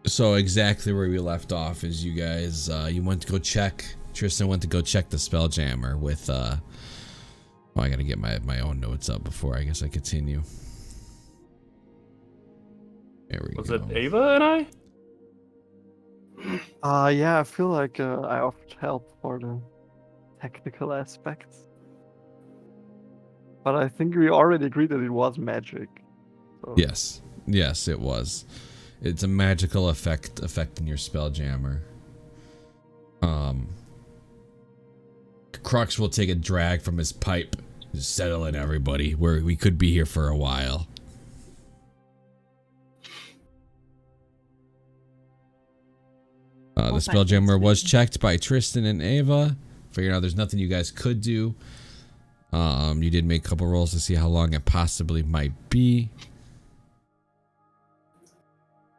So exactly where we left off is you guys, you went to go check, Tristan went to go check the Spelljammer with, well, I gotta get my own notes up before I guess I continue. There we go. Was it Ava and I? Yeah, I feel like I offered help for the technical aspects. But I think we already agreed that it was magic. So. Yes. Yes, it was. It's a magical effect affecting your Spelljammer. Crux will take a drag from his pipe. Just settle in, everybody. We could be here for a while. The Spelljammer was checked by Tristan and Ava. Figured out there's nothing you guys could do. You did make a couple rolls to see how long it possibly might be.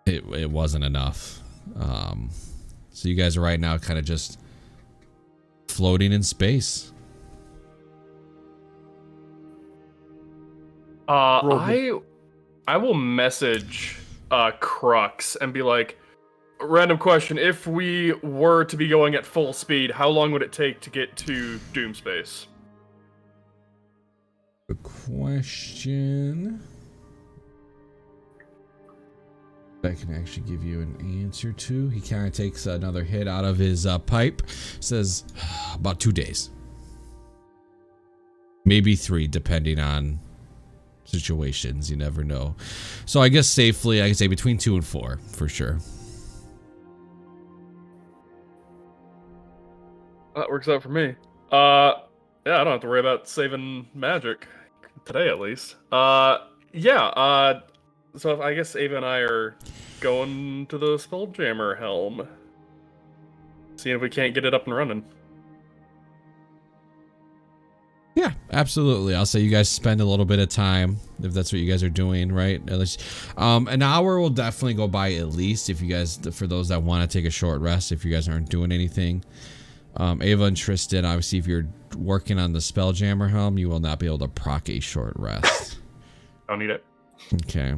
It wasn't enough. So you guys are right now kind of just floating in space. I will message Crux and be like, random question, if we were to be going at full speed, how long would it take to get to Doomspace? Good question. I can actually give you an answer to. He kind of takes another hit out of his pipe. Says about 2 days, maybe 3, depending on situations. You never know. So I guess safely, I can say between 2 and 4 for sure. That works out for me. Yeah, I don't have to worry about saving magic today, at least. Yeah. So if I guess Ava and I are going to the Spelljammer helm, seeing if we can't get it up and running. Yeah, absolutely. I'll say you guys spend a little bit of time if that's what you guys are doing, right? At least, an hour will definitely go by at least if you guys, for those that want to take a short rest, if you guys aren't doing anything. Ava and Tristan, obviously, if you're working on the Spelljammer helm, you will not be able to proc a short rest. Don't need it. Okay.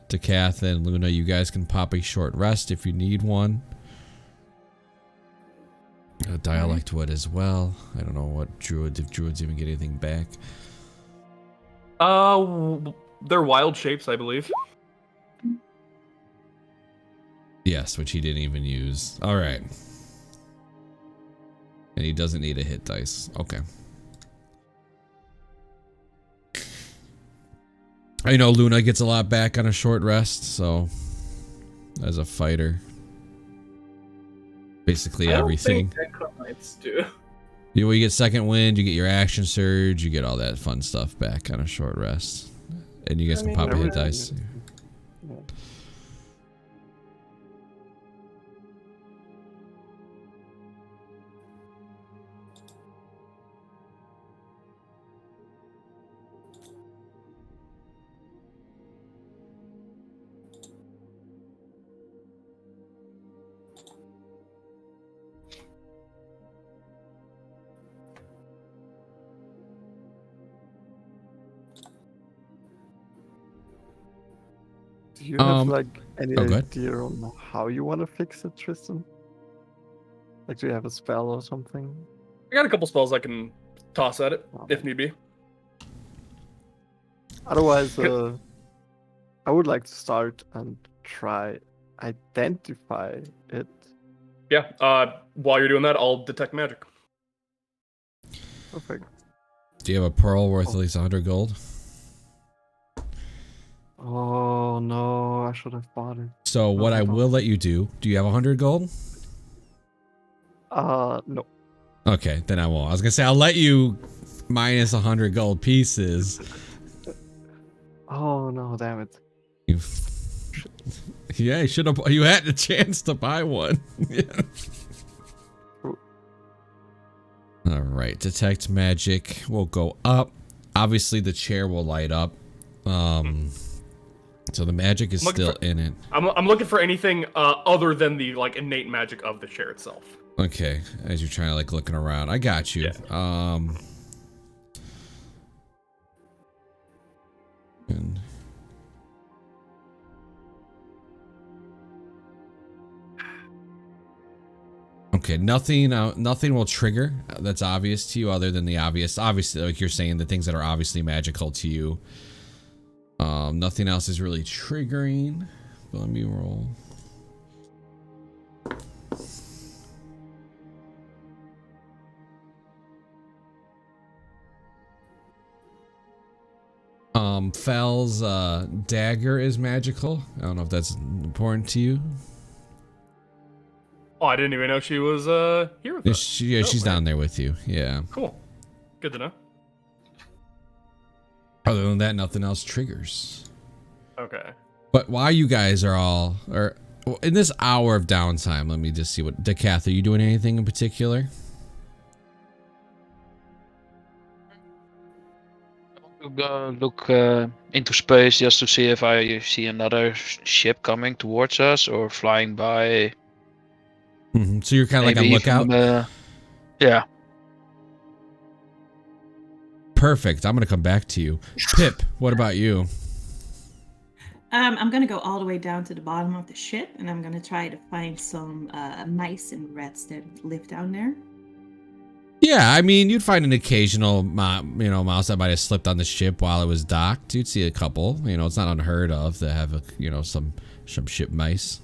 Decatha, and Luna, you guys can pop a short rest if you need one. Dialect would as well. I don't know what druids, if druids even get anything back. They're wild shapes, I believe. Yes, which he didn't even use. All right. And he doesn't need a hit dice. Okay. I know Luna gets a lot back on a short rest, so as a fighter, basically everything. I don't think Necromites do. You get second wind, you get your action surge, you get all that fun stuff back on a short rest, and you guys can pop a hit dice. Yeah. Do you have like any go ahead. idea on how you want to fix it, Tristan? Like, do you have a spell or something? I got a couple spells I can toss at it, if need be. Otherwise, I would like to start and try identify it. Yeah, while you're doing that, I'll detect magic. Perfect. Do you have a pearl worth at least 100 gold? Oh no, I should have bought it. So what I will let you do you have 100 gold? No. Okay, then I won't. I was gonna say I'll let you minus 100 gold pieces. Oh no, damn it. Yeah, you should have. You had the chance to buy one. Yeah. All right, detect magic will go up. Obviously, the chair will light up. So the magic is still in it. I'm looking for anything other than the like innate magic of the chair itself. Okay, as you're trying to like looking around, I got you. Yeah. Okay, nothing will trigger that's obvious to you other than the obvious. Obviously, like you're saying, the things that are obviously magical to you. Nothing else is really triggering. But let me roll. Fel's dagger is magical. I don't know if that's important to you. Oh, I didn't even know she was here with us. She's down there with you. Yeah. Cool. Good to know. Other than that, nothing else triggers. Okay. But while you guys are all, or in this hour of downtime, let me just see what Decatha, are you doing anything in particular? To go look into space just to see if I see another ship coming towards us or flying by. So you're kind of like on lookout? Yeah. Perfect. I'm going to come back to you. Pip, what about you? I'm going to go all the way down to the bottom of the ship, and I'm going to try to find some mice and rats that live down there. Yeah, I mean, you'd find an occasional, mouse that might have slipped on the ship while it was docked. You'd see a couple. You know, it's not unheard of to have, some ship mice.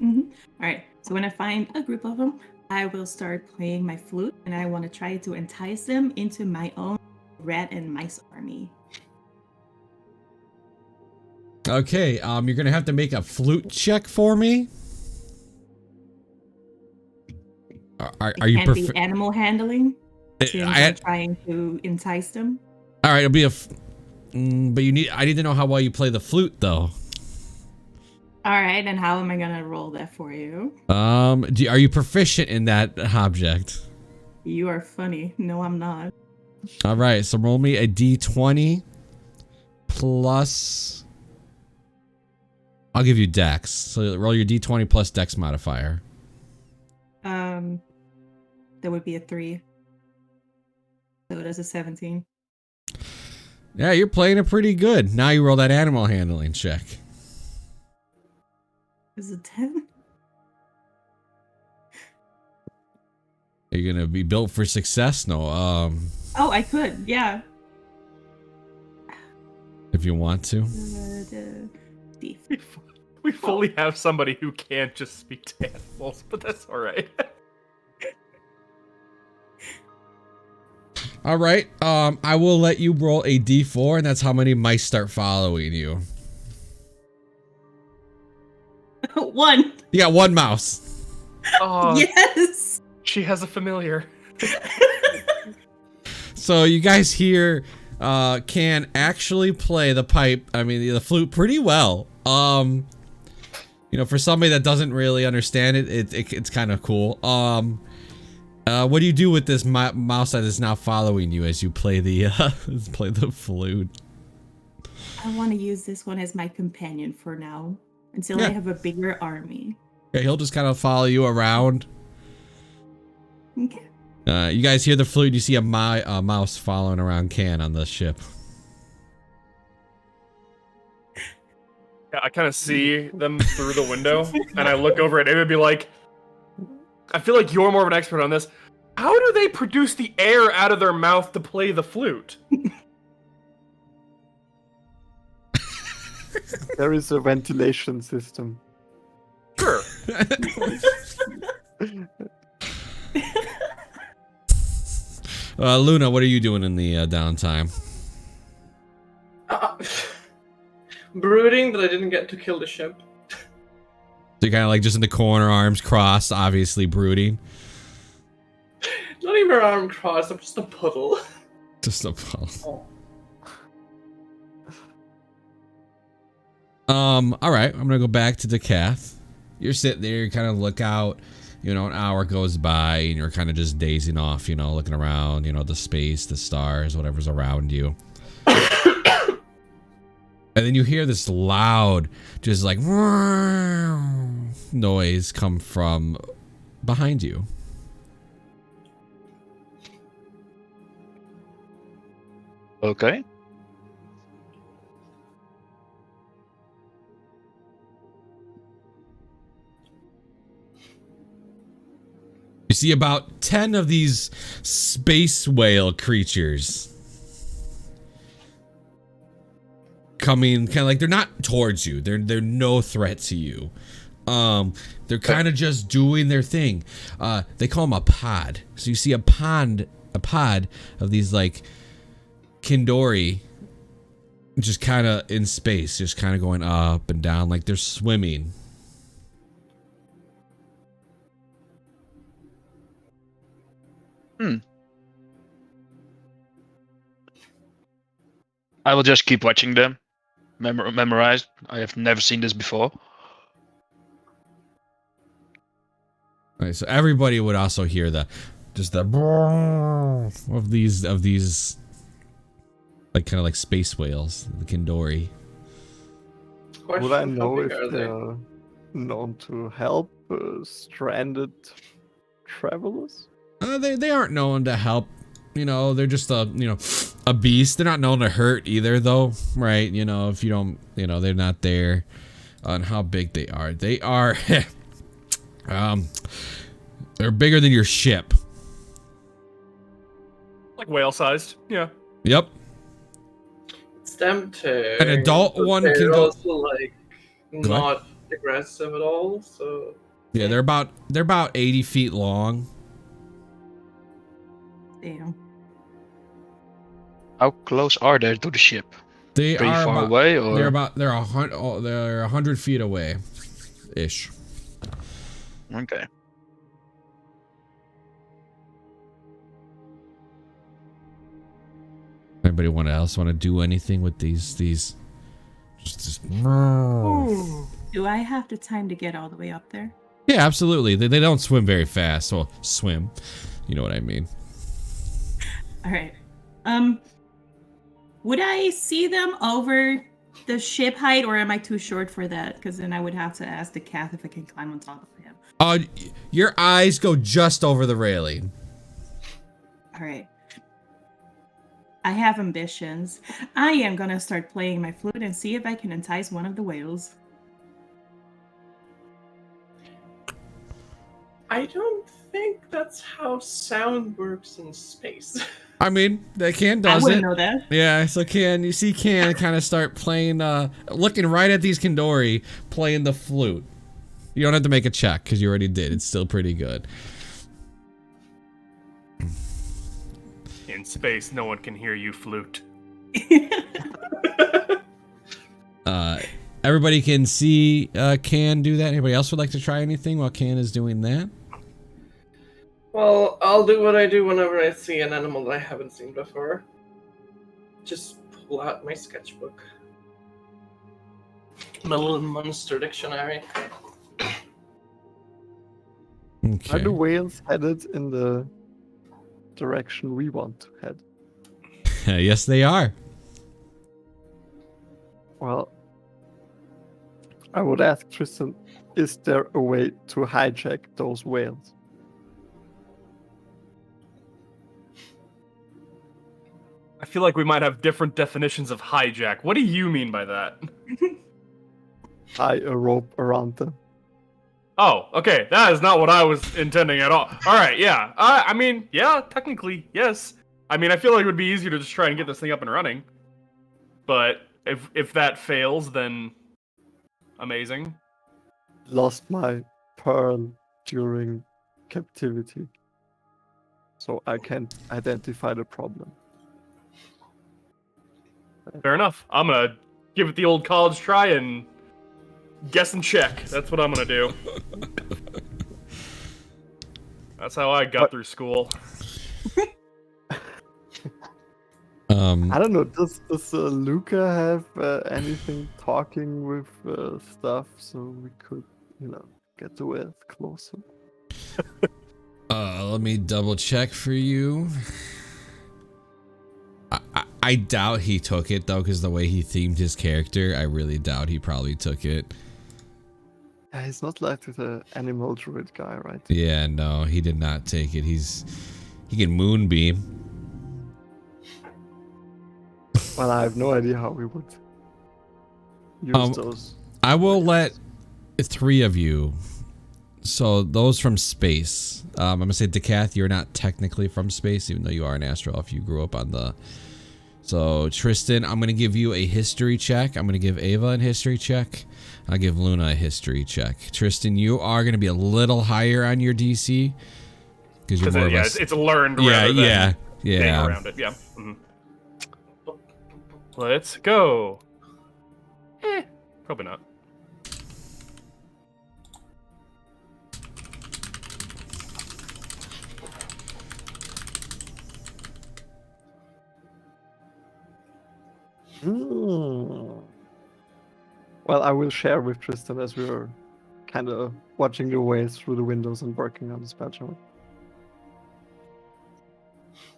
All right. So when I find a group of them, I will start playing my flute, and I want to try to entice them into my own rat and mice army. Okay, you're gonna have to make a flute check for me. Are you Can't be animal handling? Since I'm trying to entice them. All right, it'll be but I need to know how well you play the flute, though. All right, and how am I gonna roll that for you? Are you proficient in that object? You are funny. No, I'm not. All right, so roll me a d20 plus. I'll give you Dex. So roll your d20 plus Dex modifier. That would be a 3. So that's a 17. Yeah, you're playing it pretty good. Now you roll that animal handling check. Is it 10? Are you gonna be built for success? No. Oh, I could. Yeah. If you want to. D. We fully have somebody who can't just speak to animals, but that's all right. All right. I will let you roll a d4, and that's how many mice start following you. 1. You got 1 mouse. Oh, Yes. she has a familiar. So you guys here can actually play the pipe. I mean, the flute pretty well. For somebody that doesn't really understand it, it's kind of cool. What do you do with this mouse that is now following you as you play the flute? I want to use this one as my companion for now until I have a bigger army. Okay, he'll just kind of follow you around. Okay. You guys hear the flute. You see a mouse following around Can on the ship. Yeah, I kind of see them through the window, and I look over at it and be like, I feel like you're more of an expert on this. How do they produce the air out of their mouth to play the flute? There is a ventilation system. Sure. Luna, what are you doing in the downtime? Brooding that I didn't get to kill the ship. So you're kind of like just in the corner, arms crossed, obviously brooding. Not even arm crossed, I'm just a puddle. Just a puddle. Oh. All right, I'm gonna go back to Decath. You're sitting there, you kind of look out, an hour goes by, and you're kind of just dazing off, looking around, the space, the stars, whatever's around you. And then you hear this loud, just like noise come from behind you. Okay. You see about 10 of these space whale creatures coming, kind of like they're not towards you. They're no threat to you. They're kind of just doing their thing. They call them a pod. So you see a pod of these like Kindori just kind of in space, just kind of going up and down like they're swimming. I will just keep watching them. Memorized. I have never seen this before. Right, so everybody would also hear the of these like kind of like space whales, the Kindori. Would I know if they're known to help stranded travelers? They aren't known to help. They're just a beast. They're not known to hurt either, though, right? If you don't, they're not there. On how big they are. They are, they're bigger than your ship. Like whale-sized. Yeah. Yep. It's tempting. An adult but one they're can go. also like Go ahead. not aggressive at all. So Yeah, they're about 80 feet long. Damn. How close are they to the ship? They Pretty are far about, away, or they're 100 feet away, ish. okay? Anybody else want to do anything with these? Just Do I have the time to get all the way up there? yeah, absolutely. They don't swim very fast. Well, swim. You know what I mean. All right. Would I see them over the ship height, or am I too short for that? Because then I would have to ask the cat if I can climb on top of him. Your eyes go just over the railing. All right. I have ambitions. I am gonna start playing my flute and see if I can entice one of the whales. I don't think that's how sound works in space. I mean, they can I does wouldn't it. know that. Yeah, so you see Can kind of start playing, looking right at these Kandori, playing the flute. You don't have to make a check because you already did. It's still pretty good. In space, no one can hear you flute. Everybody can see Can do that. Anybody else would like to try anything while Can is doing that? Well, I'll do what I do whenever I see an animal that I haven't seen before. Just pull out my sketchbook. My little monster dictionary. Are Okay. the whales headed in the direction we want to head? Yes, they are. Well, I would ask Tristan, is there a way to hijack those whales? I feel like we might have different definitions of hijack. What do you mean by that? Tie a rope around them. Oh, okay. That is not what I was intending at all. All right, yeah. I mean, yeah, technically, yes. I mean, I feel like it would be easier to just try and get this thing up and running. But if that fails, then amazing. Lost my pearl during captivity, so I can't identify the problem. Fair enough. I'm gonna give it the old college try and guess and check. That's what I'm gonna do. That's how I got through school. I don't know. Does Luca have anything talking with stuff so we could, get the whales closer? Let me double check for you. I doubt he took it though, because the way he themed his character, I really doubt he probably took it. Yeah, he's not like the animal druid guy, right? Yeah, no, he did not take it. He can moonbeam. Well, I have no idea how we would use those. I will let 3 of you. So those from space. I'm gonna say Decath, you're not technically from space, even though you are an astro if you grew up on the. So Tristan, I'm gonna give you a history check. I'm gonna give Ava a history check. I'll give Luna a history check. Tristan, you are gonna be a little higher on your DC because you're more of a. It's learned. Yeah, rather than yeah, being yeah. around it. Yeah. Mhm. Let's go. Probably not. Well, I will share with Tristan as we are kind of watching the waves through the windows and working on the Spelljammer.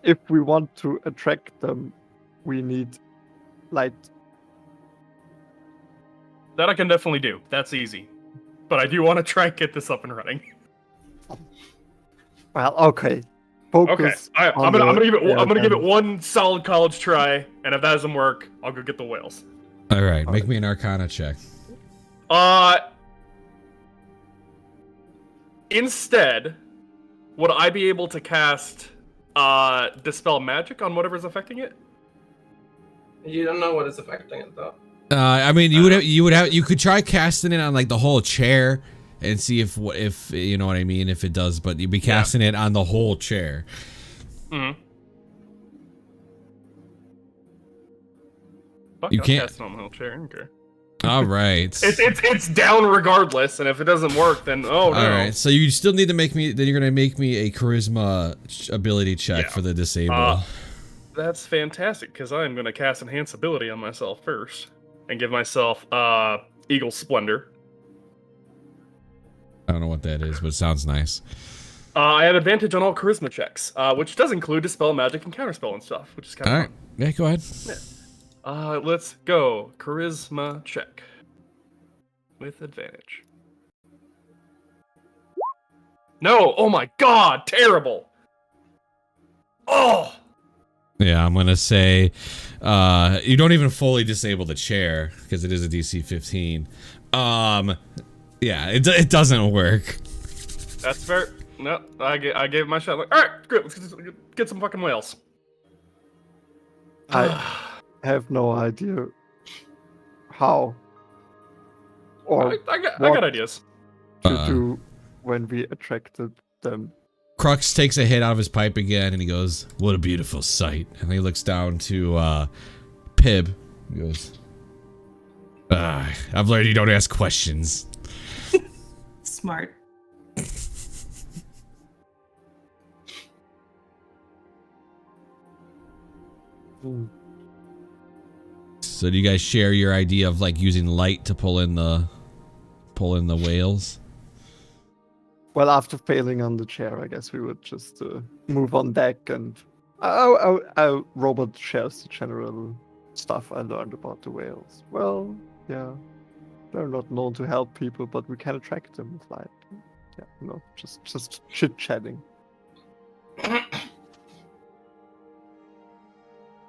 If we want to attract them, we need light. That I can definitely do. That's easy. But I do want to try and get this up and running. Well, okay. Focus. Okay. I'm gonna give it one solid college try, and if that doesn't work, I'll go get the whales. All right, make me an Arcana check. Instead, would I be able to cast dispel magic on whatever's affecting it. You don't know what is affecting it though. I mean, you could try casting it on like the whole chair and see if you know what I mean, if it does, but you'd be casting it on the whole chair. Mm-hmm. You can't cast it on the whole chair. Okay. All right. It's down regardless, and if it doesn't work, then oh no. All right. So you still need to make me. Then you're gonna make me a charisma ability check for the disable. That's fantastic because I'm gonna cast enhance ability on myself first and give myself Eagle Splendor. I don't know what that is, but it sounds nice. I have advantage on all charisma checks, which does include dispel magic and counterspell and stuff, which is kind of all right. Yeah, go ahead. Yeah. Let's go. Charisma check. With advantage. No! Oh my god! Terrible! Oh! Yeah, I'm gonna say you don't even fully disable the chair because it is a DC 15. Yeah, it doesn't work. That's fair. No, I gave it my shot. Like, all right, good. Let's get some fucking whales. I have no idea how or I got ideas. to do when we attracted them. Crux takes a hit out of his pipe again, and he goes, "What a beautiful sight!" And he looks down to Pib. He goes, "I've learned you don't ask questions." Smart. So do you guys share your idea of like using light to pull in the whales? Well, after failing on the chair, I guess we would just move on deck and our robot shares the general stuff I learned about the whales. Well, yeah, they're not known to help people, but we can attract them with light. Yeah, just chit-chatting.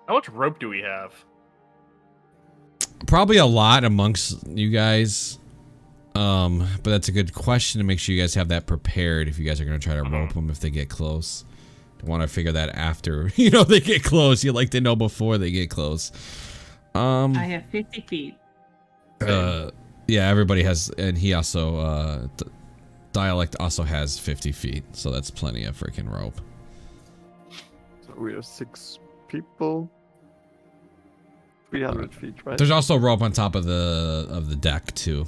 How much rope do we have? Probably a lot amongst you guys. But that's a good question to make sure you guys have that prepared if you guys are going to try to rope them if they get close. Don't want to figure that after, they get close. You like to know before they get close. I have 50 feet. Yeah, everybody has, and he also, Dialect also has 50 feet, so that's plenty of freaking rope. So we are 6 people. 300 feet, right? There's also rope on top of the deck too.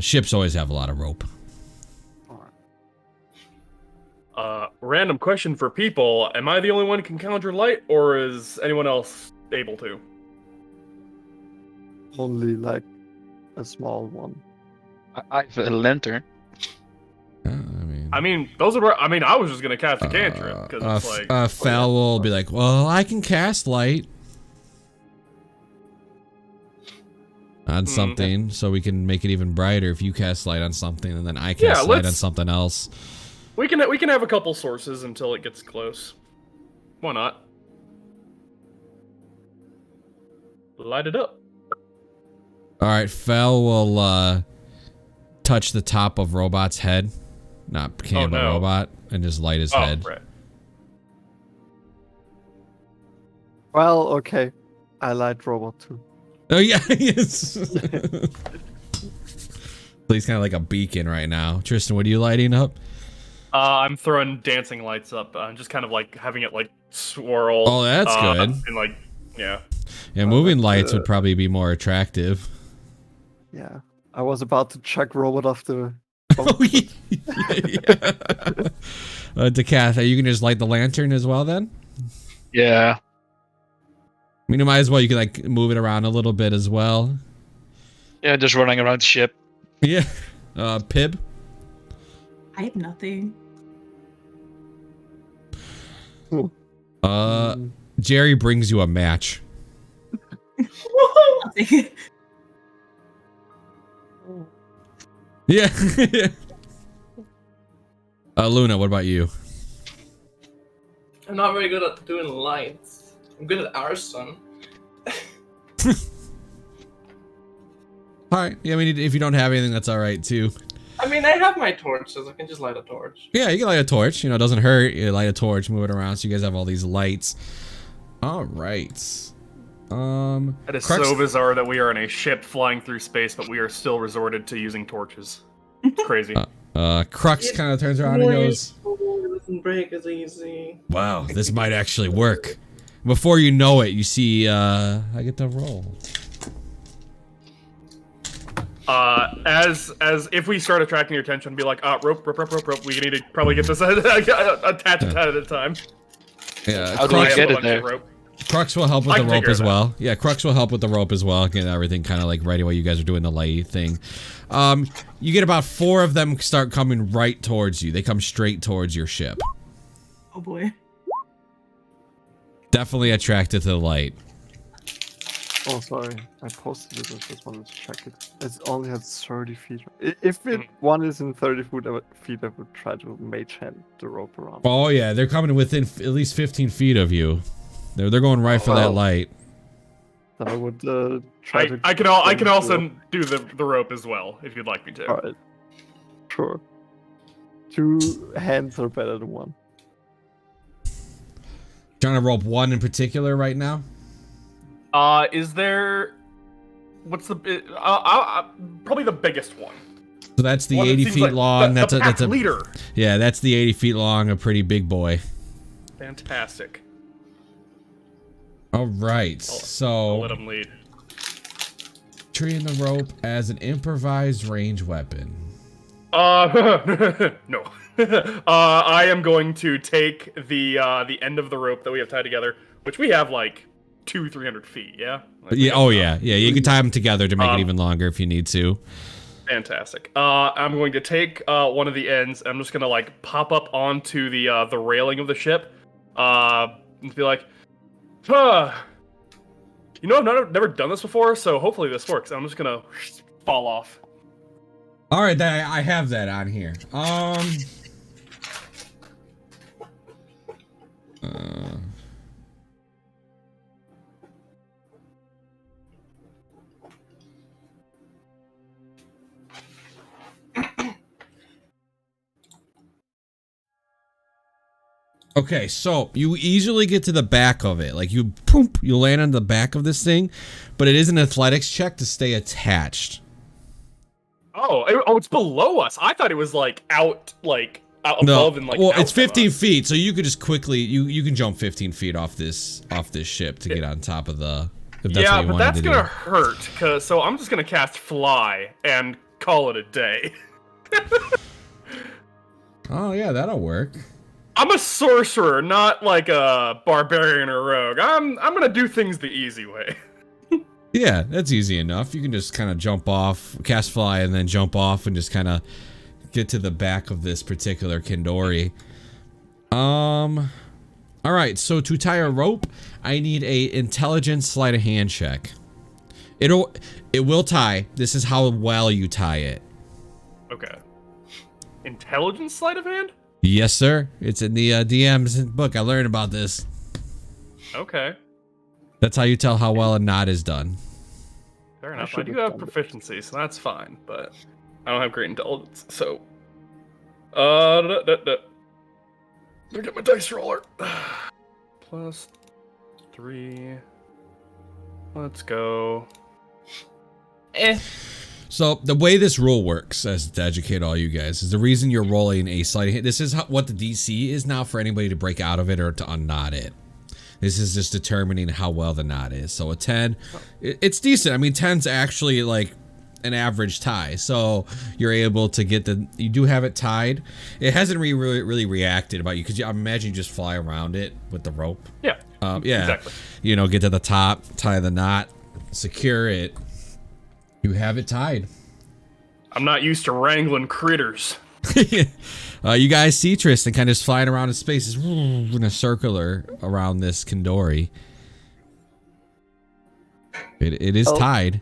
Ships always have a lot of rope. Random question for people. Am I the only one who can conjure light, or is anyone else able to? Only like a small one. I have a lantern. I mean, those are. I mean, I was just gonna cast a cantrip because it's like. Fel will be like, well, I can cast light on something, so we can make it even brighter if you cast light on something, and then I cast light on something else. We can have a couple sources until it gets close. Why not? Light it up. All right, Fel will touch the top of Robot's head, not Cam, but Robot, and just light his head. Right. Well, okay. I light Robot too. Oh yeah, yes. So he's kind of like a beacon right now. Tristan, what are you lighting up? I'm throwing dancing lights up. I'm just kind of like having it like swirl. Oh, that's good. And like, yeah. Yeah, moving lights would probably be more attractive. Yeah, I was about to chuck Robot off the. Oh, yeah. Decath, you can just light the lantern as well then? Yeah. I mean, you might as well. You can like move it around a little bit as well. Yeah, just running around the ship. Yeah. Pib? I have nothing. Jerry brings you a match. I'll take it. Yeah. Luna, what about you? I'm not very good at doing lights. I'm good at arson. All right. Yeah, I mean, if you don't have anything, that's all right too. I mean, I have my torches. I can just light a torch. Yeah, you can light a torch. You know, it doesn't hurt. You light a torch, move it around. So you guys have all these lights. All right. It is Crux- so bizarre that we are in a ship flying through space, but we are still resorted to using torches. It's crazy. Crux kind of turns around and goes, It doesn't break as easy. "Wow, this might actually work." Before you know it, you see, I get to roll. As if we start attracting your attention, be like, rope. We need to probably get this attached at a time. Yeah, How do I I have get a it bunch there? of rope. Crux will help with I the can rope figure as it out. well. Yeah, Crux will help with the rope as well. Get everything kind of like ready while you guys are doing the light thing. You get about 4 of them start coming right towards you. They come straight towards your ship. Oh boy. Definitely attracted to the light. Oh, sorry. I posted it. I just wanted to check it. It only has 30 feet. If one is in 30 feet, I would try to mage hand the rope around. Oh yeah, they're coming within at least 15 feet of you. They're going right for that Wow. light. Then I would try to. I can also do the rope as well if you'd like me to. Alright. Sure. 2 hands are better than 1. Trying to rope one in particular right now. Is there? What's the? Probably the biggest one. So that's the One that 80 seems feet like long. The That's a pack leader. yeah. That's the 80 feet long. A pretty big boy. Fantastic. All right. I'll So let him lead. treating the rope as an improvised range weapon. No. I am going to take the end of the rope that we have tied together, which we have like 200-300 feet. Yeah. Like, Yeah. Oh yeah. Yeah. You can tie them together to make it Um, even longer if you need to. Fantastic. I'm going to take one of the ends. And I'm just gonna like pop up onto the railing of the ship, and be like, I've never done this before, so hopefully this works. I'm just gonna fall off. All right. I have that on here. Okay, so you easily get to the back of it. Like you land on the back of this thing, but it is an athletics check to stay attached. Oh, it's below us. I thought it was like out No, above and like. well, out it's from 15 us. feet, so you could just quickly you can jump 15 feet off this ship to get on top of the. If that's Yeah, what you but wanted that's to gonna do. hurt. So I'm just gonna cast fly and call it a day. Oh yeah, that'll work. I'm a sorcerer, not like a barbarian or rogue. I'm gonna do things the easy way. Yeah, that's easy enough. You can just kind of jump off, cast fly, and then jump off and just kind of get to the back of this particular Kindori. All right, so to tie a rope, I need a intelligence sleight of hand check. It will tie. This is how well you tie it. Okay. Intelligence sleight of hand? Yes, sir. It's in the DM's book. I learned about this. Okay. That's how you tell how well a knot is done. Fair enough. I should do have have done it. proficiency, so that's fine, but I don't have great intelligence, so let me get my dice roller. +3. Let's go. So the way this rule works, as to educate all you guys, is the reason you're rolling a sleight of hand. This is what the DC is now for anybody to break out of it or to unknot it. This is just determining how well the knot is. So a 10, it's decent. I mean, 10's actually like an average tie. So you're able to get you do have it tied. It hasn't really reacted about you because I imagine you just fly around it with the rope. Yeah. Yeah. Exactly. You know, get to the top, tie the knot, secure it. You have it tied. I'm not used to wrangling critters. You guys see Tristan kind of just flying around in space in a circular around this Kindori. It is tied.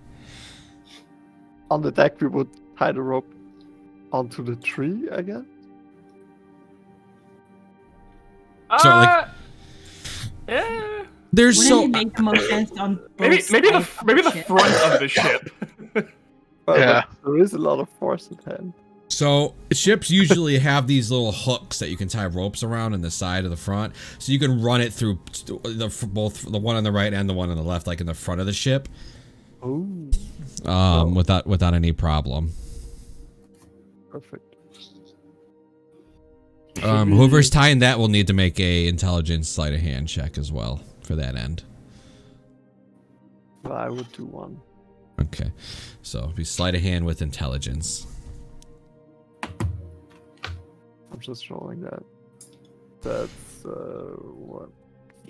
On the deck, we would tie the rope onto the tree, I guess. Yeah. There's Wouldn't so it make the most sense on Maybe both maybe the sides of maybe the ship? front of the ship. Well, Yeah. but there is a lot of force at hand. So ships usually have these little hooks that you can tie ropes around in the side of the front, so you can run it through both the one on the right and the one on the left, like in the front of the ship, without any problem. Perfect. Whoever's tying that will need to make a intelligence sleight of hand check as well for that end. Well, I would do one. Okay, so be sleight of hand with intelligence. I'm just rolling that. That's what?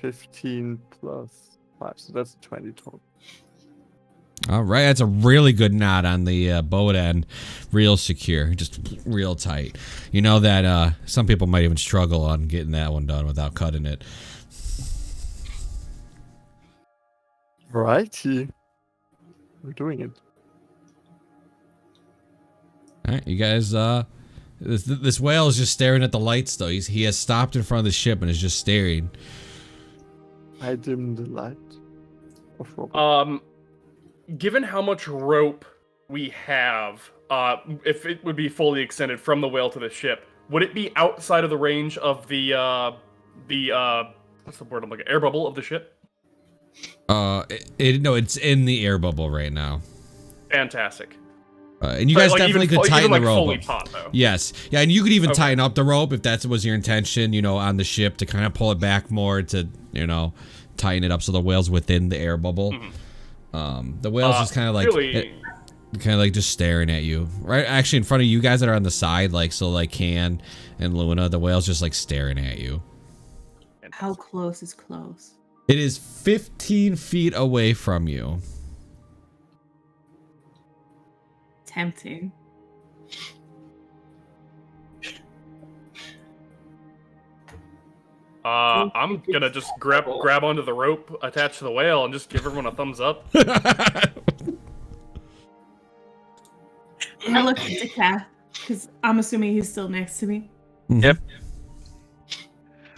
15 plus 5, so that's 20 total. All right, that's a really good knot on the boat end. Real secure, just real tight. You know that some people might even struggle on getting that one done without cutting it. Righty. We're doing it. All right, you guys. This whale is just staring at the lights, though. He has stopped in front of the ship and is just staring. I dim the light of Robert. Given how much rope we have, if it would be fully extended from the whale to the ship, would it be outside of the range of the what's the word I'm looking at? Air bubble of the ship? No, it's in the air bubble right now. Fantastic. And you guys definitely could tighten the rope. Fully taut, though. Yes, yeah, and you could even tighten up the rope if that was your intention. You know, on the ship to kind of pull it back more to tighten it up so the whale's within the air bubble. The whale's just kind of like really... just staring at you, right? Actually, in front of you guys that are on the side, like Can and Luna, the whale's just like staring at you. How close is close? It is 15 feet away from you. Tempting. I'm gonna just grab onto the rope attached to the whale and just give everyone a thumbs up. I look at the cat because I'm assuming he's still next to me. Yep.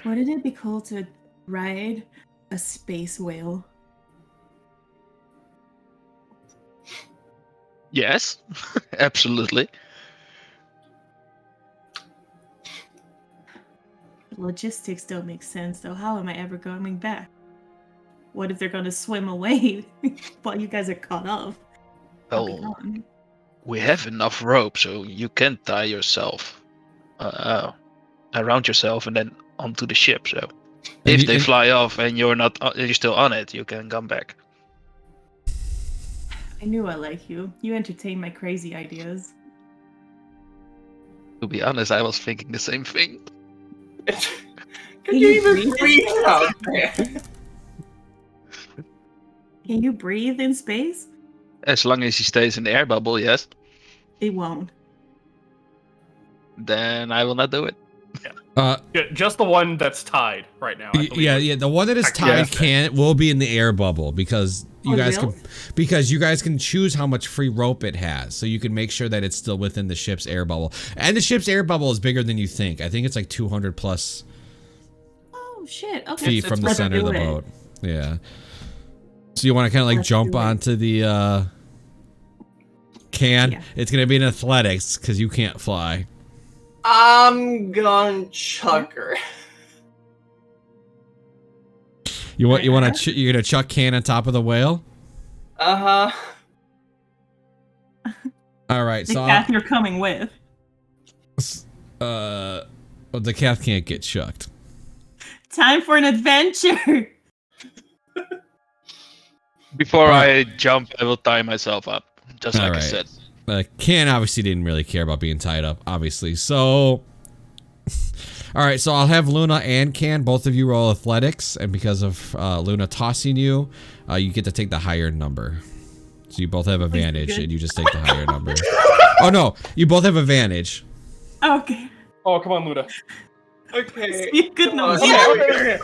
Wouldn't it be cool to ride a space whale? Yes, absolutely. Logistics don't make sense, though. How am I ever going back? What if they're going to swim away while you guys are caught up? Well, we have enough rope, so you can tie yourself around yourself and then onto the ship. So if they fly off and you're still on it, you can come back. I knew I like you. You entertain my crazy ideas. To be honest, I was thinking the same thing. Can you even breathe out there? Can you breathe in space? As long as he stays in the air bubble, yes. It won't. Then I will not do it. Just the one that's tied right now. Yeah. The one that is tied will be in the air bubble because you guys can choose how much free rope it has, so you can make sure that it's still within the ship's air bubble. And the ship's air bubble is bigger than you think. I think it's like 200 plus. Oh shit! Okay. Feet from the center of the boat. Yeah. So you want to kind of like jump onto the can? Yeah. It's gonna be an athletics because you can't fly. I'm gonna chuck her. You're gonna chuck Can on top of the whale? Uh-huh. All right, the cat you're coming with. Well, the cat can't get chucked. Time for an adventure. Before I jump, I will tie myself up, just like I said. Can obviously didn't really care about being tied up, obviously. So, all right. So I'll have Luna and Can, both of you roll athletics, and because of Luna tossing you, you get to take the higher number. So you both have advantage, and you just take the higher number. Oh no, you both have advantage. Okay. Oh come on, Luna. Okay. Good number. Okay.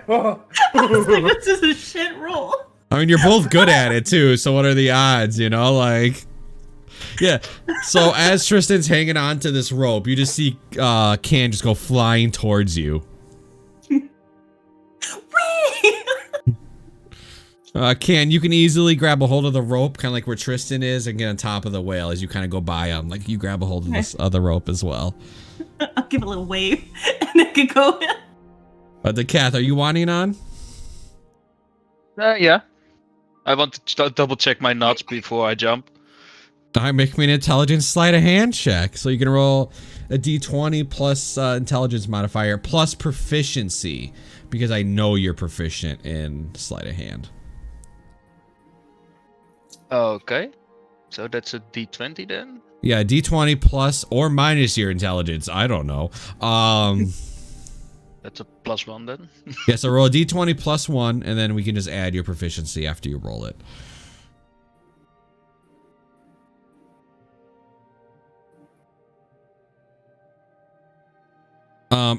Oh. I was like, this is a shit roll. I mean, you're both good at it too. So what are the odds? You know, like. Yeah, so as Tristan's hanging on to this rope, you just see Can just go flying towards you. Ken, you can easily grab a hold of the rope, kind of like where Tristan is, and get on top of the whale as you kind of go by him. Like you grab a hold of this other rope as well. I'll give a little wave, and it can go. The Kath, are you wanting on? Yeah. I want to double check my knots before I jump. All right, make me an intelligence sleight of hand check. So you can roll a d20 plus intelligence modifier plus proficiency, because I know you're proficient in sleight of hand. Okay. So that's a d20 then? Yeah, d20 plus or minus your intelligence. I don't know. That's a +1 then. Yeah, so roll a d20 plus 1, and then we can just add your proficiency after you roll it.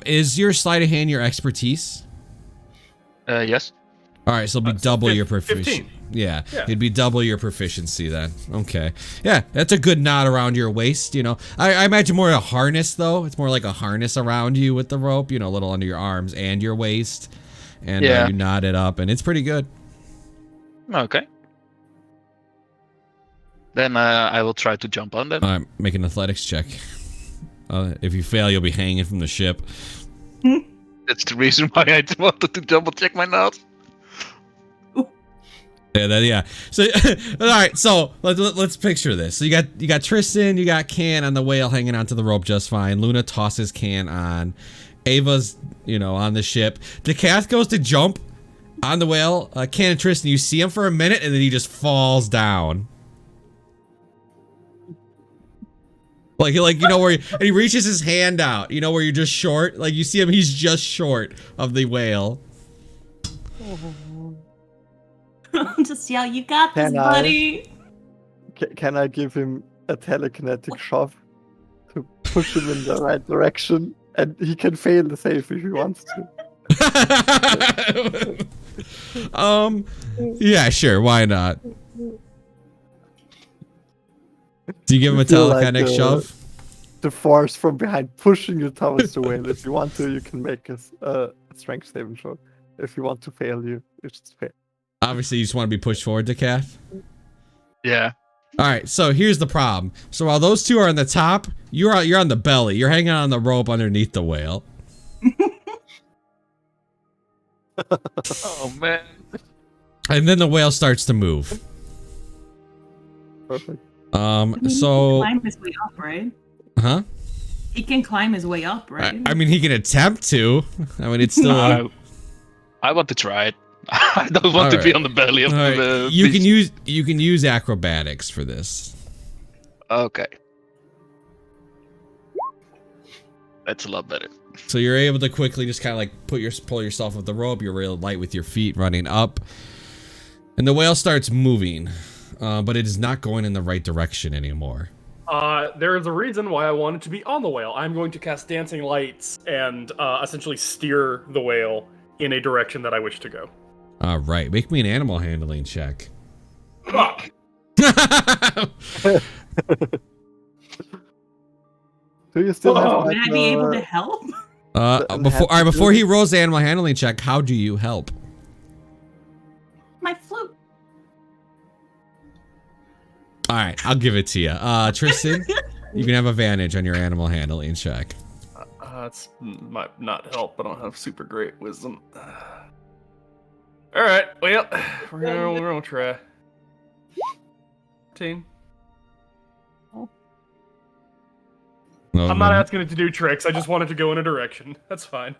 Is your sleight of hand your expertise? Yes. All right, so it'll be double your proficiency. 15. Yeah, it'd be double your proficiency then. Okay. Yeah, that's a good knot around your waist, you know. I imagine more a harness, though. It's more like a harness around you with the rope, you know, a little under your arms and your waist. And you knot it up, and it's pretty good. Okay. Then I will try to jump on them. Make an athletics check. If you fail, you'll be hanging from the ship. That's the reason why I wanted to double check my knots. Yeah. So, all right. So let's picture this. So you got Tristan, you got Can on the whale hanging onto the rope just fine. Luna tosses Can on. Ava's, on the ship. Kath goes to jump on the whale. Can and Tristan, you see him for a minute, and then he just falls down. Like where and he reaches his hand out. Where you're just short. Like you see him, he's just short of the whale. Just yell, "You got this, buddy!" Can I give him a telekinetic shove to push him in the right direction, and he can fail the save if he wants to? Yeah, sure. Why not? Do you give him a telekinetic shove? The force from behind pushing you towards the whale. If you want to, you can make a strength saving throw. If you want to fail, you just fail. Obviously, you just want to be pushed forward to Kath. Yeah. All right. So here's the problem. So while those two are on the top, you're on the belly. You're hanging on the rope underneath the whale. Oh man. And then the whale starts to move. Perfect. So he can climb his way up, right? Huh? He can climb his way up, right? I mean, he can attempt to. I mean, it's still. I want to try it. I don't want to be on the belly of the. You can use acrobatics for this. Okay. That's a lot better. So you're able to quickly just kind of like pull yourself with the rope. You're real light with your feet running up, and the whale starts moving, but it is not going in the right direction anymore. There is a reason why I wanted to be on the whale. I'm going to cast Dancing Lights and essentially steer the whale in a direction that I wish to go. All right, make me an animal handling check. Fuck. Do you still have? Would I be able to help? Before he rolls the animal handling check, how do you help? My flute. All right, I'll give it to you. Tristan, you can have advantage on your animal handling check. That's might not help. I don't have super great wisdom. All right, well, we're gonna try. 13. No, I'm not asking it to do tricks. I just want it to go in a direction. That's fine.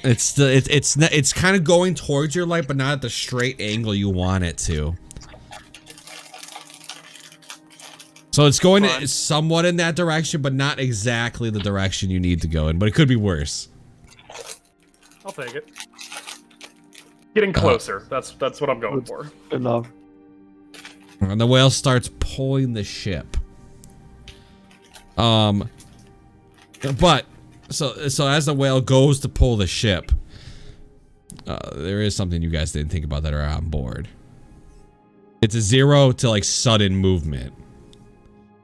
It's kind of going towards your light, but not at the straight angle you want it to. So it's going somewhat in that direction, but not exactly the direction you need to go in. But it could be worse. I'll take it. Getting closer. That's what I'm going for. Enough. And the whale starts pulling the ship. But so as the whale goes to pull the ship, there is something you guys didn't think about that are on board. It's a 0 to like sudden movement.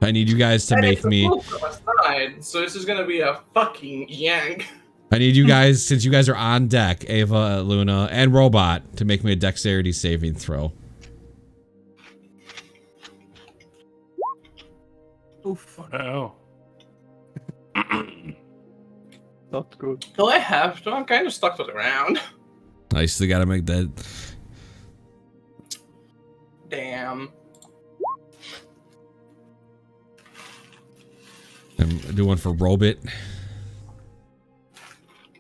I need you guys to And make it's a me. full from a side, so this is gonna be a fucking yank. I need you guys, since you guys are on deck, Ava, Luna, and Robot, to make me a dexterity saving throw. Oof. Oh no. Not good. Do I have to? I'm kind of stuck to the ground. I still gotta make that. Damn. I'm doing one for Robot.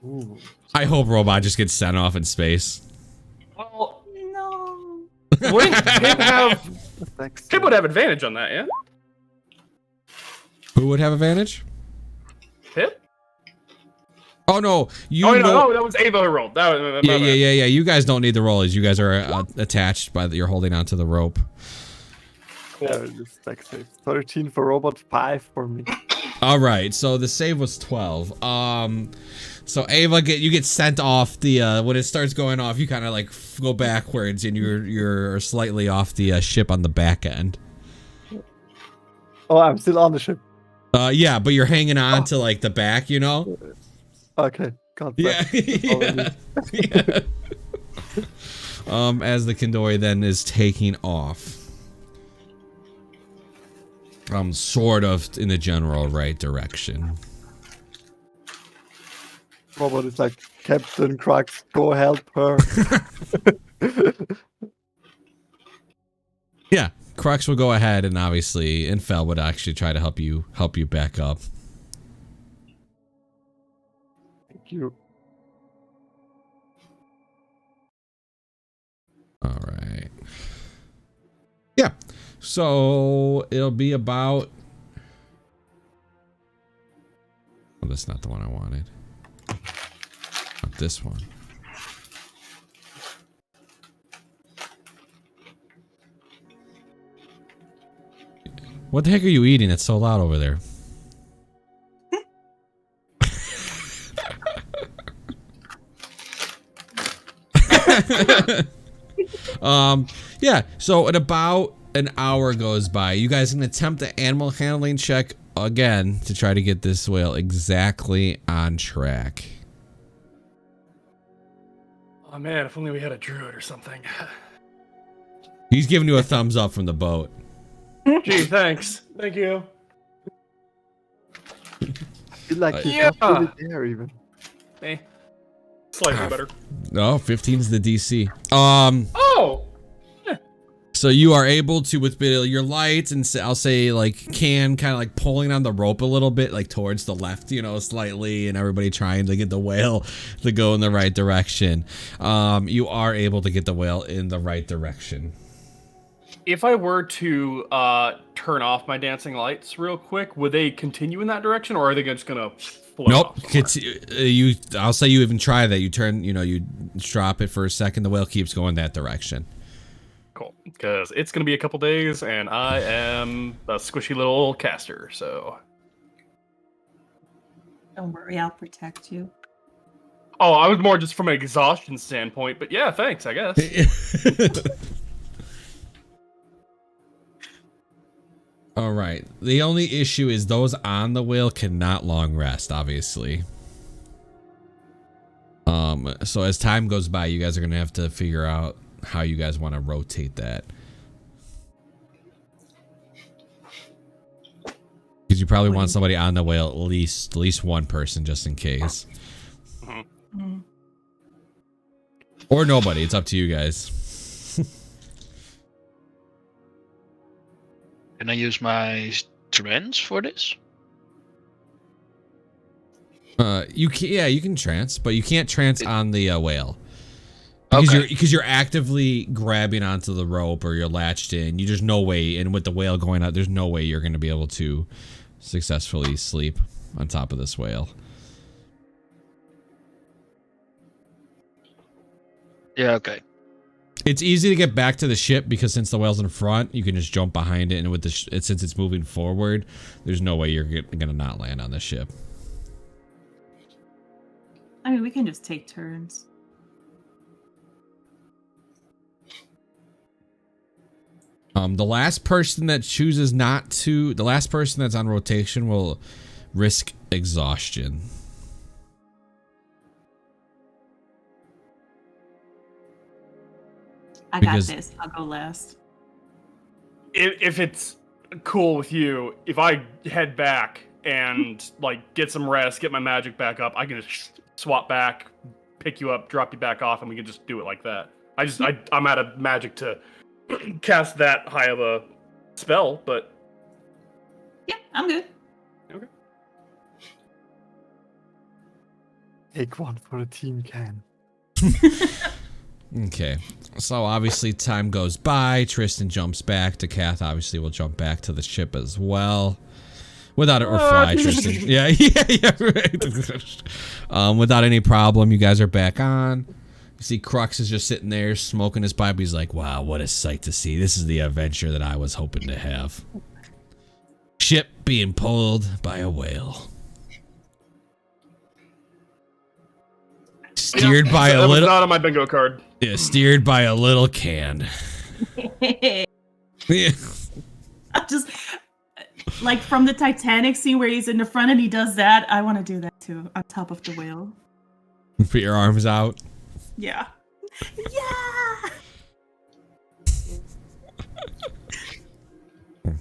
Ooh. I hope Robot just gets sent off in space. Well, No. wouldn't Pip have? Thanks. Pip would have advantage on that, yeah. Who would have advantage? Pip? Oh no, you Oh know. no, that was Ava who rolled. That was my bad. Yeah. You guys don't need the rollies. You guys are attached by you're holding onto the rope. Cool. Yeah, just deck save. 13 for Robot, 5 for me. All right, so the save was 12. So Ava, you get sent off the when it starts going off, you kind of like go backwards, and you're slightly off the ship on the back end. Oh, I'm still on the ship. Yeah, but you're hanging on to like the back, you know. Okay, got Yeah. that. Yeah. As the Kindori then is taking off. Sort of in the general right direction. Robot is like, Captain Crux, go help her. Yeah, Crux will go ahead and obviously, and Fel would actually try to help you back up. Thank you. All right. Yeah. So it'll be about. Oh, that's not the one I wanted. Not this one. What the heck are you eating? It's so loud over there. Yeah, so in about an hour goes by. You guys can attempt the animal handling check again to try to get this whale exactly on track. Oh man, if only we had a druid or something. He's giving you a thumbs up from the boat. Gee, thanks. Thank you. I feel like you Yeah. got it there even. Slightly better. No, 15's the DC. Oh! So you are able to, with your lights and I'll say like kind of like pulling on the rope a little bit, like towards the left, you know, slightly, and everybody trying to get the whale to go in the right direction. You are able to get the whale in the right direction. If I were to turn off my dancing lights real quick, would they continue in that direction, or are they just gonna float Nope. off somewhere? I'll say you even try that. You turn, you drop it for a second. The whale keeps going that direction. Cool, because it's gonna be a couple days, and I am a squishy little caster, so. Don't worry, I'll protect you. Oh, I was more just from an exhaustion standpoint, but yeah, thanks, I guess. All right. The only issue is those on the whale cannot long rest, obviously. So as time goes by, you guys are going to have to figure out how you guys want to rotate that. Because you probably want somebody on the whale, at least one person, just in case. Mm. Or nobody. It's up to you guys. Can I use my trance for this? You can trance, but you can't trance on the whale. Okay. Because you're actively grabbing onto the rope or you're latched in. There's no way, and with the whale going out, there's no way you're going to be able to successfully sleep on top of this whale. Yeah, okay. It's easy to get back to the ship because since the whale's in front, you can just jump behind it, and with since it's moving forward, there's no way you're gonna not land on the ship. I mean, we can just take turns. The last person that chooses not to, the last person that's on rotation will risk exhaustion. I got this. I'll go last. If it's cool with you, if I head back and like get some rest, get my magic back up, I can just swap back, pick you up, drop you back off, and we can just do it like that. I'm out of magic to cast that high of a spell, but yeah, I'm good. Okay. Take one for the team, Can. Okay, so obviously time goes by. Tristan jumps back. Kath obviously will jump back to the ship as well. Without it, or fly, Tristan. Yeah, right. Without any problem, you guys are back on. You see Crux is just sitting there smoking his pipe. He's like, wow, what a sight to see. This is the adventure that I was hoping to have. Ship being pulled by a whale. Steered by a little... That was not on my bingo card. Yeah, steered by a little can. Yeah. I just... Like from the Titanic scene where he's in the front and he does that. I want to do that too, on top of the whale. Put your arms out. Yeah. Yeah!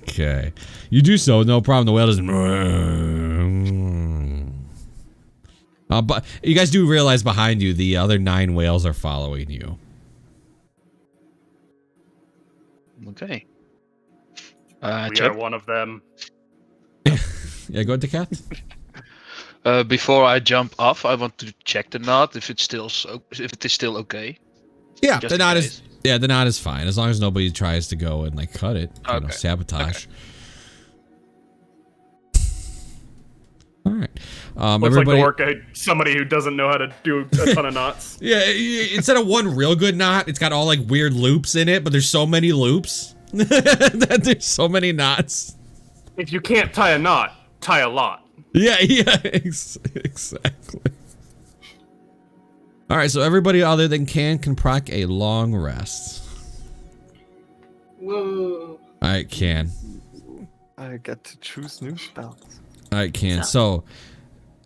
Okay. You do so, no problem. The whale doesn't... but you guys do realize behind you, the other 9 whales are following you. Okay. We are one of them. Yeah, go ahead, Kath. Before I jump off, I want to check the knot if it is still okay. Yeah, Just the knot in is. Yeah, the knot is fine as long as nobody tries to go and like cut it. You know, sabotage. Okay. All right. Looks like the work of somebody who doesn't know how to do a ton of knots. Yeah, instead of one real good knot, it's got all like weird loops in it, but there's so many loops that there's so many knots. If you can't tie a knot, tie a lot. Yeah, exactly. All right, so everybody other than can proc a long rest. Whoa. All right, Can. I get to choose new spells. All right, Can. So,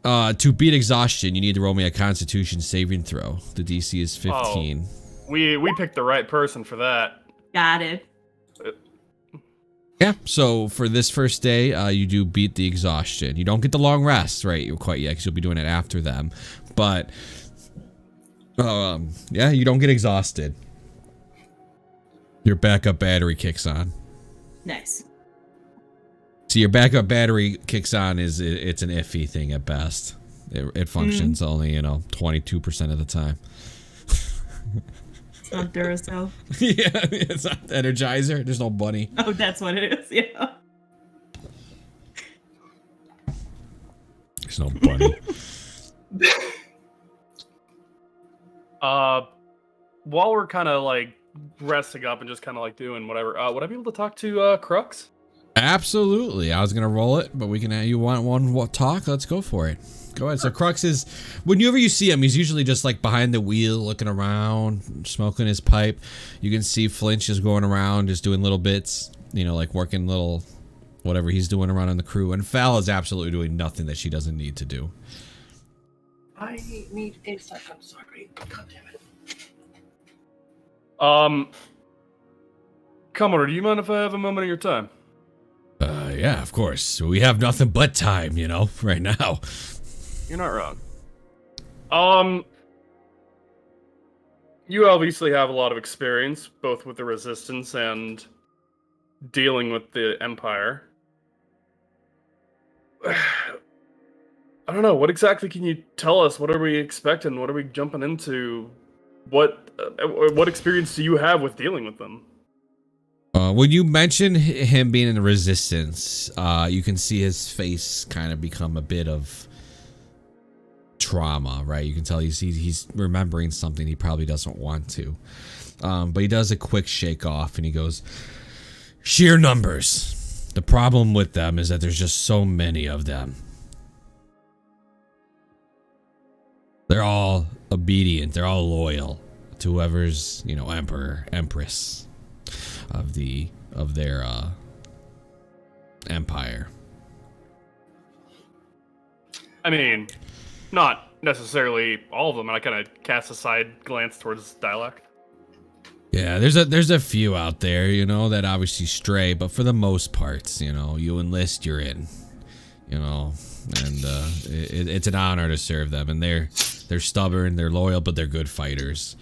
to beat exhaustion, you need to roll me a Constitution saving throw. The DC is 15. Oh, we picked the right person for that. Got it. Yeah, so for this first day, you do beat the exhaustion. You don't get the long rest, right, quite yet, because you'll be doing it after them. But, yeah, you don't get exhausted. Your backup battery kicks on. Nice. So your backup battery kicks on it's an iffy thing at best. It functions only, 22% of the time. It's not Duracell. Yeah, it's not Energizer. There's no bunny. Oh, that's what it is, yeah. There's no bunny. While we're kind of like resting up and just kind of like doing whatever, would I be able to talk to Crux? Absolutely. I was gonna roll it, but we can. You want one talk? Let's go for it. Go ahead. So Crux is, whenever you see him, he's usually just like behind the wheel, looking around, smoking his pipe. You can see Flinch is going around, just doing little bits, like working little, whatever he's doing around on the crew. And Fal is absolutely doing nothing that she doesn't need to do. I need a second, sorry. God damn it. Commodore, do you mind if I have a moment of your time? Yeah, of course. We have nothing but time, right now. You're not wrong. You obviously have a lot of experience, both with the Resistance and dealing with the Empire. I don't know, what exactly can you tell us? What are we expecting? What are we jumping into? What experience do you have with dealing with them? When you mention him being in the Resistance, you can see his face kind of become a bit of trauma, right? You can tell he's remembering something he probably doesn't want to. But he does a quick shake off and he goes, sheer numbers. The problem with them is that there's just so many of them. They're all obedient. They're all loyal to whoever's, Emperor, Empress of the of their empire. I mean, not necessarily all of them. And I kind of cast a side glance towards dialect. Yeah, there's a few out there, you know, that obviously stray, but for the most part, you know, you enlist, you're in, you know, and it's an honor to serve them, and they're stubborn, they're loyal, but they're good fighters.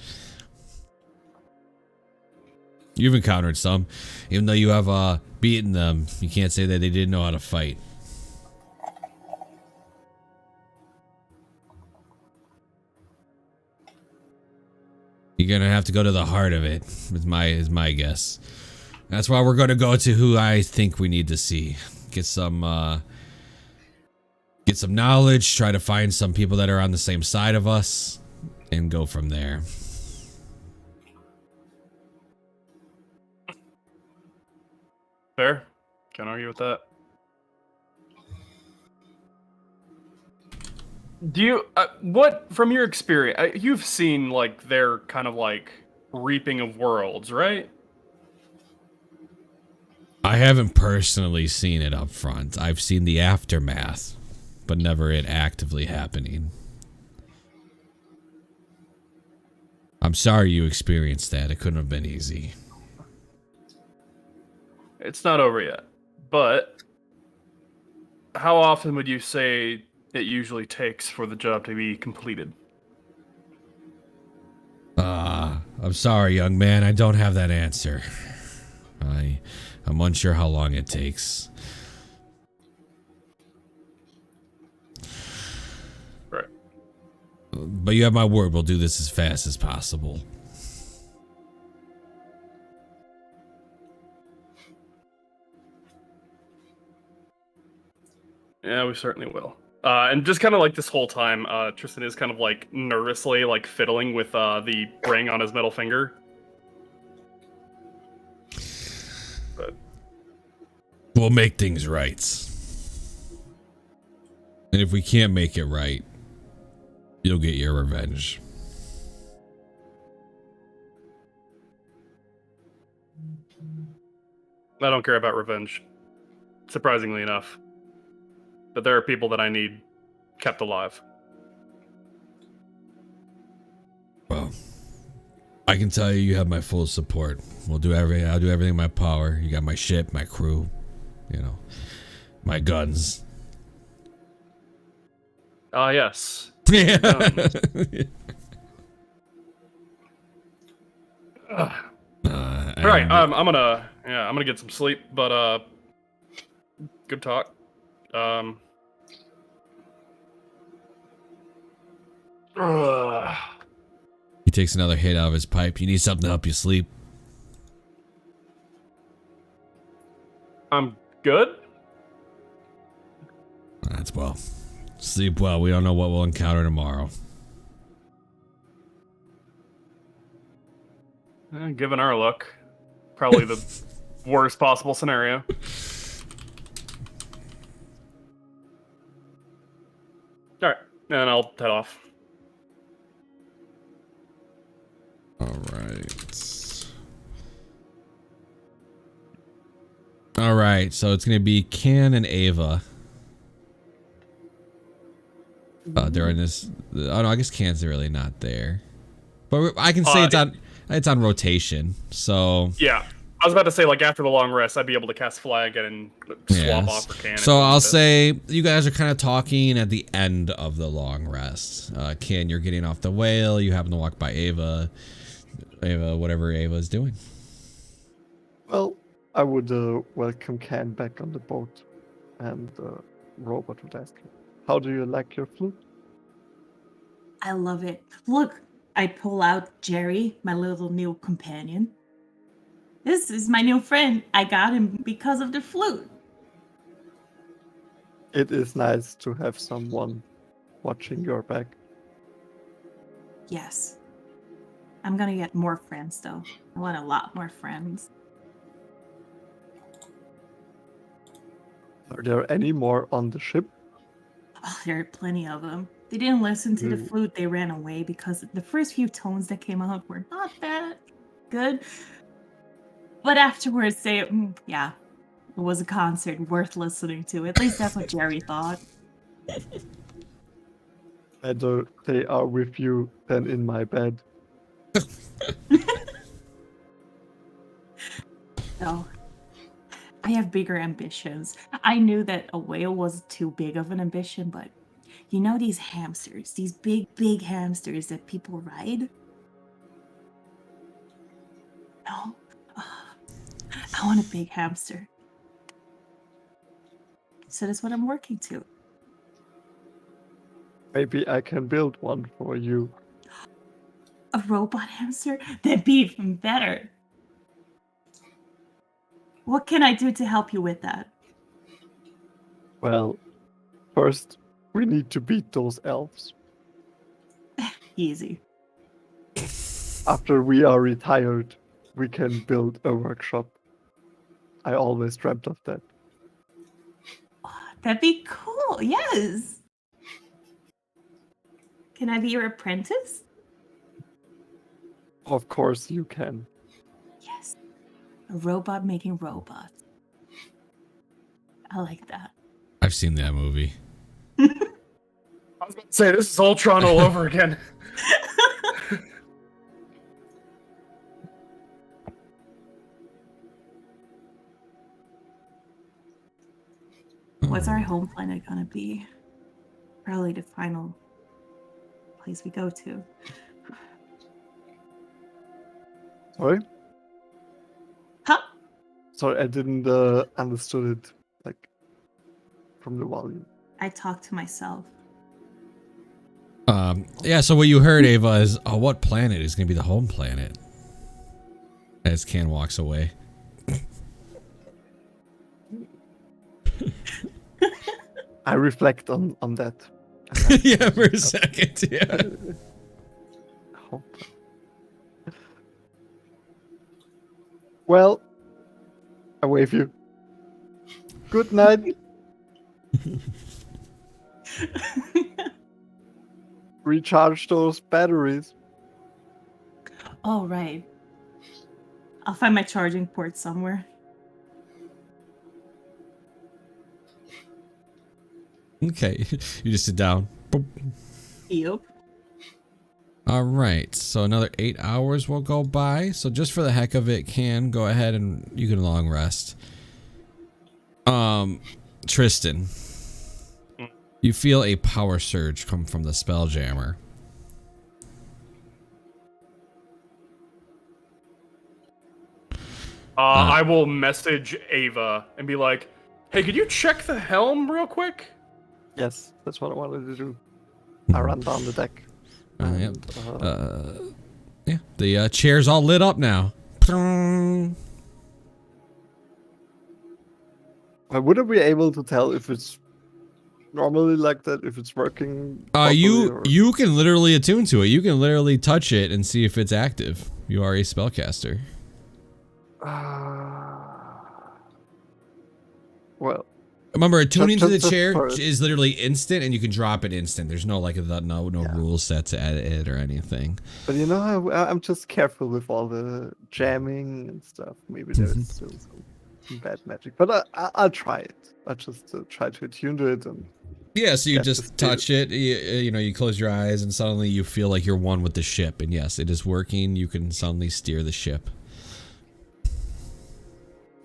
You've encountered some, even though you have beaten them, you can't say that they didn't know how to fight. You're gonna have to go to the heart of it, is my guess. That's why we're gonna go to who I think we need to see. Get some knowledge, try to find some people that are on the same side of us, and go from there. Fair. Can't argue with that. Do you, what, from your experience, you've seen, like, their kind of, like, reaping of worlds, right? I haven't personally seen it up front. I've seen the aftermath, but never it actively happening. I'm sorry you experienced that. It couldn't have been easy. It's not over yet, but how often would you say it usually takes for the job to be completed? I'm sorry, young man. I don't have that answer. I'm unsure how long it takes. Right. But you have my word. We'll do this as fast as possible. Yeah, we certainly will. And just kind of like this whole time, Tristan is kind of like nervously like fiddling with the ring on his middle finger. But We'll make things right. And if we can't make it right, you'll get your revenge. I don't care about revenge, surprisingly enough. But there are people that I need kept alive. Well, I can tell you have my full support. I'll do everything in my power. You got my ship, my crew, you know, my guns. Ah, yes. Yeah. All right, I'm gonna get some sleep, but good talk. He takes another hit out of his pipe. You need something to help you sleep? I'm good. That's well. Sleep well. We don't know what we'll encounter tomorrow. Given our luck, probably the worst possible scenario. All right, and I'll head off. All right, so it's gonna be Can and Ava. They're in this. Oh no, I guess Can's really not there. But I can say it's on rotation. So yeah, I was about to say like after the long rest, I'd be able to cast Flag and swap off for Can. So I'll say you guys are kind of talking at the end of the long rest. Can, you're getting off the whale. You happen to walk by Ava. Whatever Ava is doing. Well, I would welcome Can back on the boat, and Robert would ask him, "How do you like your flute?" I love it. Look, I pull out Jerry, my little new companion. This is my new friend. I got him because of the flute. It is nice to have someone watching your back. Yes. I'm gonna get more friends, though. I want a lot more friends. Are there any more on the ship? Oh, there are plenty of them. They didn't listen to the flute. They ran away because the first few tones that came out were not that good. But afterwards, say, yeah, it was a concert worth listening to. At least that's what Jerry thought. Better they are with you than in my bed. So, I have bigger ambitions. I knew that a whale was too big of an ambition, but you know these hamsters, these big hamsters that people ride? No. I want a big hamster. So that's what I'm working to. Maybe I can build one for you. A robot hamster? That'd be even better. What can I do to help you with that? Well, first, we need to beat those elves. Easy. After we are retired, we can build a workshop. I always dreamt of that. That'd be cool. Yes. Can I be your apprentice? Of course you can. Yes. A robot making robots. I like that. I've seen that movie. I was about to say, this is Ultron all over again. What's our home planet gonna be? Probably the final place we go to. Sorry? Huh? Sorry, I didn't understood it like from the volume. I talk to myself. Yeah, so what you heard, Ava, is what planet is going to be the home planet? As Can walks away. I reflect on that. Yeah, for a second, yeah. Hope. Well, I wave you. Good night. Recharge those batteries. Oh, right. I'll find my charging port somewhere. Okay, you just sit down. Boop. Yep. All right, so another 8 hours will go by. So just for the heck of it, Can go ahead and you can long rest. Tristan, you feel a power surge come from the Spelljammer. I will message Ava and be like, hey, could you check the helm real quick? Yes, that's what I wanted to do. I ran down the deck. Yep. Yeah, the chair's all lit up now. I wouldn't be able to tell if it's normally like that, if it's working. Properly or... You can literally attune to it. You can literally touch it and see if it's active. You are a spellcaster. Well, remember, attuning to the just chair first. is literally instant, and you can drop it instant. There's no like no rules set to edit it or anything. But you know, I'm just careful with all the jamming and stuff. Maybe there's still some bad magic, but I'll try it. I'll just try to attune to it and. Yeah, so you Get just the touch it. You know, you close your eyes, and suddenly you feel like you're one with the ship. And yes, it is working. You can suddenly steer the ship.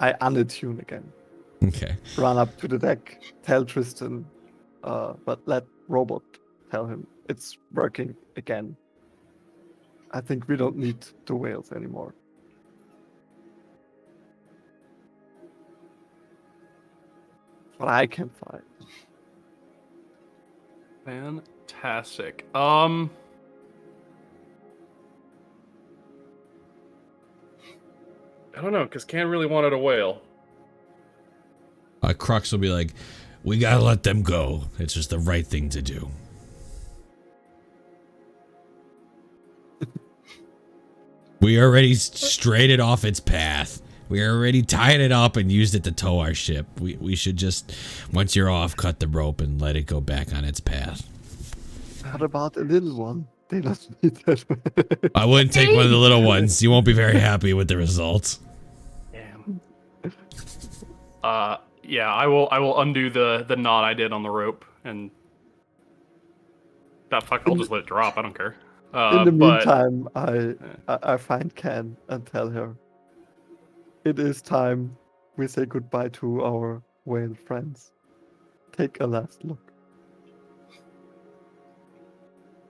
I unattune again. Okay. Run up to the deck, tell Tristan, but let Robot tell him it's working again. I think we don't need the whales anymore. But I can fly. Fantastic. I don't know, because Can really wanted a whale. Crux will be like, we gotta let them go. It's just the right thing to do. We already strayed it off its path. We already tied it up and used it to tow our ship. We should just, once you're off, cut the rope and let it go back on its path. What about a little one? They don't need that. I wouldn't take one of the little ones. You won't be very happy with the results. Yeah, I will undo the knot I did on the rope, and that fuck, I'll just let it drop. I don't care. In the But meantime, I find Ken and tell her it is time we say goodbye to our whale friends. Take a last look.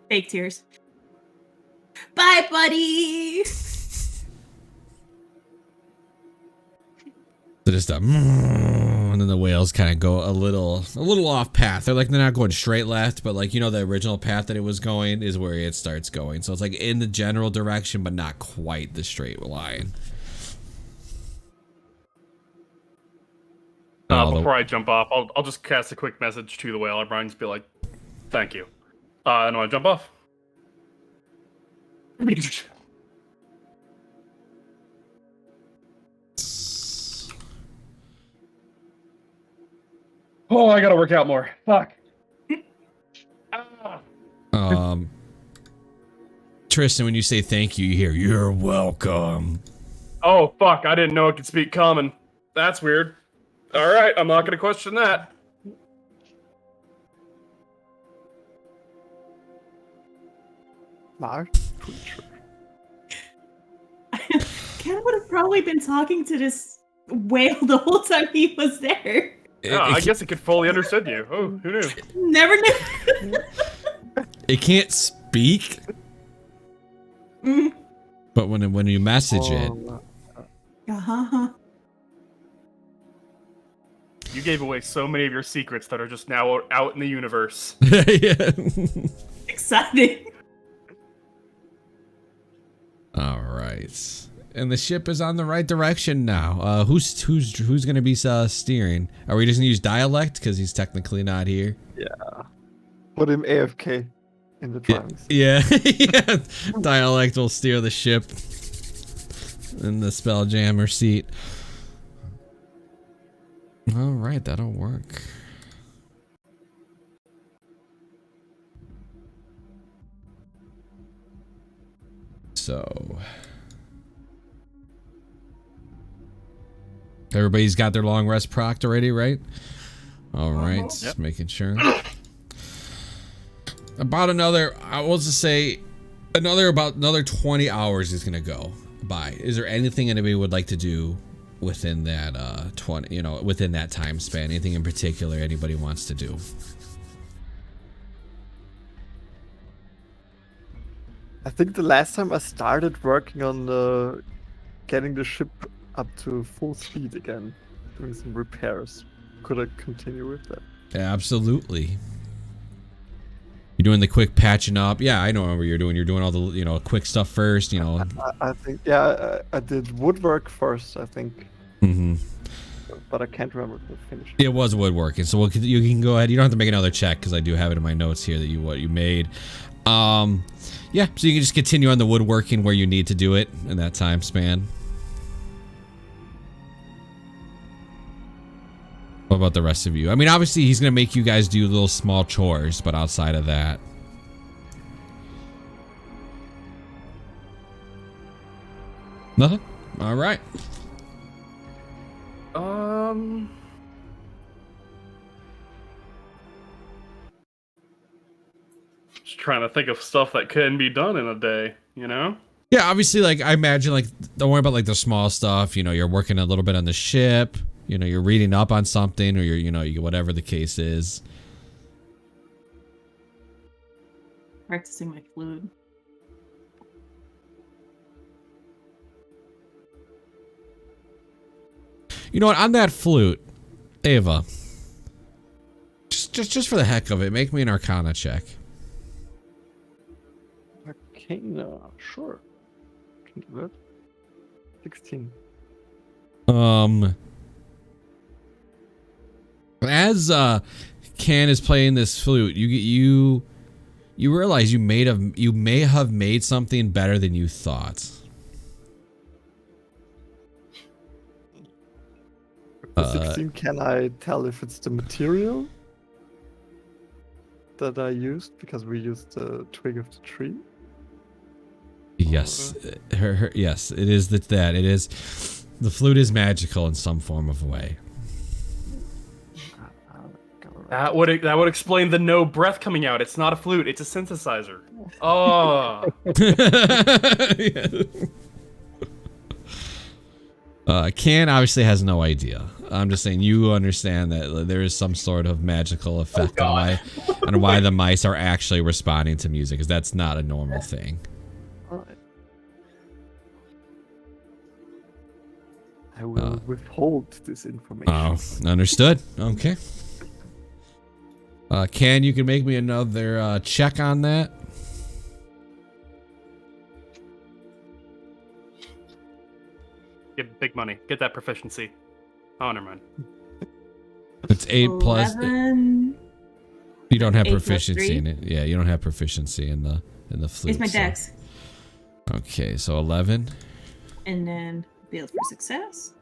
Fake tears. Bye, buddy. So just and then the whales kind of go a little off path. They're not going straight left, but like, you know, the original path that it was going is where it starts going. So it's like in the general direction, but not quite the straight line. Before I jump off, I'll just cast a quick message to the whale. I'll probably just be like, "Thank you," and I jump off. Oh, I gotta work out more. Fuck. Tristan, when you say thank you, you hear "You're welcome." Oh fuck! I didn't know it could speak common. That's weird. All right, I'm not gonna question that. Large Ken would have probably been talking to this whale the whole time he was there. I guess it could fully understood you. Oh, who knew? Never knew. It can't speak, but when you message it, You gave away so many of your secrets that are just now out in the universe. yeah. Exciting. All right. And the ship is on the right direction now. Who's gonna be steering? Are we just gonna use dialect because he's technically not here? Yeah. Put him AFK in the drawings. Yeah. Yeah. Dialect will steer the ship in the Spelljammer seat. All right, that'll work. So everybody's got their long rest procced already, right? All right, just making sure. About another, I will just say, another 20 hours is gonna go by. Is there anything anybody would like to do within that 20, within that time span? Anything in particular anybody wants to do? I think the last time I started working on getting the ship up to full speed again, doing some repairs. Could I continue with that? Absolutely. You're doing the quick patching up. Yeah, I know what you're doing. You're doing all the quick stuff first. I think I did woodwork first. I think. Mm-hmm. But I can't remember the finish. It was woodworking, so you can go ahead. You don't have to make another check because I do have it in my notes here that what you made. Yeah, so you can just continue on the woodworking where you need to do it in that time span. What about the rest of you? I mean, obviously he's gonna make you guys do little small chores, but outside of that, nothing. All right. Just trying to think of stuff that can be done in a day, Yeah, obviously, like, I imagine, like, don't worry about, like, the small stuff. You're working a little bit on the ship. You're reading up on something, or you're, whatever the case is. Practicing my flute. You know what? On that flute, Ava, just for the heck of it, make me an Arcana check. Arcana, sure. Can do that. 16. As Can is playing this flute, you realize you may have made something better than you thought. With 16, can I tell if it's the material that I used? Because we used the twig of the tree. Yes, yes, it is that. It is. The flute is magical in some form of way. That would explain the no breath coming out. It's not a flute. It's a synthesizer. Oh. Can obviously has no idea. I'm just saying you understand that there is some sort of magical effect on why the mice are actually responding to music, because that's not a normal thing. I will withhold this information. Oh, understood. Okay. Can you can make me another check on that? Get big money. Get that proficiency. Oh, never mind. It's 8 plus. 11. You don't have 8 plus proficiency 3. in it. Yeah, you don't have proficiency in the flute. It's my dex. Okay, so 11. And then build for success.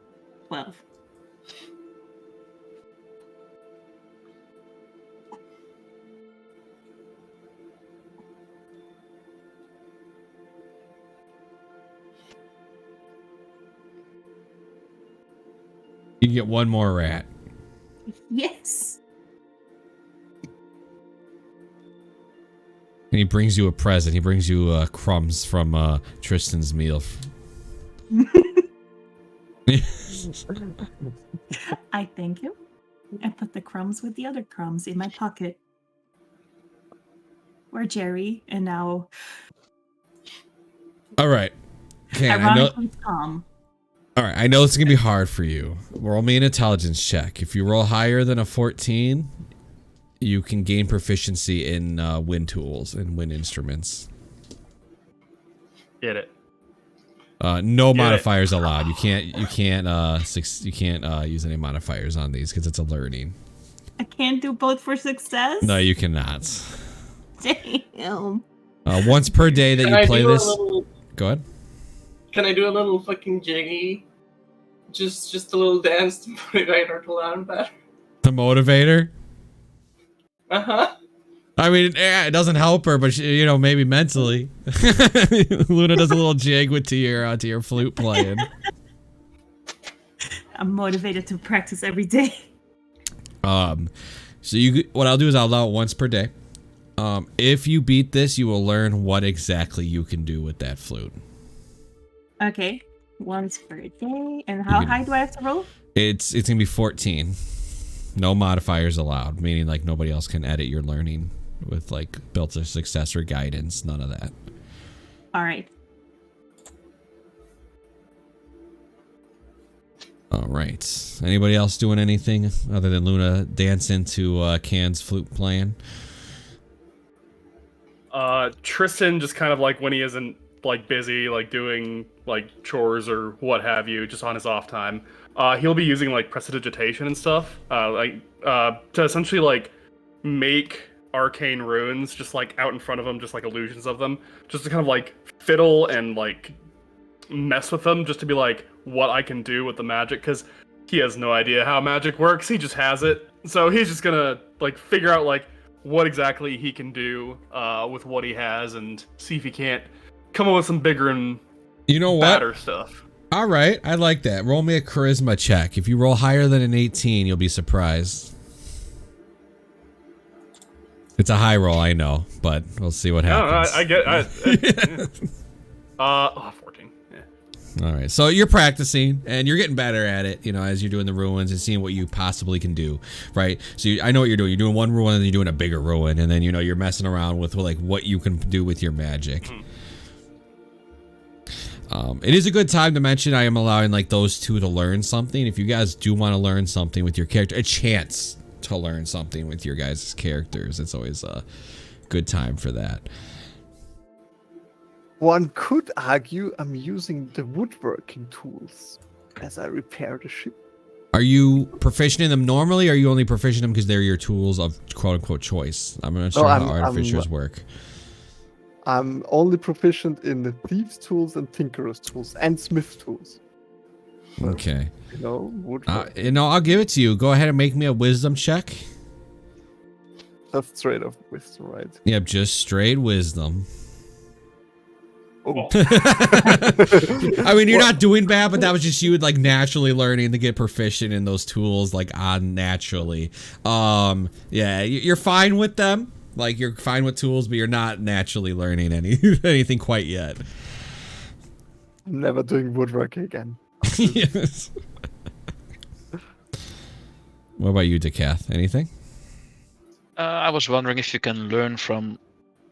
12. You get one more rat. Yes. And he brings you a present. He brings you crumbs from Tristan's meal. I thank you. I put the crumbs with the other crumbs in my pocket. Where Jerry and now. All right. Can Ironically, Tom. All right, I know it's gonna be hard for you. Roll me an intelligence check. If you roll higher than a 14, you can gain proficiency in wind tools and wind instruments. Get it. No modifiers allowed. You can't use any modifiers on these because it's a learning. I can't do both for success? No, you cannot. Damn. Once per day that you play this. Go ahead. Can I do a little fucking jiggy? Just a little dance to motivate her to learn better. The motivator? Uh-huh. I mean, yeah, it doesn't help her, but she, maybe mentally. Luna does a little jig to your flute playing. I'm motivated to practice every day. So what I'll do is I'll allow it once per day. If you beat this, you will learn what exactly you can do with that flute. Okay, once per day. And how high do I have to roll? It's gonna be 14. No modifiers allowed, meaning like nobody else can edit your learning with like built of success or guidance. None of that. All right. All right. Anybody else doing anything other than Luna dancing to Can's flute playing? Tristan just kind of like when he isn't like busy like doing like chores or what have you, just on his off time, he'll be using like prestidigitation and stuff, to essentially like make arcane runes just like out in front of him, just like illusions of them, just to kind of like fiddle and like mess with them, just to be like what I can do with the magic, because he has no idea how magic works. He just has it, so he's just gonna like figure out like what exactly he can do with what he has, and see if he can't come up with some bigger and badder stuff. All right, I like that. Roll me a charisma check. If you roll higher than an 18, you'll be surprised. It's a high roll, I know, but we'll see what happens. I get. 14. Yeah. All right, so you're practicing and you're getting better at it, as you're doing the ruins and seeing what you possibly can do, right? So I know what you're doing. You're doing one ruin and then you're doing a bigger ruin, and then you're messing around with like what you can do with your magic. It is a good time to mention I am allowing like those two to learn something. If you guys do want to learn something with your character, a chance to learn something with your guys' characters, it's always a good time for that. One could argue I'm using the woodworking tools as I repair the ship. Are you proficient in them normally, or are you only proficient in them because they're your tools of quote-unquote choice? I'm not sure how artificers work. I'm only proficient in the thieves' tools and tinkerers' tools and smith tools. So, okay. Woodworking. I'll give it to you. Go ahead and make me a wisdom check. Just straight up wisdom, right? Yep, just straight wisdom. Oh. I mean, you're not doing bad, but that was just you like naturally learning to get proficient in those tools like on naturally. Yeah, you're fine with them. Like you're fine with tools, but you're not naturally learning anything quite yet. I'm never doing woodworking again. Yes. What about you, Decath? Anything? I was wondering if you can learn from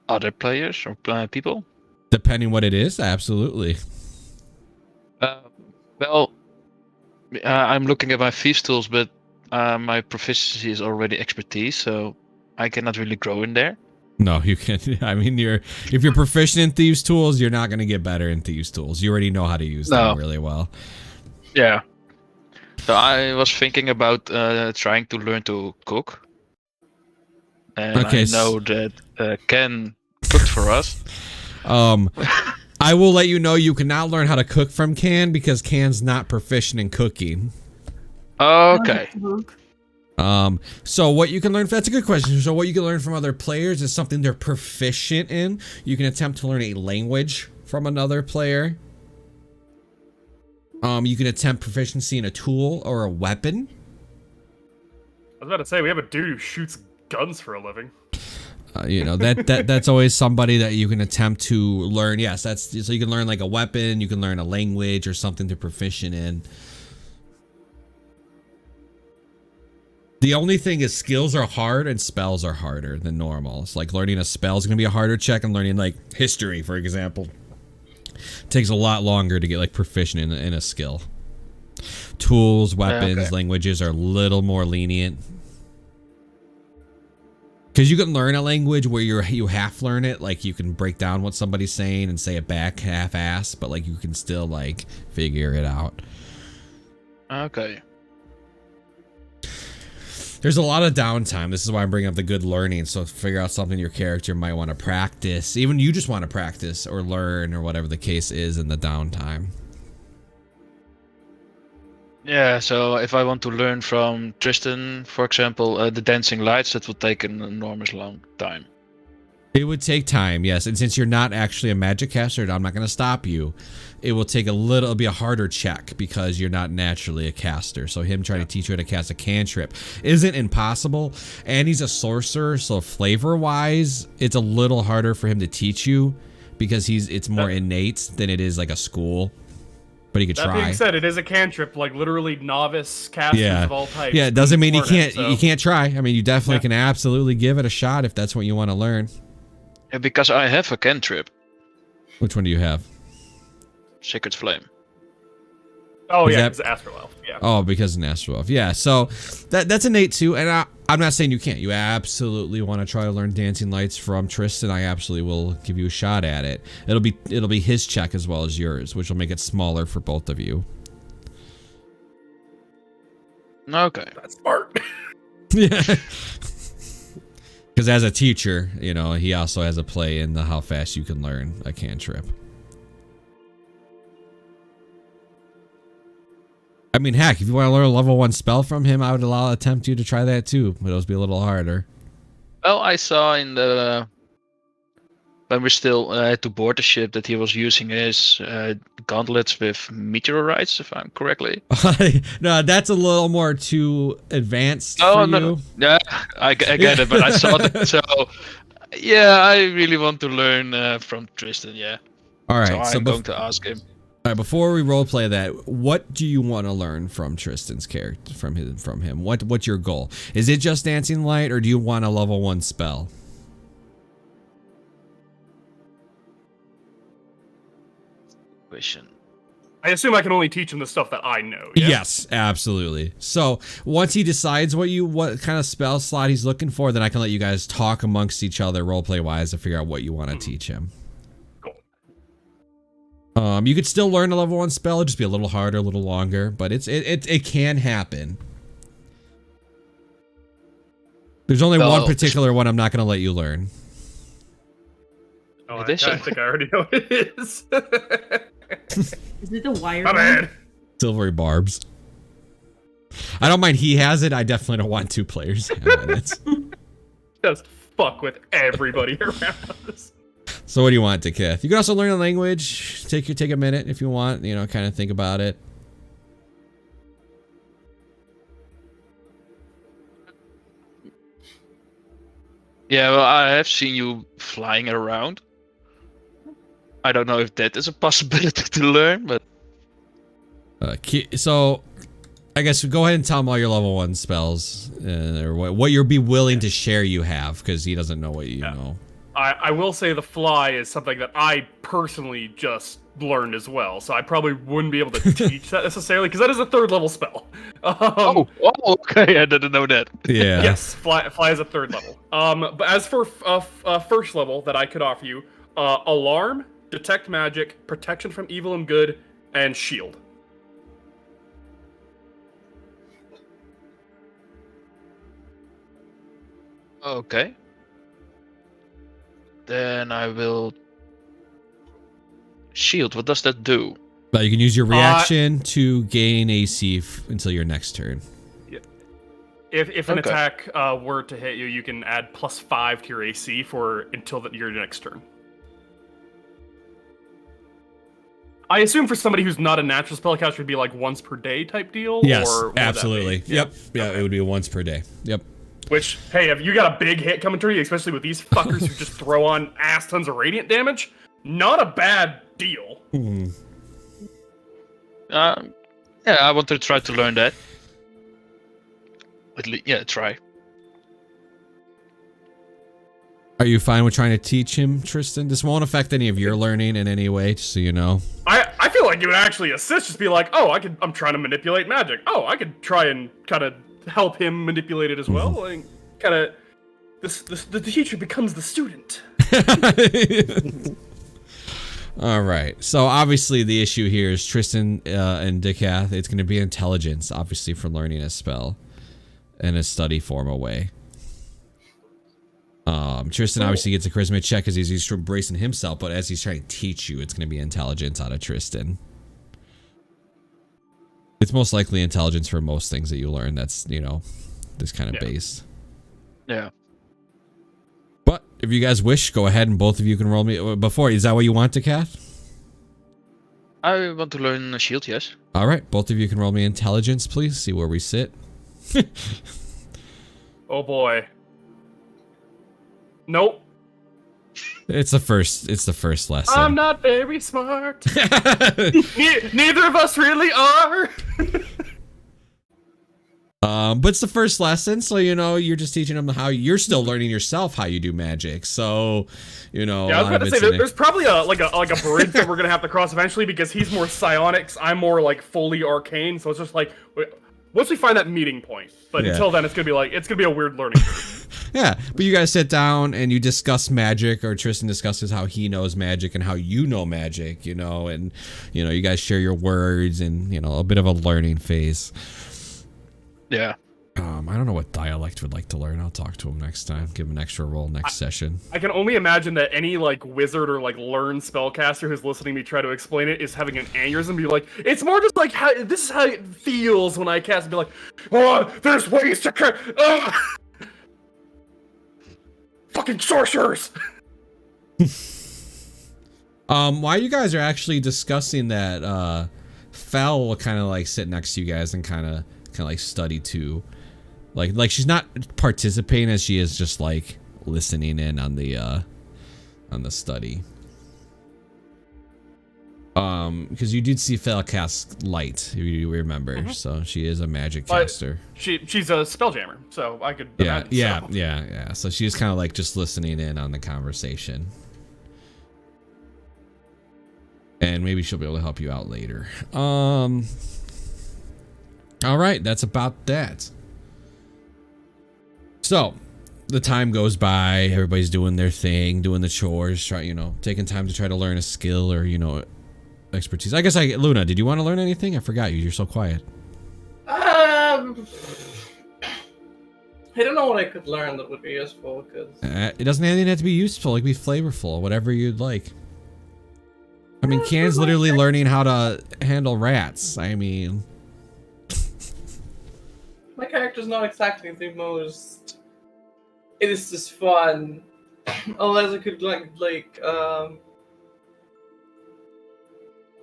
other players or people. Depending what it is, absolutely. Well, I'm looking at my thieves tools, but my proficiency is already expertise, so I cannot really grow in there. No, you can't. I mean, if you're proficient in thieves tools, you're not going to get better in thieves tools. You already know how to use them really well. Yeah. So I was thinking about trying to learn to cook. And Okay, I know that Ken cooked for us. I will let you know you cannot learn how to cook from Can because Can's not proficient in cooking. Okay. So what you can learn, that's a good question. So what you can learn from other players is something they're proficient in. You can attempt to learn a language from another player. You can attempt proficiency in a tool or a weapon. I was about to say, we have a dude who shoots guns for a living. You know, that's always somebody that you can attempt to learn. Yes, that's so you can learn like a weapon, you can learn a language or something they're proficient in. The only thing is skills are hard and spells are harder than normal. It's like learning a spell is going to be a harder check, and learning like history, for example, takes a lot longer to get like proficient in a skill. Tools, weapons, languages are a little more lenient. Because you can learn a language where you half learn it, like you can break down what somebody's saying and say it back half-ass, but like you can still like figure it out. Okay. There's a lot of downtime. This is why I'm bringing up the good learning. So figure out something your character might want to practice. Even you just want to practice or learn or whatever the case is in the downtime. Yeah, so if I want to learn from Tristan, for example, the dancing lights, that would take an enormous long time. It would take time, yes. And since you're not actually a magic caster, I'm not going to stop you. It will take it'll be a harder check because you're not naturally a caster. So him trying to teach you how to cast a cantrip isn't impossible. And he's a sorcerer, so flavor-wise, it's a little harder for him to teach you because it's more innate than it is like a school. But he could try. That being said, it is a cantrip, like literally novice casters of all types. Yeah, it doesn't mean you can't so. you can't try. I mean, you definitely can absolutely give it a shot if that's what you want to learn. Yeah, because I have a cantrip. Which one do you have? Sacred Flame. Oh Is yeah, that- it's Astrolelf. Yeah. Oh, because of Astrolelf. Yeah, so that's innate too. And I'm not saying you can't. You absolutely want to try to learn Dancing Lights from Tristan. I absolutely will give you a shot at it. It'll be his check as well as yours, which will make it smaller for both of you. Okay. That's smart. Yeah. Because as a teacher, you know, he also has a play in how fast you can learn a cantrip. I mean, heck, if you want to learn a level 1 spell from him, I would attempt you to try that too, but it'll be a little harder. Well, I saw in the when we still had to board the ship that he was using his gauntlets with meteorites, if I'm correctly. No, that's a little more too advanced for Oh you. no, yeah, I get it, but I saw that. So yeah, I really want to learn from Tristan. Yeah. All right, So I'm going to ask him. All right, before we roleplay that, what do you want to learn from Tristan's character, from him? What's your goal? Is it just Dancing Light, or do you want a level 1 spell? Question. I assume I can only teach him the stuff that I know. Yeah? Yes, absolutely. So once he decides what kind of spell slot he's looking for, then I can let you guys talk amongst each other, roleplay wise, to figure out what you want to teach him. You could still learn a level 1 spell, it'd just be a little harder, a little longer, but it can happen. There's only one particular one I'm not going to let you learn. Oh, I think I already know what it is. Is it the wire? My bad. Silvery barbs. I don't mind he has it. I definitely don't want 2 players having it. Just fuck with everybody around us. So what do you want, Dekith? You can also learn a language. Take a minute if you want. You know, kind of think about it. Yeah, well, I have seen you flying around. I don't know if that is a possibility to learn, but So, I guess go ahead and tell him all your level 1 spells, or what you'll be willing to share you have, because he doesn't know what you know. I will say the fly is something that I personally just learned as well, so I probably wouldn't be able to teach that necessarily, because that is a 3rd level spell. Okay, I didn't know that. Yeah. Yes, fly is a 3rd level. But as for 1st level that I could offer you, alarm, detect magic, protection from evil and good, and shield. Okay. Then I will shield. What does that do? But you can use your reaction to gain AC until your next turn. If an attack were to hit you, you can add +5 to your AC until your next turn. I assume for somebody who's not a natural spellcaster, would be like once per day type deal. Yes, or absolutely. Yep. Yeah, okay. It would be once per day. Yep. Which, hey, if you got a big hit coming through you, especially with these fuckers who just throw on ass tons of radiant damage, not a bad deal. Mm-hmm. Yeah, I want to try to learn that. Yeah, try. Are you fine with trying to teach him, Tristan? This won't affect any of your learning in any way, just so you know. I feel like it would actually assist. Just be like, oh, I'm trying to manipulate magic. Oh, I could try and kind of help him manipulate it as well. Like, kind of, the teacher becomes the student. All right. So obviously the issue here is Tristan and Dikath. It's going to be intelligence, obviously, for learning a spell in a study form away. Tristan obviously gets a charisma check as he's embracing himself, but as he's trying to teach you, it's going to be intelligence out of Tristan. It's most likely intelligence for most things that you learn. That's, you know, this kind of base. Yeah. But if you guys wish, go ahead and both of you can roll me. Before, is that what you want, Dikath? I want to learn a shield, yes. All right, both of you can roll me intelligence, please. See where we sit. Oh boy. Nope. It's the first lesson. I'm not very smart. Neither of us really are. But it's the first lesson, so you know you're just teaching them how you're still learning yourself how you do magic. So, you know. Yeah, I was about to say there's probably a bridge that we're gonna have to cross eventually, because he's more psionics, I'm more like fully arcane. So it's just like once we find that meeting point. But until then, it's gonna be a weird learning curve. Yeah, but you guys sit down and you discuss magic, or Tristan discusses how he knows magic and how you know magic, you know, and you know you guys share your words and you know a bit of a learning phase. Yeah. I don't know what dialect would like to learn. I'll talk to him next time. Give him an extra roll next session. I can only imagine that any like wizard or like learned spellcaster who's listening to me try to explain it is having an aneurysm. Be like, it's more just like how this is how it feels when I cast. And be like, oh, there's ways to cast. Fucking sorcerers. While you guys are actually discussing that, Fel will kind of like sit next to you guys and kind of like study too. Like she's not participating as she is just like listening in on the study. Because you did see Fel cast light, if you remember. So she is a magic caster. She's a spelljammer, so I could. Yeah. So she's kind of like just listening in on the conversation. And maybe she'll be able to help you out later. All right, that's about that. So, the time goes by, everybody's doing their thing, doing the chores, taking time to try to learn a skill or, expertise. I guess Luna, did you want to learn anything? I forgot you. You're so quiet. I don't know what I could learn that would be useful, because... it doesn't have to be useful. It could be flavorful, whatever you'd like. I mean, Can's literally learning how to handle rats. I mean... My character's not exactly the most... It is just fun. Unless I could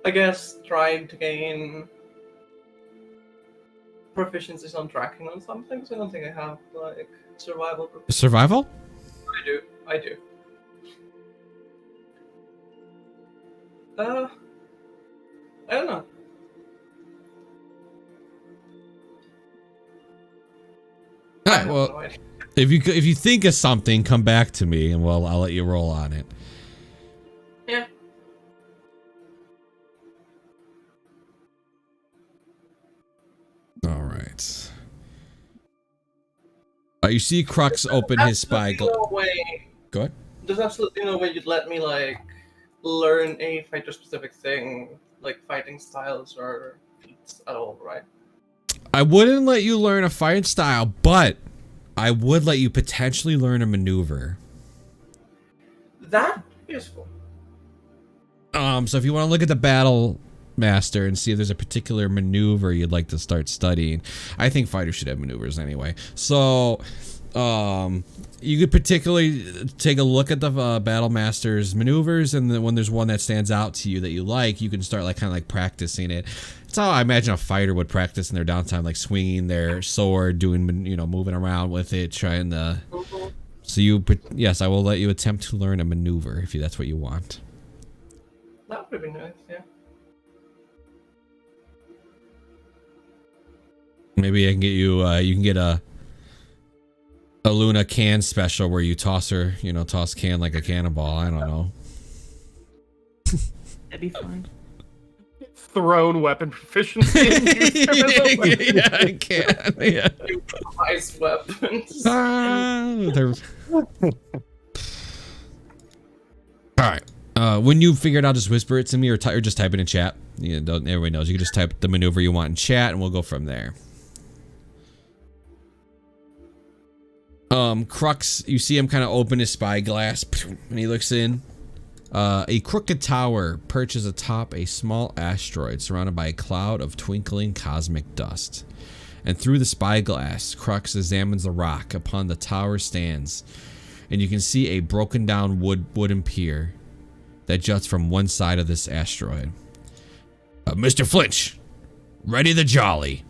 I guess trying to gain proficiencies on tracking on some things. I don't think I have like survival proficiency. Survival? I do. I don't know. All I right. have Well, no idea. if you think of something, come back to me, and I'll let you roll on it. Yeah. All right. You see Crux open his spy. No way. Go ahead. There's absolutely no way you'd let me like learn a fighter specific thing, like fighting styles or feats at all, right? I wouldn't let you learn a fight style, but I would let you potentially learn a maneuver. That useful. So if you want to look at the battle master and see if there's a particular maneuver you'd like to start studying, I think fighters should have maneuvers anyway. So, you could particularly take a look at the battle master's maneuvers, and then when there's one that stands out to you that you like, you can start like kind of like practicing it. It's how I imagine a fighter would practice in their downtime, like swinging their sword, doing, moving around with it, trying to. So yes, I will let you attempt to learn a maneuver if that's what you want. That would be nice, yeah. Maybe I can get you. You can get a Luna can special where you toss her, toss can like a cannonball. I don't know. That'd be fun. Thrown weapon proficiency. Yeah, I can. Yeah. Improvised weapons. All right. When you figure it out, just whisper it to me, or just type it in chat. Everybody knows. You can just type the maneuver you want in chat, and we'll go from there. Crux, you see him kind of open his spyglass, and he looks in. A crooked tower perches atop a small asteroid surrounded by a cloud of twinkling cosmic dust. And through the spyglass, Crux examines the rock upon the tower stands, and you can see a broken down wooden pier that juts from one side of this asteroid. Mr. Flinch, ready the jolly.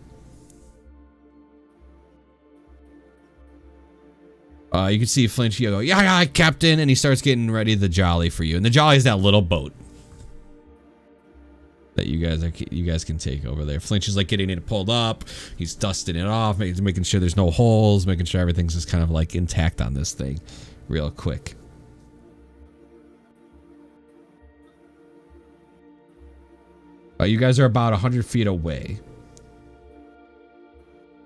You can see Flinch, you go, yeah, Captain, and he starts getting ready the jolly for you. And the jolly is that little boat that you guys can take over there. Flinch is like getting it pulled up. He's dusting it off, making sure there's no holes, making sure everything's just kind of like intact on this thing real quick. You guys are about 100 feet away.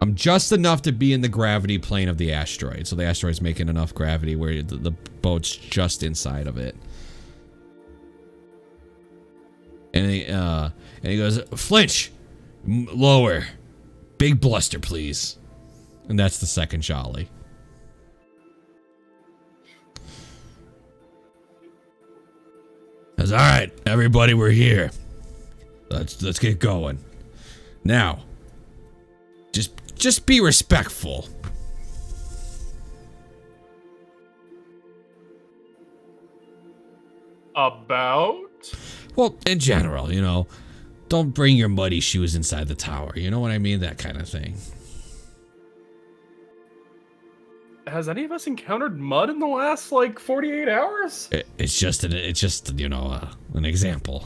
I'm just enough to be in the gravity plane of the asteroid. So the asteroid's making enough gravity where the boat's just inside of it. And he goes, Flinch, lower. Big bluster, please. And that's the second jolly. All right, everybody, we're here. Let's get going. Now, just be respectful. About? Well, in general, don't bring your muddy shoes inside the tower. You know what I mean? That kind of thing. Has any of us encountered mud in the last 48 hours? It's just an example.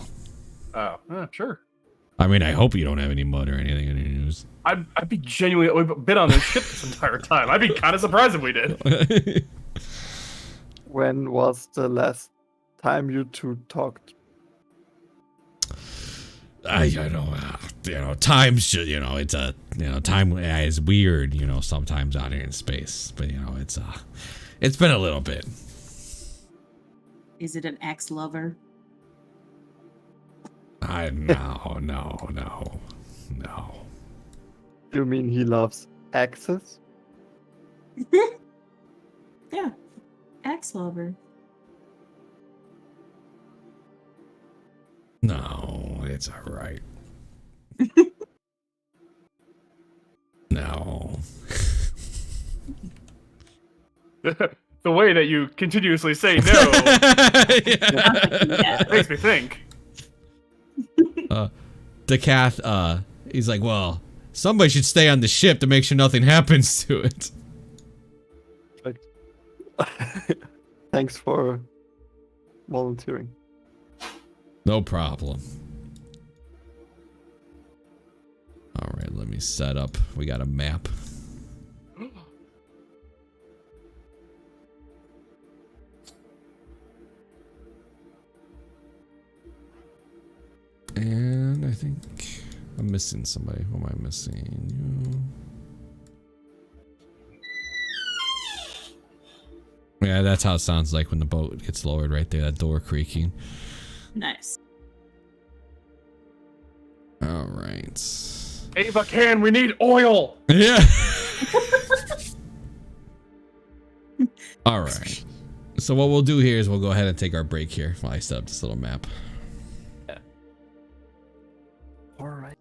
Oh, sure. I mean, I hope you don't have any mud or anything in your news. I'd be genuinely. We've been on this ship this entire time. I'd be kind of surprised if we did. When was the last time you two talked? I don't time's just, it's a, time is weird, sometimes out here in space, but it's been a little bit. Is it an ex-lover? No. You mean he loves axes? Yeah, ex-lover. No, it's all right. No. the way that you continuously say no Yeah. makes me think. Decath, he's like, well, somebody should stay on the ship to make sure nothing happens to it. Thanks for volunteering. No problem. All right, let me set up. We got a map. And I think I'm missing somebody. Who am I missing? You. Yeah, that's how it sounds like when the boat gets lowered right there. That door creaking. Nice. All right. Ava, we need oil. Yeah. All right. So what we'll do here is we'll go ahead and take our break here while I set up this little map. All right.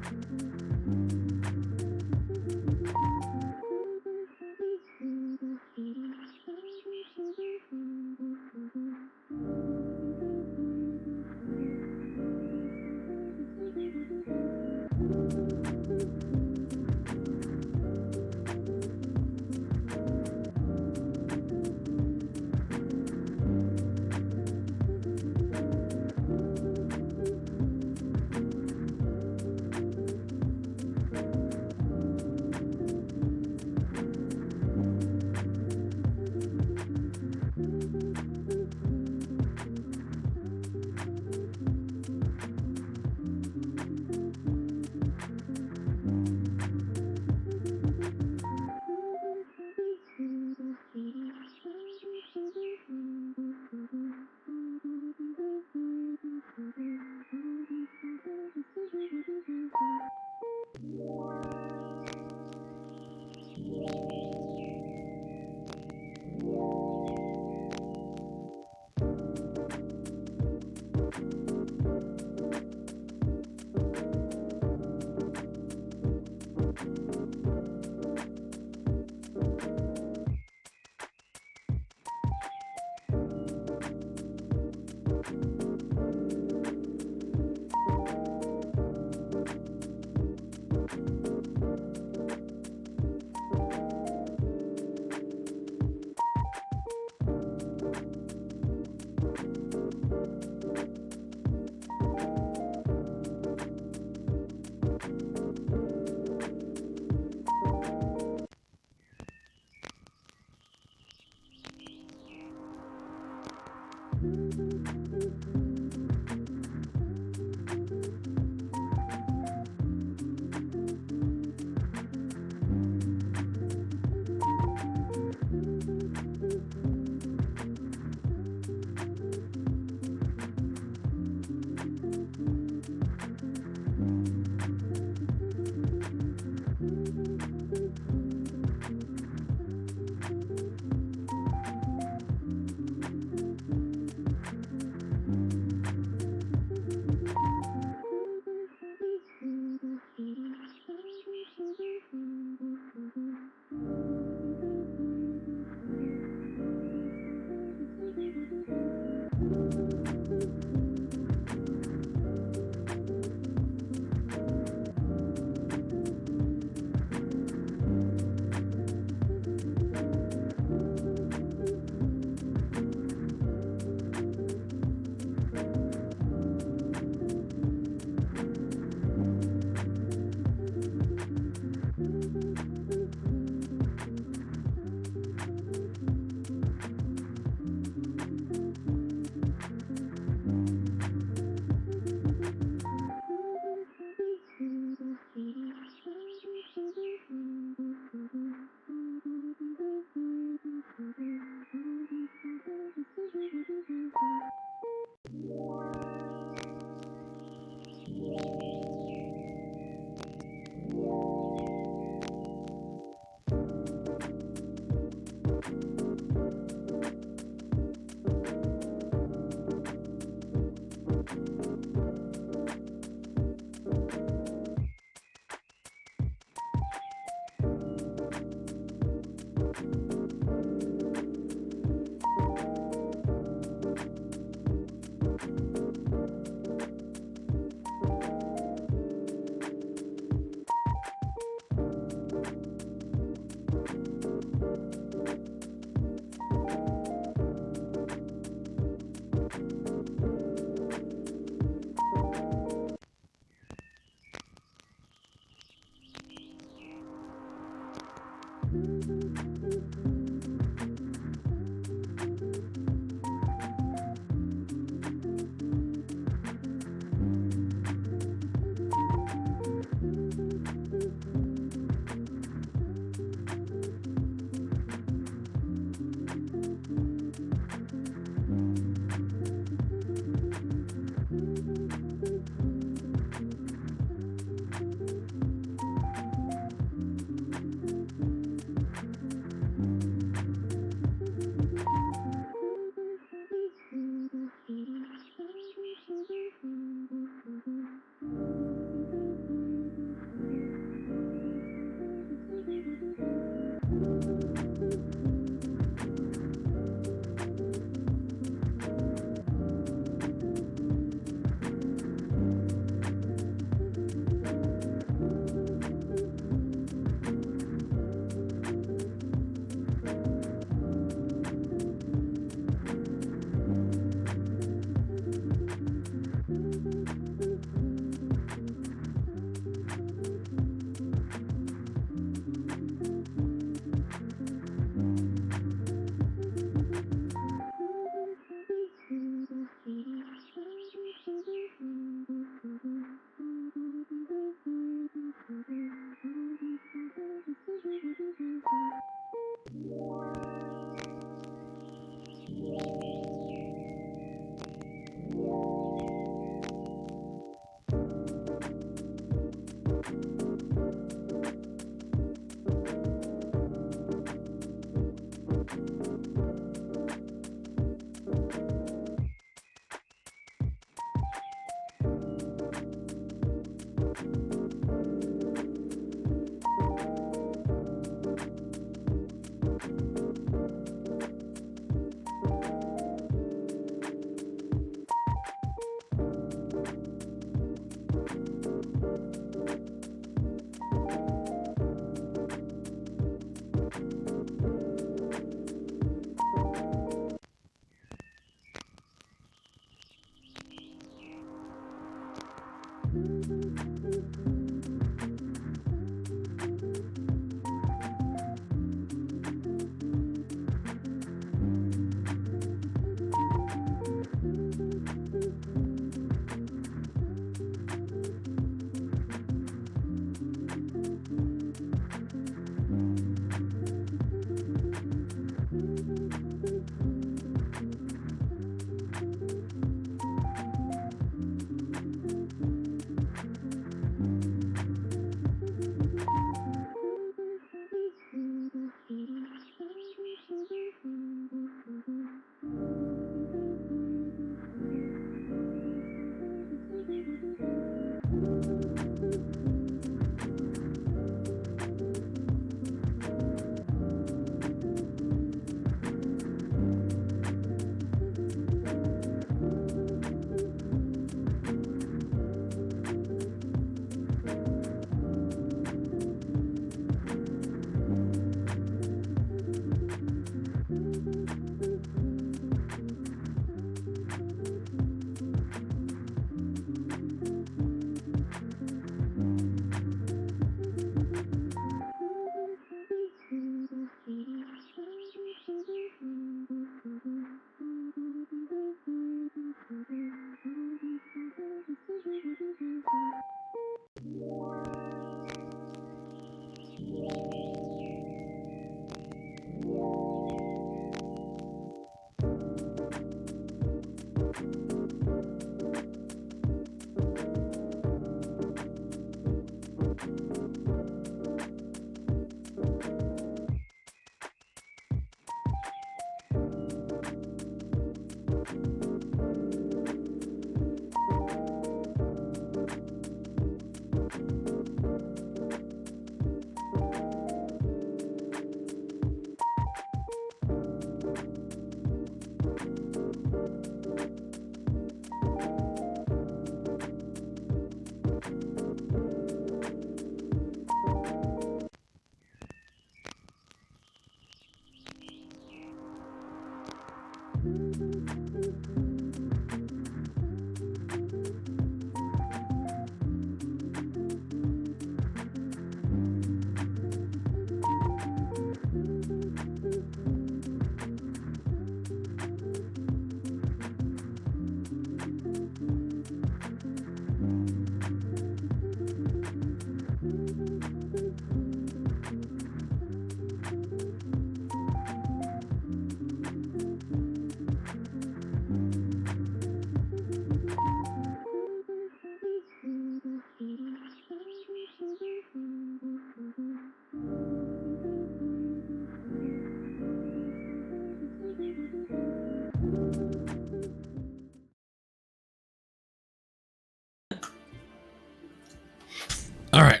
All right.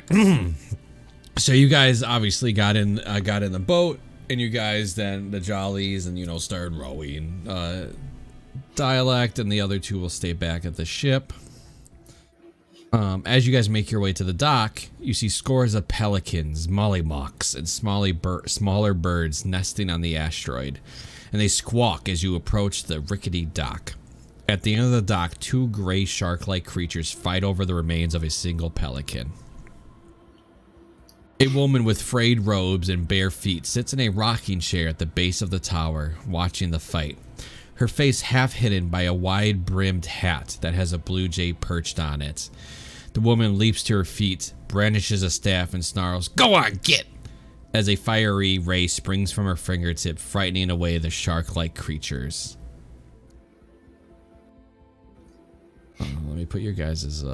So you guys obviously got in the boat, and you guys then the jollies, and started rowing. Dialect and the other two will stay back at the ship. As you guys make your way to the dock, you see scores of pelicans, mollymawks, and smaller birds nesting on the asteroid, and they squawk as you approach the rickety dock. At the end of the dock, two gray shark-like creatures fight over the remains of a single pelican. A woman with frayed robes and bare feet sits in a rocking chair at the base of the tower, watching the fight. Her face half hidden by a wide-brimmed hat that has a blue jay perched on it. The woman leaps to her feet, brandishes a staff, and snarls, "Go on, get!" as a fiery ray springs from her fingertip, frightening away the shark-like creatures. Let me put your guys'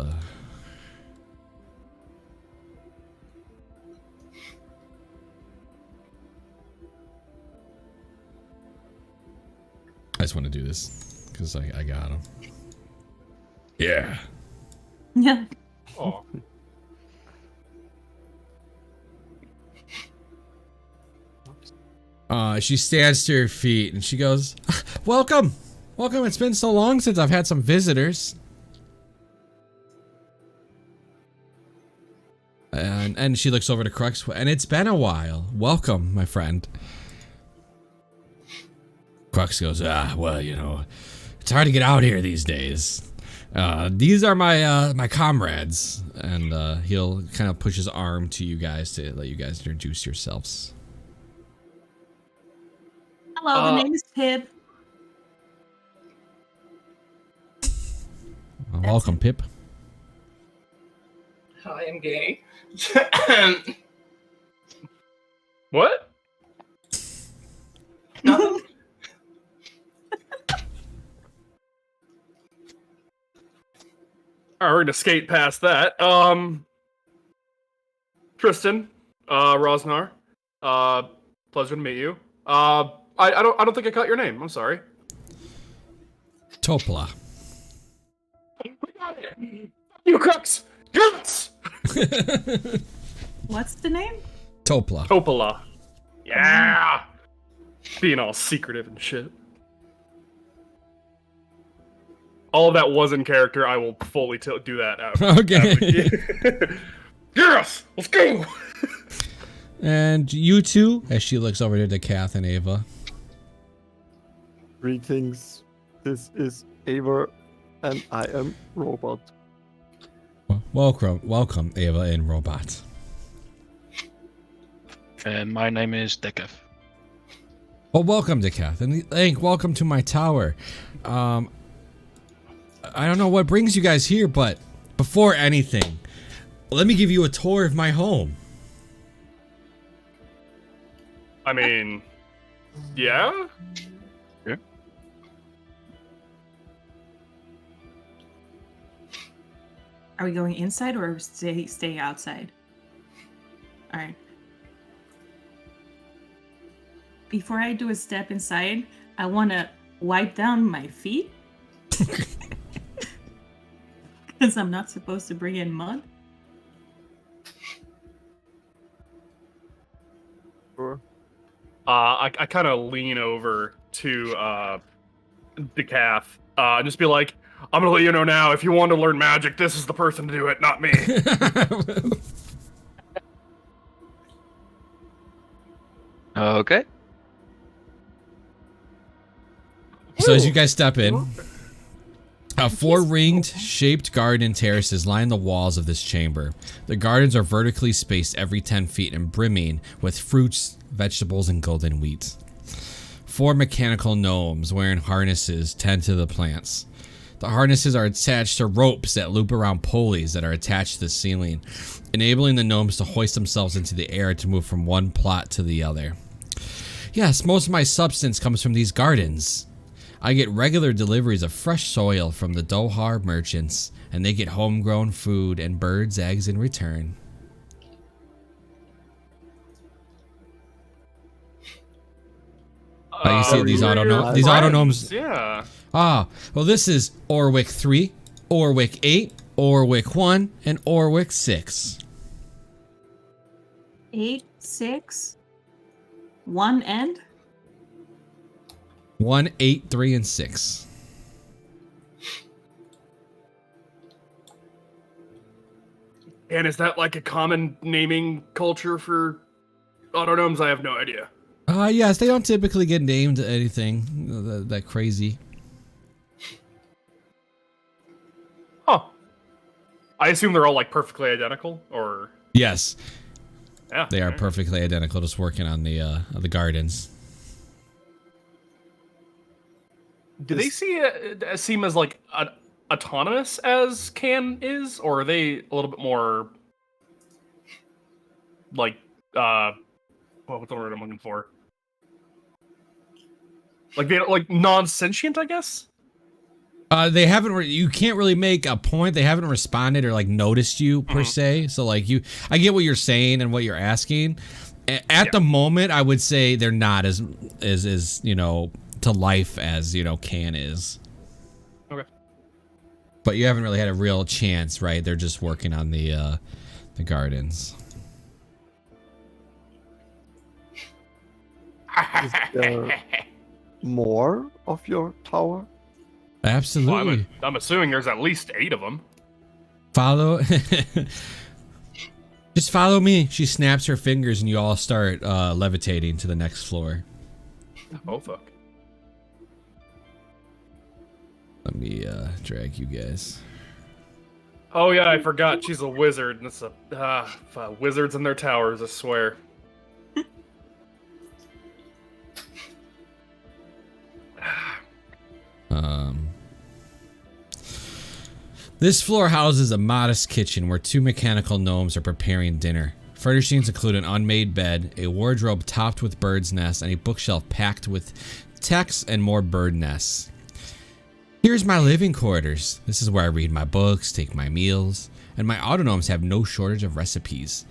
I just want to do this because I got him. Yeah. Yeah. Oh. She stands to her feet and she goes, "Welcome, welcome. It's been so long since I've had some visitors." And she looks over to Crux, and it's been a while. Welcome, my friend. Crux goes, well, it's hard to get out here these days. These are my comrades, and he'll kind of push his arm to you guys to let you guys introduce yourselves. Hello, the name is Pip. Well, welcome, Pip. Hi, I'm gay. What? Nothing. Alright, we're gonna skate past that. Tristan, Rosnar, pleasure to meet you. I don't think I caught your name. I'm sorry. Topla. We got it. You crooks. Yes. What's the name? Topla. Topola. Yeah. Being all secretive and shit. All of that was in character. I will fully do that out. Okay. Yes, let's go. And you two, as she looks over to Kath and Ava. Greetings. This is Ava, and I am Robot. Welcome, Ava and Robot. And my name is Dekev. Well, welcome to Kath, and Link, welcome to my tower. I don't know what brings you guys here, but before anything, let me give you a tour of my home. I mean, yeah? Yeah. Are we going inside or staying outside? All right. Before I do a step inside, I want to wipe down my feet. Because I'm not supposed to bring in mud. Sure. I kind of lean over to Decaf and just be like, I'm gonna let you know now, if you want to learn magic, this is the person to do it, not me. Okay. So as you guys step in, 4 ringed, shaped garden terraces line the walls of this chamber. The gardens are vertically spaced every 10 feet and brimming with fruits, vegetables, and golden wheat. 4 mechanical gnomes wearing harnesses tend to the plants. The harnesses are attached to ropes that loop around pulleys that are attached to the ceiling, enabling the gnomes to hoist themselves into the air to move from one plot to the other. Yes, most of my substance comes from these gardens. I get regular deliveries of fresh soil from the Dohar merchants, and they get homegrown food and birds' eggs in return. You see these auto gnomes. Yeah. Ah, well, this is Orwick 3, Orwick 8, Orwick 1, and Orwick 6. 8, 6, 1 and 1, 8, 3, and 6. And is that like a common naming culture for autonomes? I have no idea. Yes, they don't typically get named anything that crazy. Huh. I assume they're all like perfectly identical, or Yes, yeah, they are alright. perfectly identical. Just working on the gardens. Do they seem as like autonomous as Can is, or are they a little bit more like what's the word I'm looking for? Like they like non-sentient, I guess. They haven't. You can't really make a point. They haven't responded or like noticed you per se. So like I get what you're saying and what you're asking. At the moment, I would say they're not as to life as Can is. Okay. But you haven't really had a real chance, right? They're just working on the gardens. Is there more of your tower? Absolutely. Well, I'm assuming there's at least 8 of them. Follow. Just follow me. She snaps her fingers and you all start levitating to the next floor. Oh fuck. Let me drag you guys. Oh yeah, I forgot she's a wizard. And it's wizards and their towers, I swear. This floor houses a modest kitchen where 2 mechanical gnomes are preparing dinner. Furnishings include an unmade bed, a wardrobe topped with birds' nests, and a bookshelf packed with texts and more bird nests. Here's my living quarters. This is where I read my books, take my meals, and my autonomes have no shortage of recipes.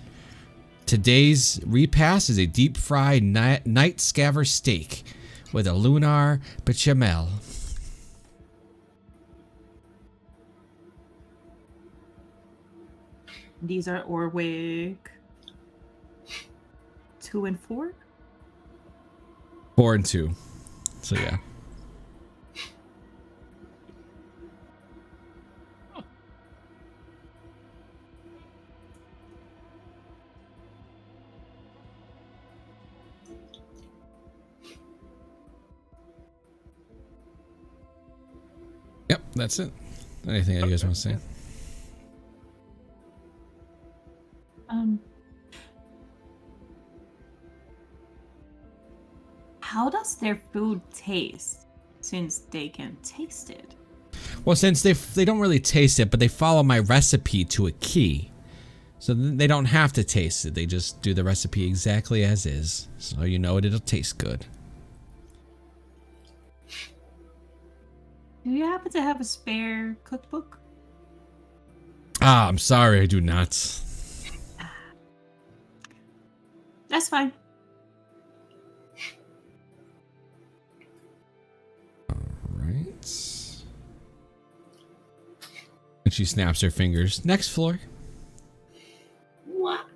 Today's repast is a deep-fried night scaver steak with a lunar bechamel. these are Orwig 2 and 4. 4 and 2. So yeah. Yep, that's it. Anything you guys want to say? How does their food taste since they can taste it? Well, since they don't really taste it, but they follow my recipe to a key. So they don't have to taste it. They just do the recipe exactly as is. So you know it'll taste good. Do you happen to have a spare cookbook? Ah, I'm sorry, I do not. That's fine. Alright. And she snaps her fingers. Next floor. What?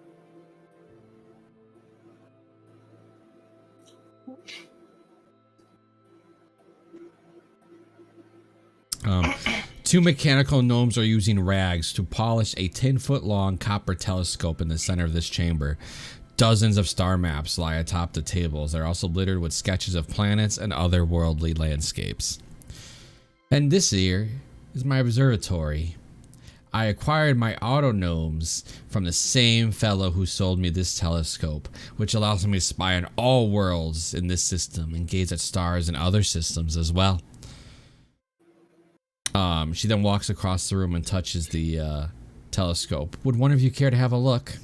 Two mechanical gnomes are using rags to polish a 10-foot-long copper telescope in the center of this chamber. Dozens of star maps lie atop the tables. They're also littered with sketches of planets and otherworldly landscapes. And this here is my observatory. I acquired my auto gnomes from the same fellow who sold me this telescope, which allows me to spy on all worlds in this system and gaze at stars in other systems as well. She then walks across the room and touches the telescope. Would one of you care to have a look?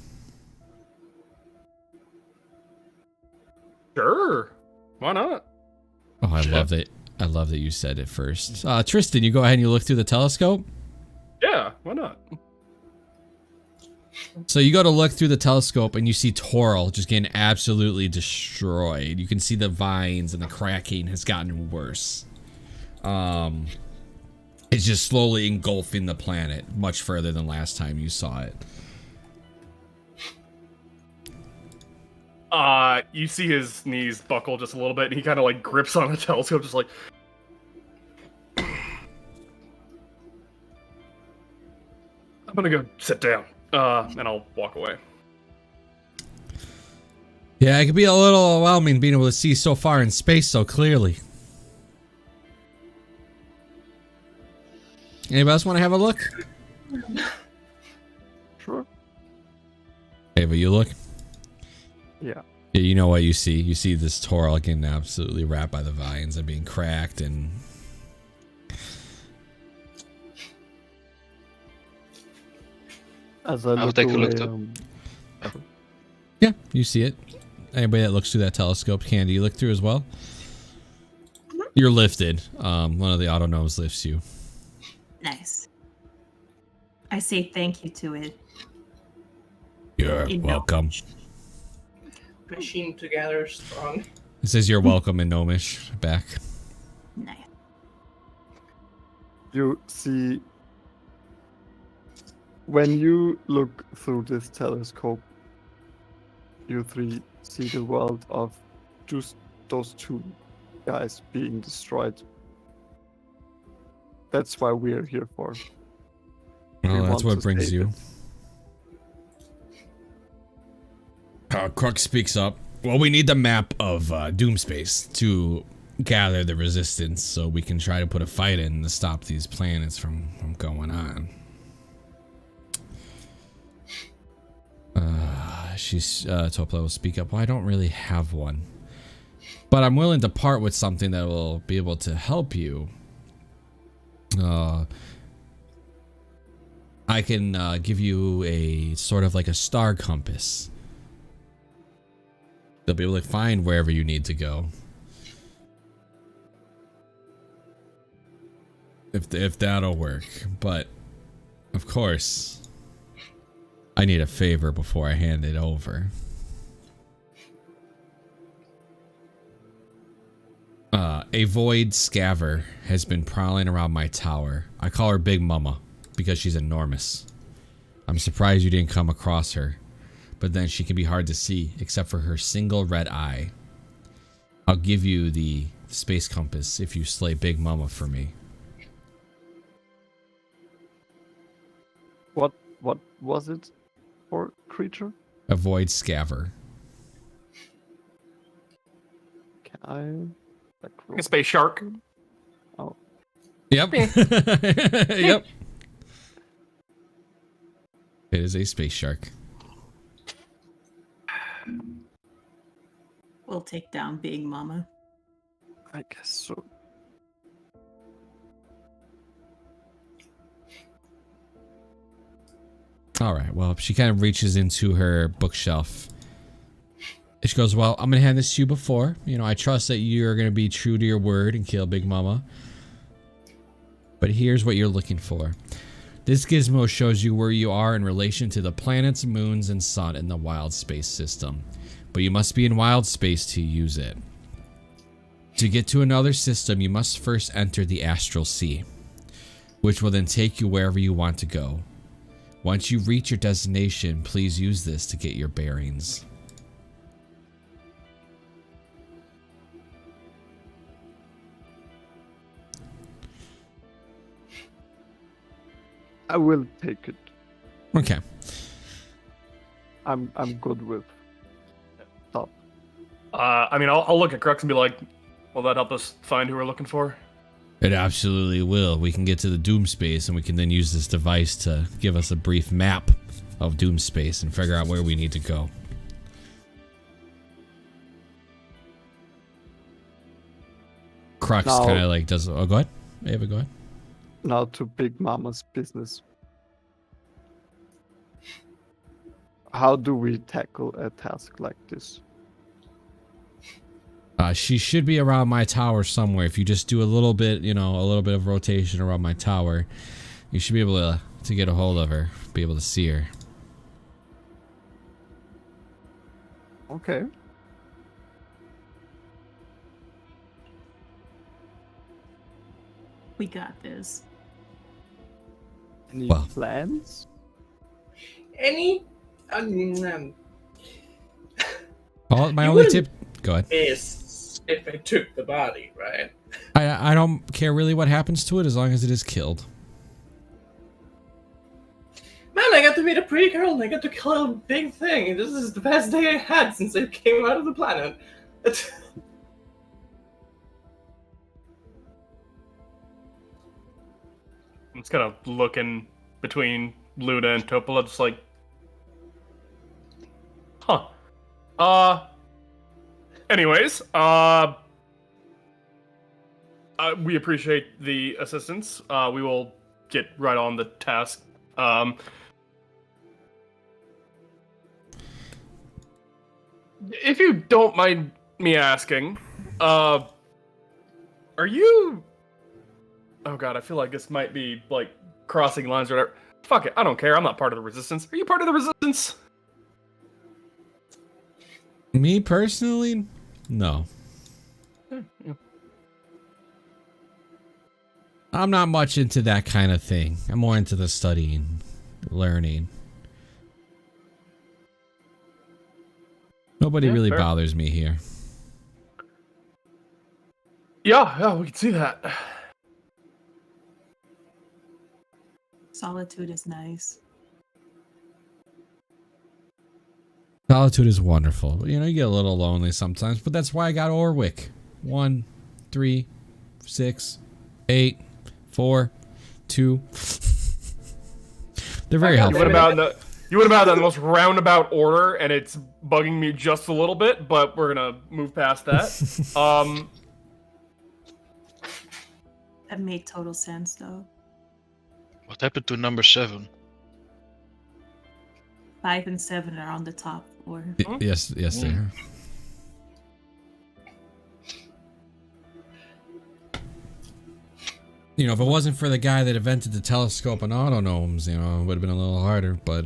Sure. Why not? Oh, I love it. I love that you said it first. Tristan, you go ahead and you look through the telescope. Yeah, why not? So you go to look through the telescope and you see Toril just getting absolutely destroyed. You can see the vines and the cracking has gotten worse. It's just slowly engulfing the planet much further than last time you saw it. You see his knees buckle just a little bit, and he kind of like grips on the telescope, just like. I'm gonna go sit down, and I'll walk away. Yeah, it can be a little overwhelming being able to see so far in space so clearly. Anybody else want to have a look? Sure. Ava, you look? Yeah. Yeah, you know what you see. You see this Torl getting absolutely wrapped by the vines and being cracked and... As I I'll look take a away, look too. Yeah, you see it. Anybody that looks through that telescope, Candy, you look through as well? You're lifted. One of the autonomes lifts you. Nice. I say thank you to it. You're In welcome. Machine together strong. It says you're welcome in Gnomish. Back. Nice. you see, when you look through this telescope, you three see the world of just those two guys being destroyed. That's why we're here for. We Oh, that's want what to brings save you. it. Kruk speaks up. Well, we need the map of Doomspace to gather the resistance so we can try to put a fight in to stop these planets from going on. Topla will speak up. Well, I don't really have one. But I'm willing to part with something that will be able to help you. I can give you a sort of like a star compass. They'll be able to find wherever you need to go. If that'll work. But, of course, I need a favor before I hand it over. A void scaver has been prowling around my tower. I call her Big Mama because she's enormous. I'm surprised you didn't come across her, but then she can be hard to see except for her single red eye. I'll give you the space compass if you slay Big Mama for me. What was it for creature? A void scaver. Can I? Like a space shark. Oh, Yep. Yep. It is a space shark. We'll take down Big Mama. I guess so. All right. Well, she kind of reaches into her bookshelf. She goes, well, I'm going to hand this to you before. You know, I trust that you're going to be true to your word and kill Big Mama. But here's what you're looking for. This gizmo shows you where you are in relation to the planets, moons, and sun in the wild space system. But you must be in wild space to use it. To get to another system, you must first enter the astral sea, which will then take you wherever you want to go. Once you reach your destination, please use this to get your bearings. I will take it. Okay. I'm good with top. I mean, I'll look at Crux and be like, will that help us find who we're looking for? It absolutely will. We can get to the Doomspace and we can then use this device to give us a brief map of Doomspace and figure out where we need to go. Crux Now- kind of like does... Oh, go ahead. Ava, go ahead. Now to Big Mama's business. How do we tackle a task like this? She should be around my tower somewhere. If you just do a little bit, you know, a little bit of rotation around my tower, you should be able to get a hold of her, be able to see her. Okay. We got this. Any Well. plans? Any? My You only wouldn't tip. Go ahead. Is if I took the body, right? I don't care really what happens to it as long as it is killed. Man, I got to meet a pretty girl and I got to kill a big thing. This is the best day I had since I came out of the planet. I'm just kind of looking between Luna and Topola, just like, huh. Anyways, we appreciate the assistance. We will get right on the task. If you don't mind me asking, are you... Oh god, I feel like this might be, like, crossing lines or whatever. Fuck it, I don't care, I'm not part of the Resistance. Are you part of the Resistance? Me personally, no. I'm not much into that kind of thing. I'm more into the studying, learning. Nobody really fair. bothers me here. Yeah, we can see that. Solitude is nice. Solitude is wonderful. You know, you get a little lonely sometimes, but that's why I got Orwick. 1, 3, 6, 8, 4, 2. They're very helpful. You went about in the most roundabout order, and it's bugging me just a little bit, but we're gonna move past that. That made total sense, though. What happened to number 7? 5 and 7 are on the top floor. Yes, they are. You know, if it wasn't for the guy that invented the telescope and autonomes, you know, it would have been a little harder, but...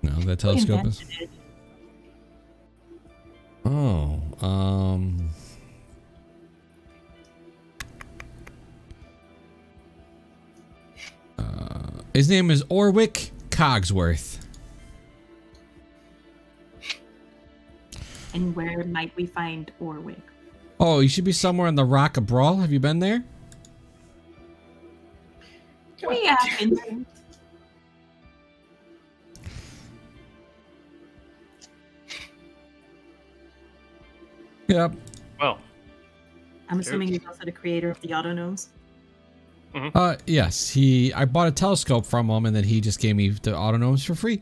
No, that telescope is... Invented it. Oh, his name is Orwick Cogsworth. And where might we find Orwick? Oh, he should be somewhere in the Rock of Brawl. Have you been there? We have been. Yep. Well, I'm assuming he's also the creator of the autonomes. Yes. I bought a telescope from him, and then he just gave me the autonomes for free.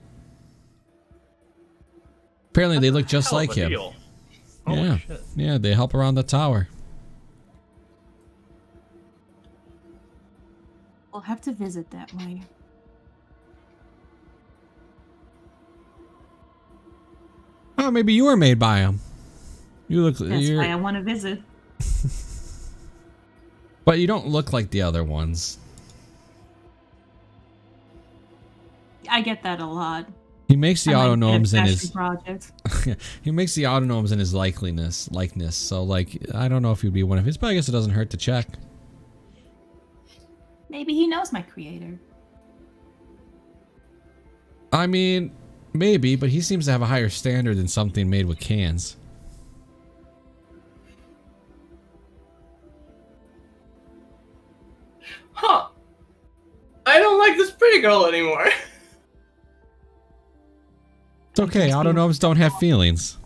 Apparently, they look just hell of like a him. deal. Holy Yeah. shit. Yeah, they help around the tower. We'll have to visit that way. Oh, maybe you were made by him. You look. That's why I want to visit. But you don't look like the other ones. I get that a lot. He makes the autonomes in his. Project. He makes the autonomes in his likeness. So, like, I don't know if he'd be one of his, but I guess it doesn't hurt to check. Maybe he knows my creator. I mean, maybe, but he seems to have a higher standard than something made with cans. Huh. I don't like this pretty girl anymore. It's okay. Autonomes don't have feelings.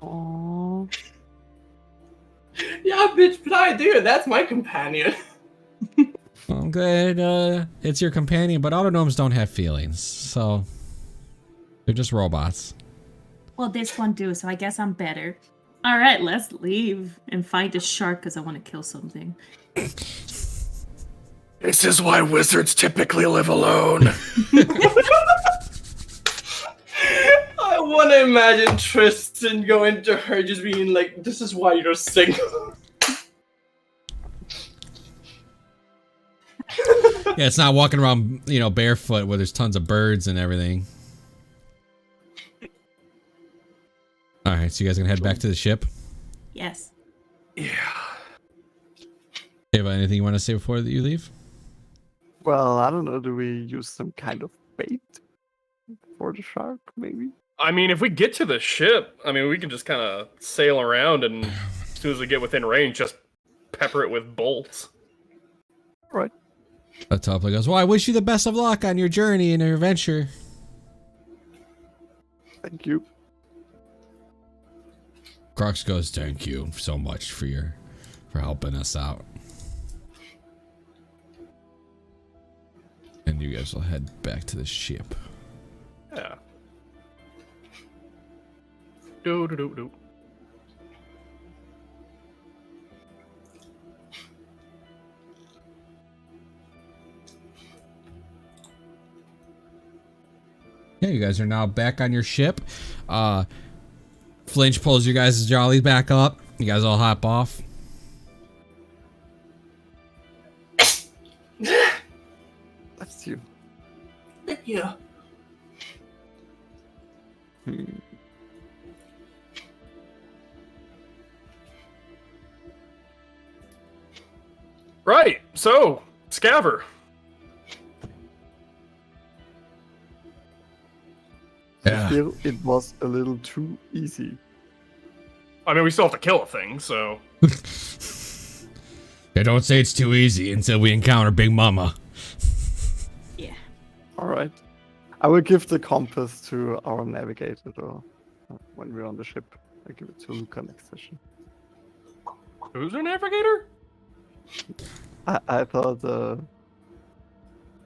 Aww. Yeah, bitch, but I do. That's my companion. I'm glad it's your companion, but autonomes don't have feelings, so they're just robots. Well, this one do, so I guess I'm better. All right, let's leave and find a shark because I want to kill something. This is why wizards typically live alone. I want to imagine Tristan going to her just being like, this is why you're single. Yeah, it's not walking around, you know, barefoot where there's tons of birds and everything. Alright, so you guys gonna head back to the ship? Yes. Yeah. Ava, anything you want to say before that you leave? Well, I don't know. Do we use some kind of bait for the shark, maybe? I mean, if we get to the ship, I mean, we can just kind of sail around, and as soon as we get within range, just pepper it with bolts. Right. Topple goes, well, I wish you the best of luck on your journey and your adventure. Thank you. Crux goes, thank you so much for helping us out. And you guys will head back to the ship. Yeah. Do. Yeah, you guys are now back on your ship. Flinch pulls you guys' jollies back up. You guys all hop off. That's you. Yeah. Right. So, Scaver. Yeah. I feel it was a little too easy. I mean, we still have to kill a thing, so. Yeah, don't say it's too easy until we encounter Big Mama. Yeah. All right. I will give the compass to our navigator, though, when we're on the ship. I give it to Luca next session. Who's our navigator? I thought,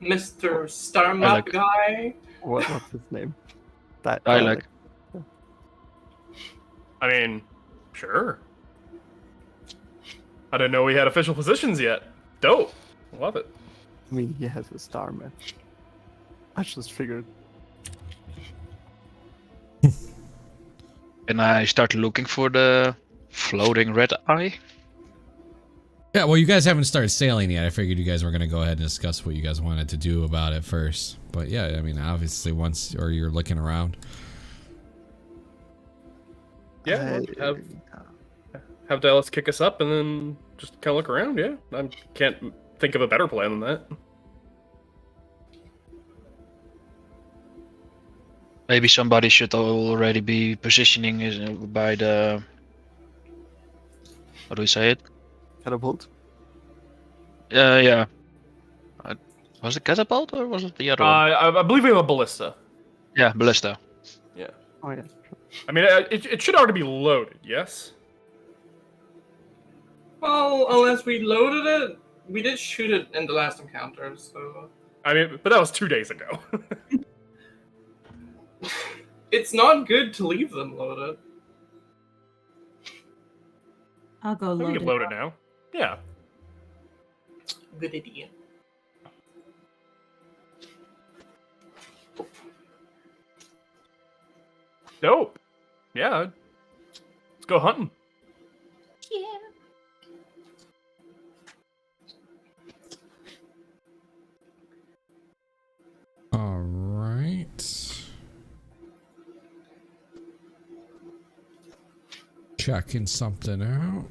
Mr. Star Map like- guy. what's his name? That I like. I mean, sure. I didn't know we had official positions yet. Dope. Love it. I mean, he has a star map. I just figured. Can I start looking for the floating red eye? Yeah, well, you guys haven't started sailing yet. I figured you guys were going to go ahead and discuss what you guys wanted to do about it first. But yeah, I mean, obviously you're looking around. Yeah, we'll have Dallas kick us up and then just kind of look around, yeah. I can't think of a better plan than that. Maybe somebody should already be positioning by the... How do we say it? Catapult. Yeah. Was it catapult or was it the other one? I believe we have a ballista. Yeah, ballista. Yeah. Oh, yeah. I mean, it should already be loaded, yes? Well, unless we loaded it, we did shoot it in the last encounter, so... I mean, but that was 2 days ago. It's not good to leave them loaded. I'll go We load can it. load it now. Yeah. Good idea. Dope. Yeah. Let's go hunting. Yeah. All right. Checking something out.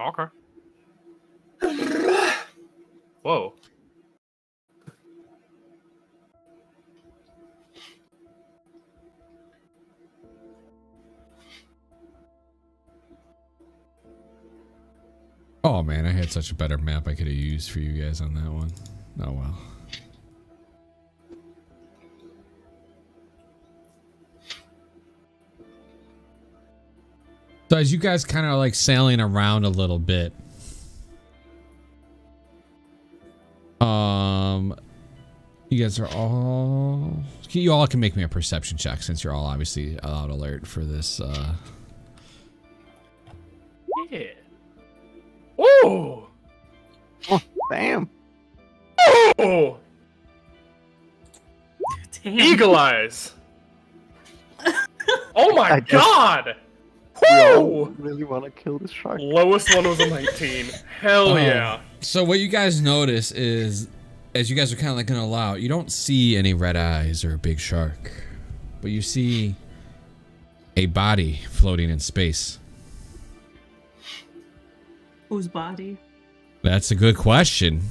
Okay. Whoa. Oh man, I had such a better map I could have used for you guys on that one. Oh well. So as you guys kind of like sailing around a little bit, you guys are all, you all can make me a perception check since you're all obviously out alert for this. Yeah. Whoa! Damn. Oh! Damn. Eagle eyes! Oh my I guess- god! We all Woo! really want to kill this shark. Lowest one was a 19. Hell Oh. yeah. So what you guys notice is, as you guys are kind of like gonna allow, you don't see any red eyes or a big shark, but you see a body floating in space. Whose body? That's a good question.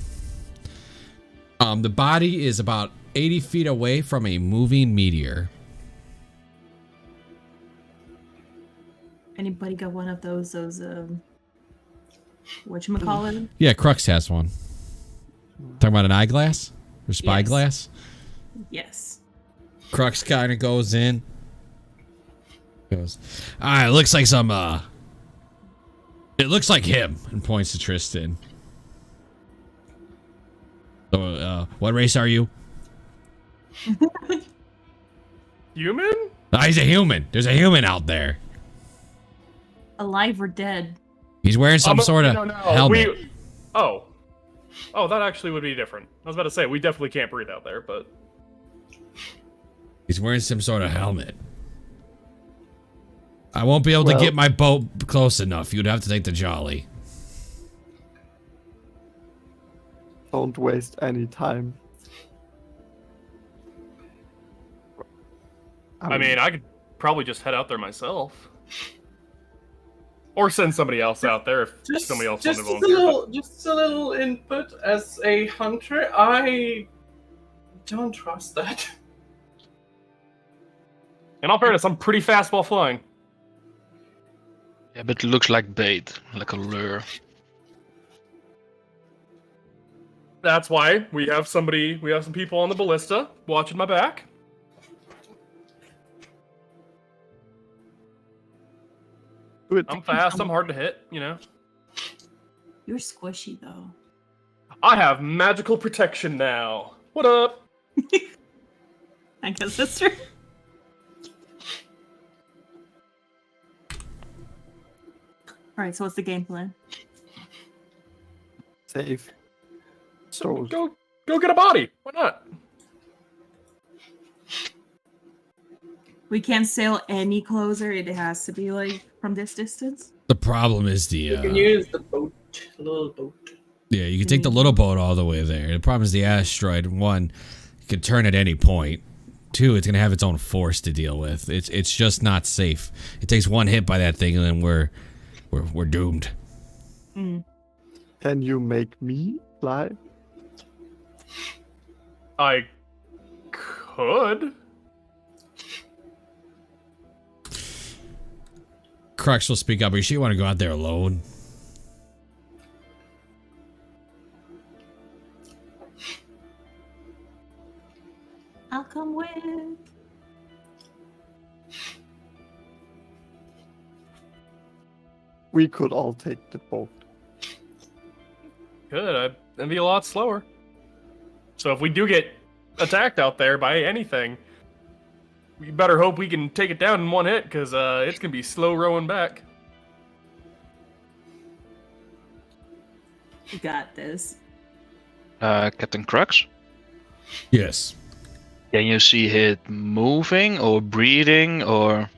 The body is about 80 feet away from a moving meteor. Anybody got one of those whatchamacallit? Yeah, Crux has one. Talking about an eyeglass or spyglass? Yes. Crux kind of goes in. Goes, it looks like some, it looks like him, and points to Tristan. So, what race are you? Human? He's a human. There's a human out there. Alive or dead? He's wearing some sort of helmet. Oh, that actually would be different. I was about to say, we definitely can't breathe out there, but... He's wearing some sort of helmet. I won't be able to get my boat close enough. You'd have to take the jolly. Don't waste any time. I mean, I could probably just head out there myself. Or send somebody else out there if somebody else wanted to volunteer. Just a little input. As a hunter, I don't trust that. In all fairness, I'm pretty fast while flying. Yeah, but it looks like bait, like a lure. That's why we have some people on the ballista watching my back. I'm fast, I'm hard to hit, you know. You're squishy, though. I have magical protection now. What up? I guess that's true. Alright, so what's the game plan? Save. So go get a body. Why not? We can't sail any closer. It has to be like from this distance. The problem is You can use the boat, the little boat. Yeah, you can take the little boat all the way there. The problem is the asteroid. One, you can turn at any point. Two, it's gonna have its own force to deal with. It's just not safe. It takes one hit by that thing, and then we're doomed. Mm. Can you make me fly? I could. Crux will speak up. Are you sure you want to go out there alone? I'll come with. We could all take the boat. Good. That'd be a lot slower. So if we do get attacked out there by anything, we better hope we can take it down in one hit, because it's gonna be slow rowing back. You got this. Captain Crux? Yes. Can you see it moving or breathing or?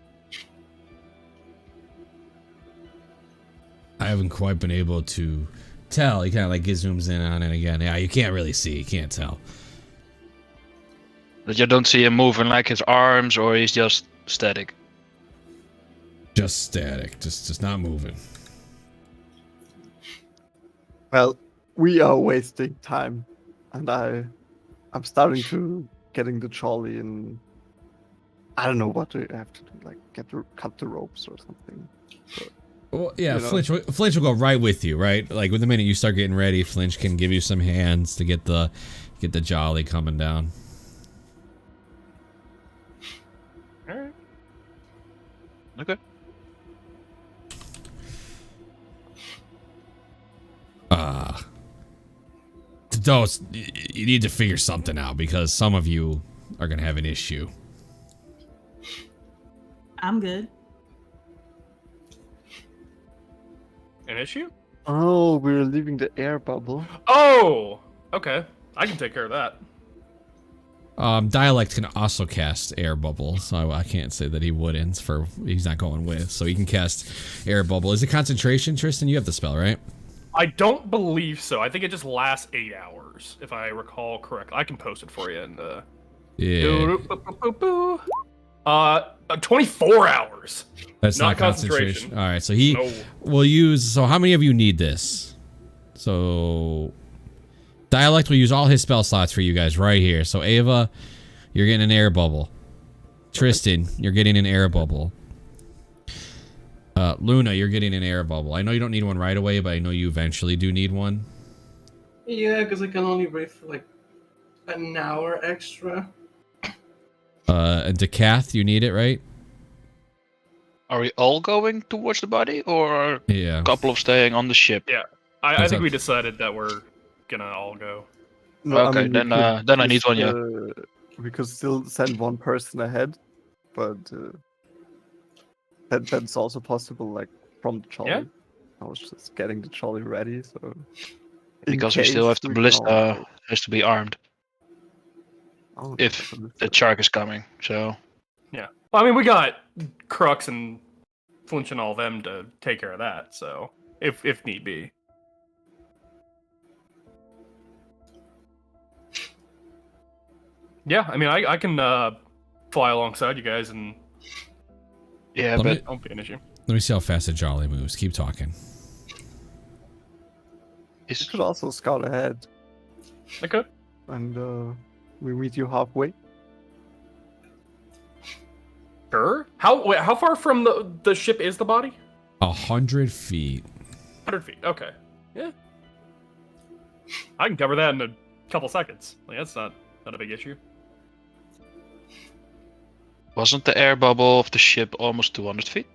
I haven't quite been able to tell. He kind of like zooms in on it again. Yeah, you can't really see. You can't tell. That you don't see him moving like his arms, or he's just static? Just static. Just not moving. Well, we are wasting time, and I'm starting to getting the trolley, and I don't know what do I have to do, like cut the ropes or something. So, Well, yeah, you know. Flinch will go right with you, right? Like with the minute you start getting ready, Flinch can give you some hands to get the jolly coming down. All right. Okay. Those, you need to figure something out because some of you are gonna have an issue. I'm good. An issue? oh, we're leaving the air bubble. Oh! Okay. I can take care of that. Dialect can also cast air bubble, so I can't say that he wouldn't. He's not going with, so he can cast air bubble. Is it concentration, Tristan? You have the spell, right? I don't believe so. I think it just lasts 8 hours, if I recall correctly. I can post it for you in the... Yeah. 24 hours. That's not concentration. All right, so he will use. So how many of you need this? So Dialect will use all his spell slots for you guys right here. So Ava, you're getting an air bubble. Tristan, you're getting an air bubble. Luna, you're getting an air bubble. I know you don't need one right away, but I know you eventually do need one. Yeah, because I can only breathe for like an hour extra. And Decath, you need it, right? Are we all going towards the body, or are Yeah. a couple of staying on the ship? Yeah, I That's think up- we decided that we're gonna all go. No, Okay, we then, could then I need just, one, yeah. We could still send one person ahead, but that's also possible, like from the trolley. Yeah. I was just getting the trolley ready, so. in Because we still have case the we can all ballista go. has to be armed Oh, if so the shark is coming. So Yeah. Well, I mean, we got Crux and Flinch and all them to take care of that. So if need be. Yeah, I mean, I can fly alongside you guys, and yeah, Let but me- it won't be an issue. Let me see how fast the Jolly moves. Keep talking. we is could also scout ahead, I could. and we meet you halfway. Sure. How far from the ship is the body? 100 feet. 100 feet. Okay. Yeah. I can cover that in a couple seconds. Like that's not a big issue. wasn't the air bubble of the ship almost 200 feet?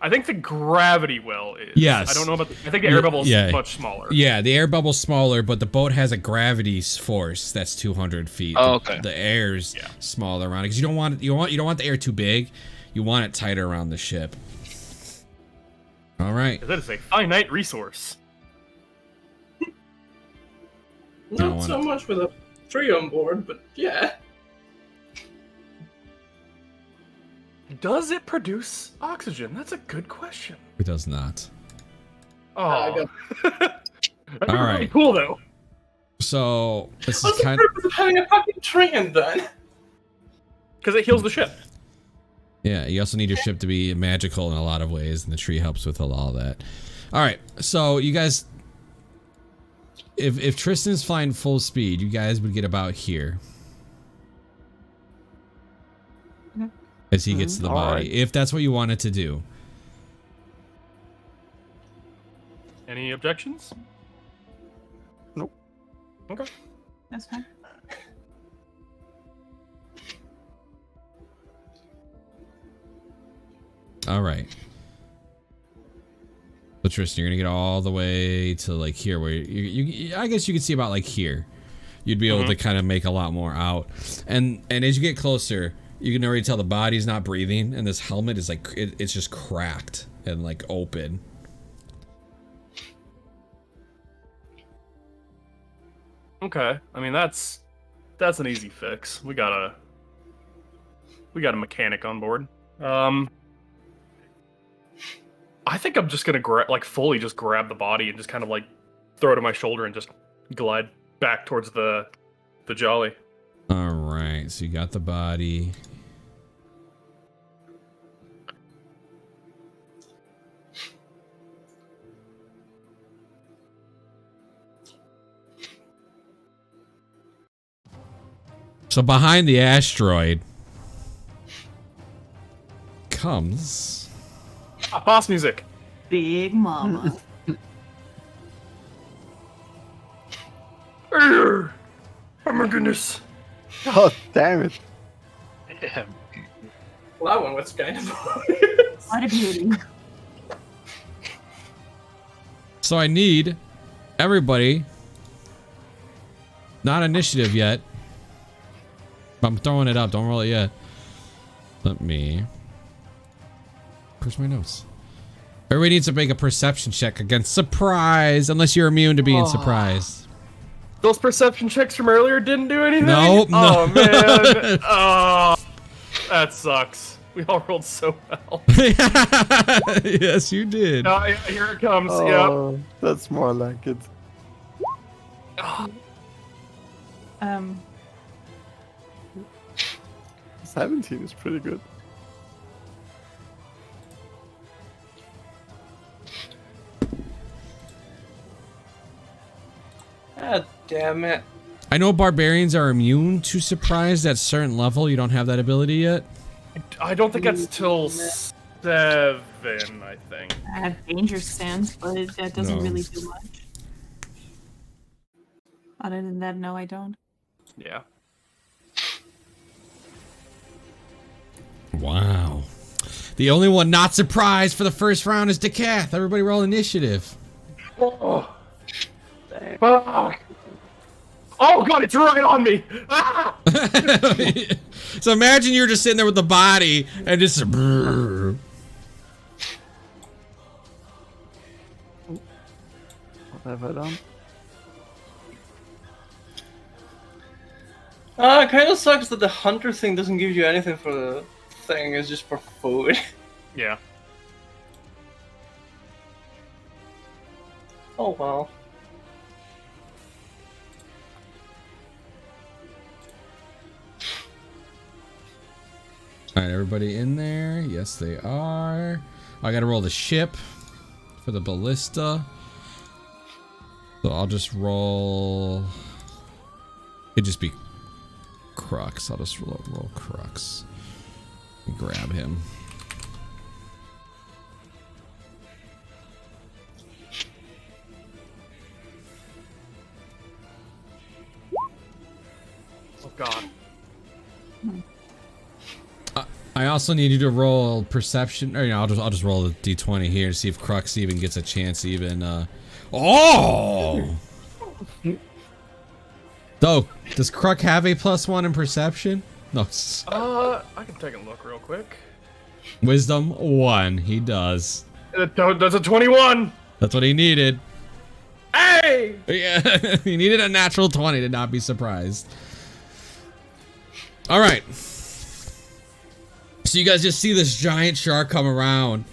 I think the gravity well is. Yes. I don't know about. I think the air bubble is Yeah. much smaller. Yeah, the air bubble's smaller, but the boat has a gravity force that's 200 feet. Oh, okay. The air's Yeah. smaller around it because you don't want the air too big. You want it tighter around the ship. All right. 'Cause that is a finite resource. Don't Not so wanna- much with a tree on board, but yeah. Does it produce oxygen? That's a good question. It does not. Oh, got- that'd be All really right. cool though. So this What's is the kind. purpose of having a fucking tree in then? Because it heals the ship. Yeah, you also need your ship to be magical in a lot of ways, and the tree helps with a lot of that. All right, so you guys, if Tristan's flying full speed, you guys would get about here. Okay. As he gets to the all body, right. if that's what you wanted to do. Any objections? Nope. Okay. That's fine. All right. So Tristan, you're gonna get all the way to like here, where you I guess you could see about like here. You'd be able to kind of make a lot more out, and as you get closer, you can already tell the body's not breathing, and this helmet is like it's just cracked and like open. Okay. I mean that's an easy fix. We got a mechanic on board. I think I'm just gonna fully just grab the body and just kind of like throw it on my shoulder and just glide back towards the Jolly. All right, so you got the body. So behind the asteroid comes Boss music. Big Mama. Oh my goodness. God damn it! Yeah. Well, that one was kind of. What a beauty. So I need everybody. Not initiative yet. I'm throwing it up. Don't roll it yet. Let me. Where's my notes? Everybody needs to make a perception check against surprise, unless you're immune to being surprised. Those perception checks from earlier didn't do anything? Nope, Oh, no. man. Oh, that sucks. We all rolled so well. Yes, you did. Oh, yeah, here it comes. Oh, that's more like it. Um, 17 is pretty good. God damn it. I know barbarians are immune to surprise at certain level. You don't have that ability yet. I don't think that's till 7, I think. I have danger sense, but that doesn't No. really do much. Other than that, no, I don't. Yeah. Wow. The only one not surprised for the first round is Decath. Everybody roll initiative. Oh. Fuck. Oh god, it's right on me! Ah! So imagine you're just sitting there with the body and just. What have I done? It kind of sucks that the hunter thing doesn't give you anything for the thing. It's just for food. Yeah. Oh well. All right, everybody in there? Yes, they are. I gotta roll the ship for the ballista. So I'll just roll. It'd just be Crux. I'll just roll Crux. Grab him. Oh god. I also need you to roll perception. Or, I'll just roll a d20 here to see if Crux even gets a chance. Oh! So, does Crux have a +1 in perception? No. I can take a look real quick. Wisdom 1. He does. That's a 21! That's what he needed. Hey! Yeah, he needed a natural 20 to not be surprised. All right. So you guys just see this giant shark come around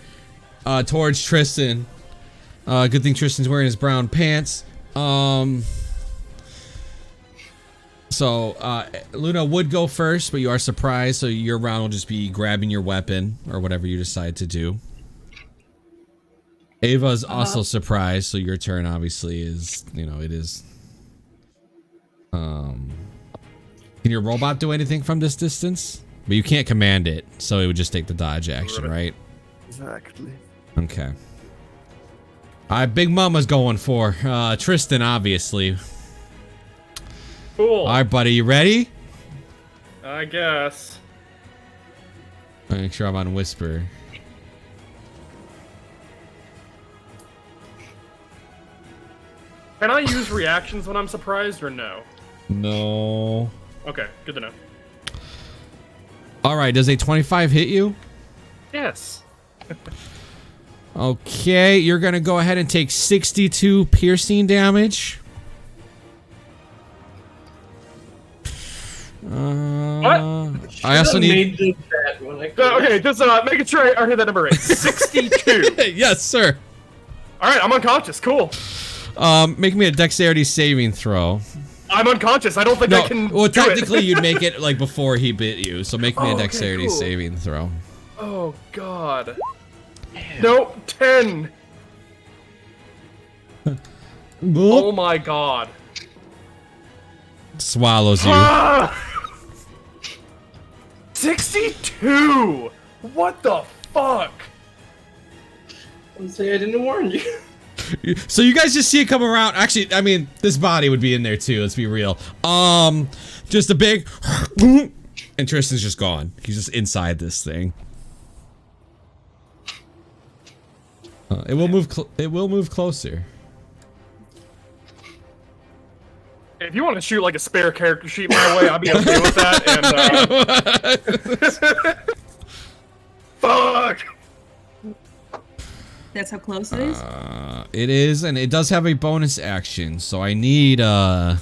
towards Tristan. Good thing Tristan's wearing his brown pants. So Luna would go first, but you are surprised, so your round will just be grabbing your weapon or whatever you decide to do. Ava's also surprised, so your turn obviously is, it is. Can your robot do anything from this distance? But you can't command it, so it would just take the dodge action, right? Exactly. Okay. Big Mama's going for Tristan, obviously. Cool. All right, buddy, you ready? I guess. Make sure I'm on whisper. Can I use reactions when I'm surprised or no? No. Okay, good to know. All right, does a 25 hit you? Yes. Okay, you're gonna go ahead and take 62 piercing damage. What? I also need. Okay, just making sure I heard that number right. 62. Yes, sir. All right, I'm unconscious. Cool. Make me a dexterity saving throw. I'm unconscious. I don't think I can. Well, do technically, it. you'd make it like before he bit you. So make me a Okay, dexterity cool. saving throw. Oh God. Nope. 10. Oh my God. Swallows you. Ah! 62. What the fuck? I'm saying I didn't warn you. So you guys just see it come around. Actually, I mean, this body would be in there too. Let's be real. Just a big, and Tristan's just gone. He's just inside this thing. It will move. It will move closer. If you want to shoot like a spare character sheet my way, I'll be okay with that. And fuck. That's how close it is? It is, and it does have a bonus action. So I need I'll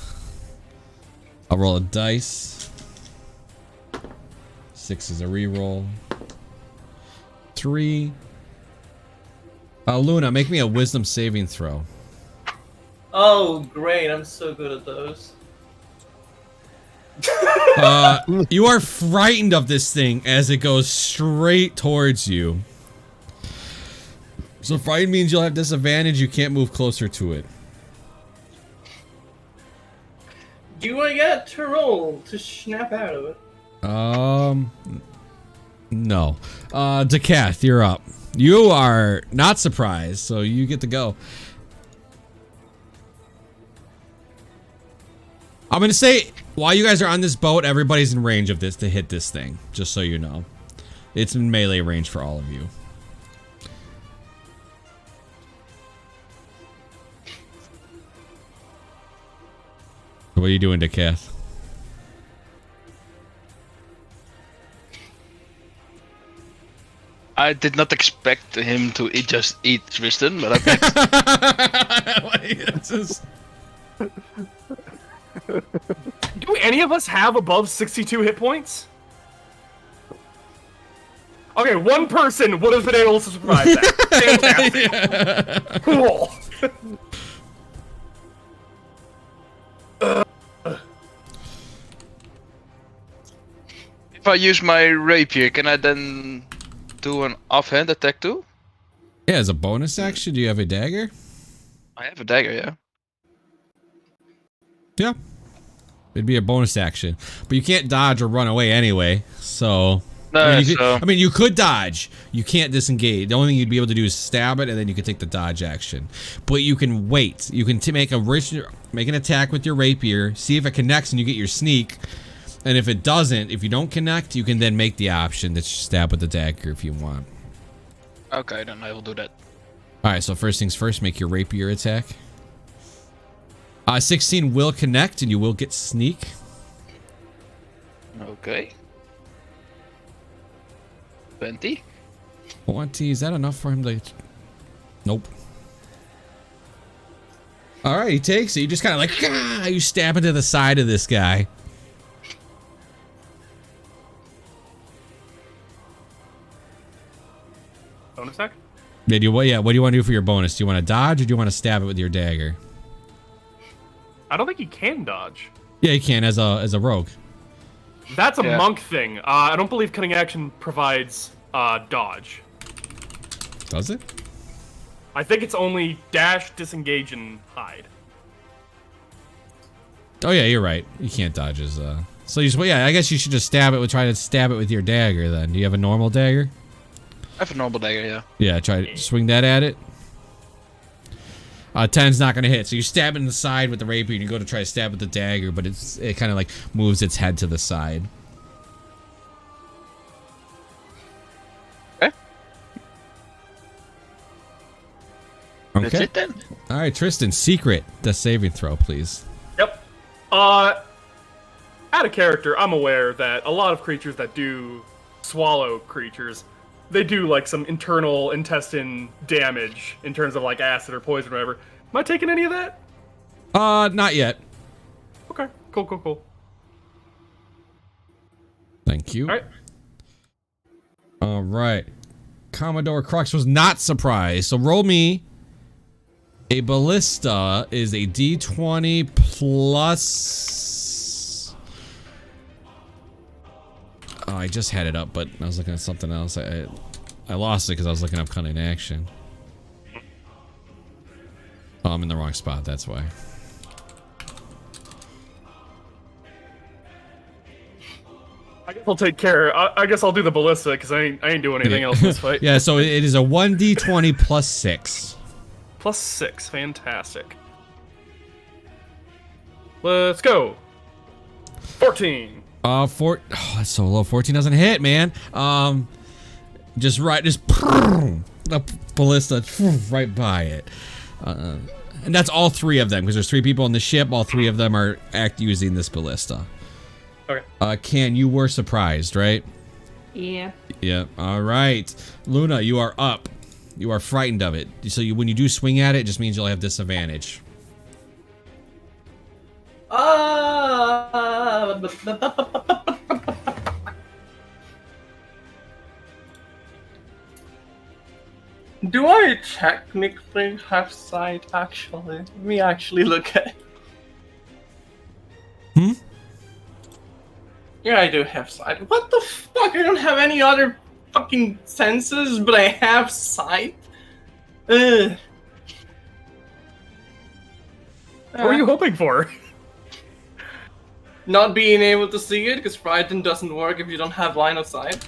roll a dice. 6 is a reroll. 3. Luna, make me a wisdom saving throw. Oh, great. I'm so good at those. You are frightened of this thing as it goes straight towards you. So frightened means you'll have disadvantage. You can't move closer to it. Do I get to roll to snap out of it? No. Dekath, you're up. You are not surprised, so you get to go. I'm gonna say, while you guys are on this boat, everybody's in range of this to hit this thing, just so you know. It's in melee range for all of you. What are you doing, Dekath? I did not expect him to just eat Tristan, but okay. Do any of us have above 62 hit points? Okay, one person would have been able to survive that. Fantastic. Cool. If I use my rapier, can I then do an offhand attack too? Yeah, as a bonus action, do you have a dagger? I have a dagger, yeah. Yeah. It'd be a bonus action. But you can't dodge or run away anyway, so... No, I mean, you could dodge. You can't disengage. The only thing you'd be able to do is stab it, and then you can take the dodge action. But you can wait. You can make an attack with your rapier, see if it connects, and you get your sneak. And if it doesn't, if you don't connect, you can then make the option to stab with the dagger if you want. Okay, then I will do that. Alright, so first things first, make your rapier attack. 16 will connect, and you will get sneak. Okay. 20. 20, is that enough for him to... Nope. Alright, he takes it. You just kind of like, you stab into the side of this guy. Bonus attack? What do you want to do for your bonus? Do you want to dodge or do you want to stab it with your dagger? I don't think he can dodge. Yeah, you can as a rogue. That's a monk thing. I don't believe cunning action provides dodge. Does it? I think it's only dash, disengage, and hide. Oh yeah, you're right. You can't dodge as So you just, yeah, I guess you should just try to stab it with your dagger then. Do you have a normal dagger? I have a normal dagger, yeah. Yeah, try to swing that at it. 10's not gonna hit, so you stab it in the side with the rapier and you go to try to stab with the dagger, but it kind of like moves its head to the side. Okay. Okay. That's it then. Alright, Tristan, secret. The saving throw, please. Yep. Out of character, I'm aware that a lot of creatures that do swallow creatures, they do like some internal intestine damage in terms of like acid or poison or whatever. Am I taking any of that? Not yet. Okay, cool. Thank you. Alright. Alright. Commodore Crux was not surprised, so roll me a ballista is a d20 plus... Oh, I just had it up, but I was looking at something else. I lost it because I was looking up cunning action. Oh, I'm in the wrong spot, that's why. I guess I'll take care. I guess I'll do the ballista because I ain't doing anything else in this fight. Yeah, so it is a 1d20 plus 6. Plus 6, fantastic. Let's go. 14. Oh, that's so low. 14 doesn't hit, man. The ballista right by it. And that's all 3 of them, because there's 3 people on the ship. All 3 of them are using this ballista. Okay. Ken, you were surprised, right? Yeah. Yeah. All right. Luna, you are up. You are frightened of it. So when you do swing at it, it just means you'll have disadvantage. Do I technically have sight, actually? Let me actually look at it. Yeah, I do have sight. What the fuck? I don't have any other fucking senses, but I have sight? Ugh. What were you hoping for? Not being able to see it, because Frighten doesn't work if you don't have line of sight.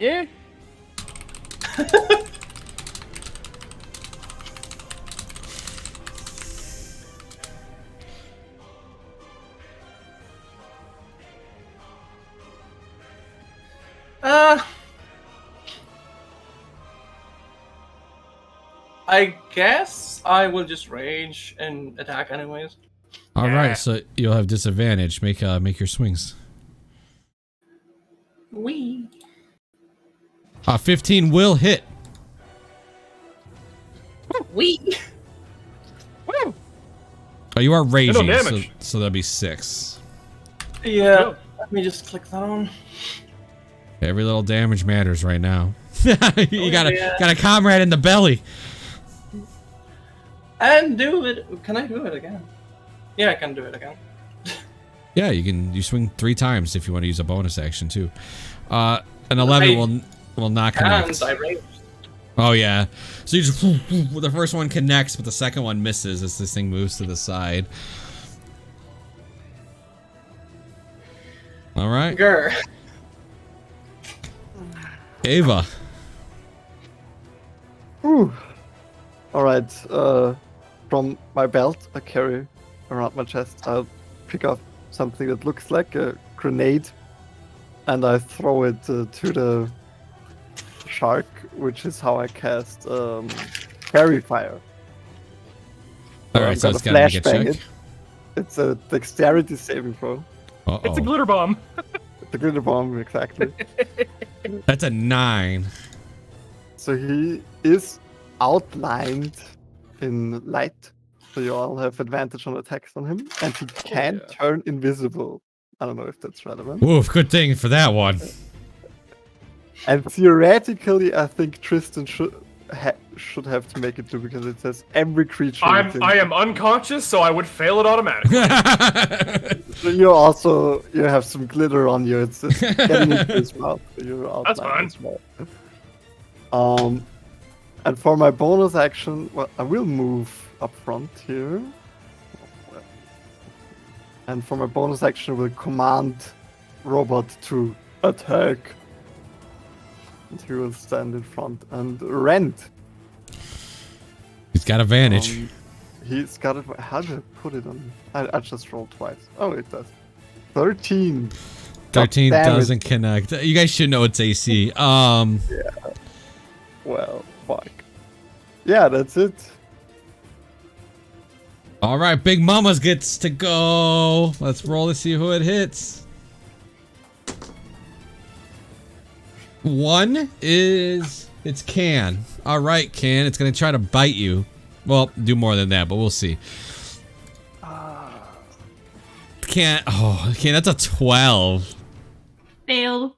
Yeah. I guess I will just rage and attack anyways. All Yeah. right, so you'll have disadvantage. Make your swings. Wee. 15 will hit. Wee. Woo! Oh, you are raging, so, damage. so that'll be 6. Yeah. Go. Let me just click that on. Every little damage matters right now. You got yeah. a comrade in the belly. And do it. Can I do it again? Yeah, I can do it again. Yeah, you swing 3 times if you want to use a bonus action too. An 11 will not connect. And I raged. Oh yeah. So you just the first one connects, but the second one misses as this thing moves to the side. All right, Grr. Ava. Whew. All right. From my belt, I carry around my chest. I'll pick up something that looks like a grenade, and I throw it to the shark, which is how I cast fairy fire. All right, so I'm it's gonna got to make a flashbang check. it. It's a dexterity saving throw. It's a glitter bomb. The glitter bomb, exactly. That's a 9. So he is outlined in light, so you all have advantage on attacks on him, and he can yeah. turn invisible. I don't know if that's relevant. Oof, good thing for that one. And theoretically, I think Tristan should have to make it too, because it says every creature. I am unconscious, so I would fail it automatically. So you have some glitter on you. It's just getting into his mouth. So you're That's outlined as well. And for my bonus action, well, I will move up front here. And for my bonus action, I will command Robot to attack. And he will stand in front and rend. He's got advantage. He's got it. How did I put it on? I just rolled twice. Oh, it does. 13. 13 God damn it. doesn't connect. You guys should know it's AC. Yeah. Well, fuck. Yeah, that's it. All right, Big Mama's gets to go. Let's roll to see who it hits. 1 is it's Can. All right, Can. It's gonna try to bite you. Well, do more than that, but we'll see. Can. Oh, Can. That's a 12. Failed.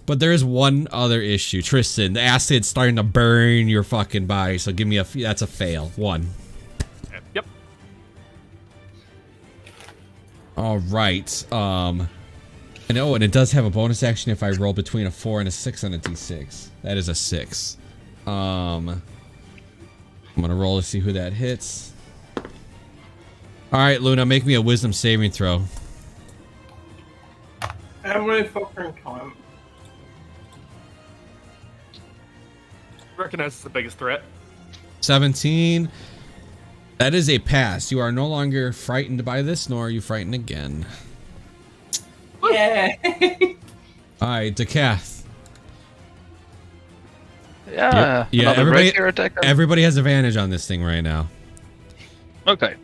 But there is one other issue, Tristan. The acid's starting to burn your fucking body. So give me a. That's a fail. 1. Yep. All right. And it does have a bonus action if I roll between a 4 and a 6 on a d6. That is a 6. I'm gonna roll to see who that hits. All right, Luna, make me a wisdom saving throw. Every fucking time. Recognize it's the biggest threat. 17. That is a pass. You are no longer frightened by this, nor are you frightened again. Yeah. All right, Decath. Yeah. Yeah, another everybody- rapier attacker. Everybody has advantage on this thing right now. Okay.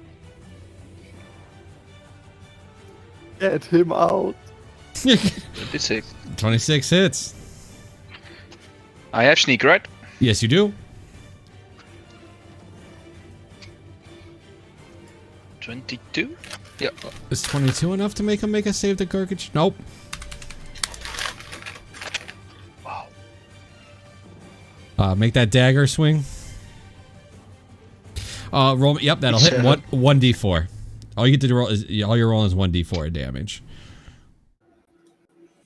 Get him out. 26. 26 hits. I have sneak, right? Yes, you do. 22. Yeah. Is 22 enough to make him make a save the Gurgage? Nope. Wow. Make that dagger swing. Roll. Yep, that'll hit. 1d4. All you get to roll is all you're rolling is 1d4 damage.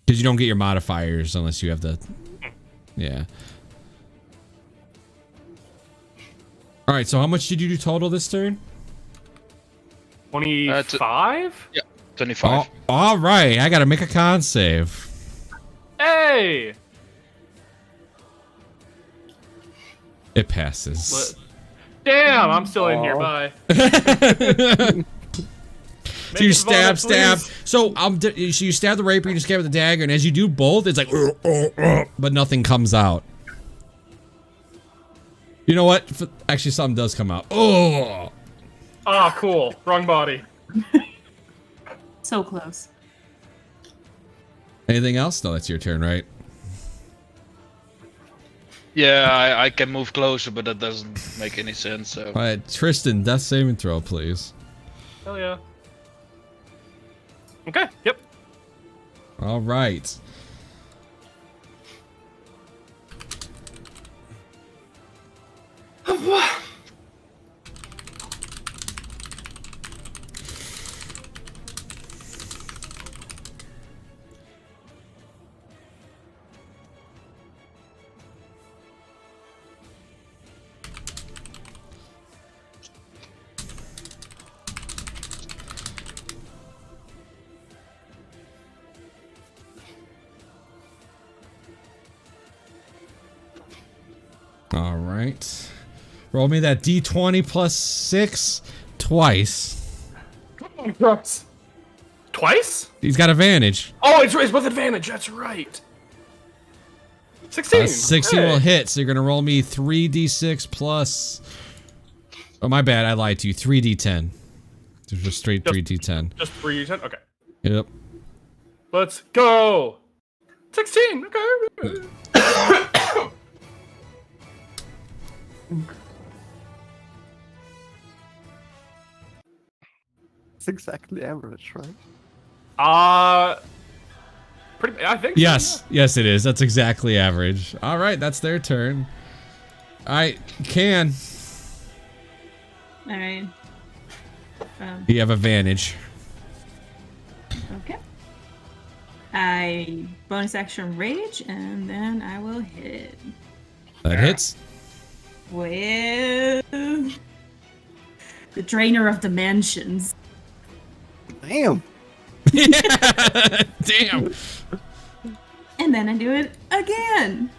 Because you don't get your modifiers unless you have the. Yeah. All right. So how much did you do total this turn? 25? Yeah. 25. All right. I gotta make a con save. Hey! Yay! It passes. Damn, I'm still in here. Bye. So you stab. So so you stab the rapier, you stab the dagger, and as you do both, it's like, but nothing comes out. You know what? Actually, something does come out. Oh. Ah, cool. Wrong body. So close. Anything else? No, that's your turn, right? Yeah, I can move closer, but that doesn't make any sense. So. All right, Tristan, death saving throw, please. Hell yeah. Okay. Yep. All right. All right. Roll me that d20 plus 6 twice. Come on, Crux. Twice? He's got advantage. Oh, it's with advantage. That's right. 16. 16 Hey. will hit, so you're going to roll me 3d6 plus... Oh, my bad. I lied to you. 3d10. Just straight 3d10. Just 3d10? Okay. Yep. Let's go. 16. Okay. It's exactly average, right? Pretty. I think. So, Yes. Yes, it is. That's exactly average. All right. That's their turn. All right. Can. All right. You have advantage. Okay. I bonus action rage, and then I will hit That hits. with the Drainer of Dimensions. Damn. Damn. And then I do it again.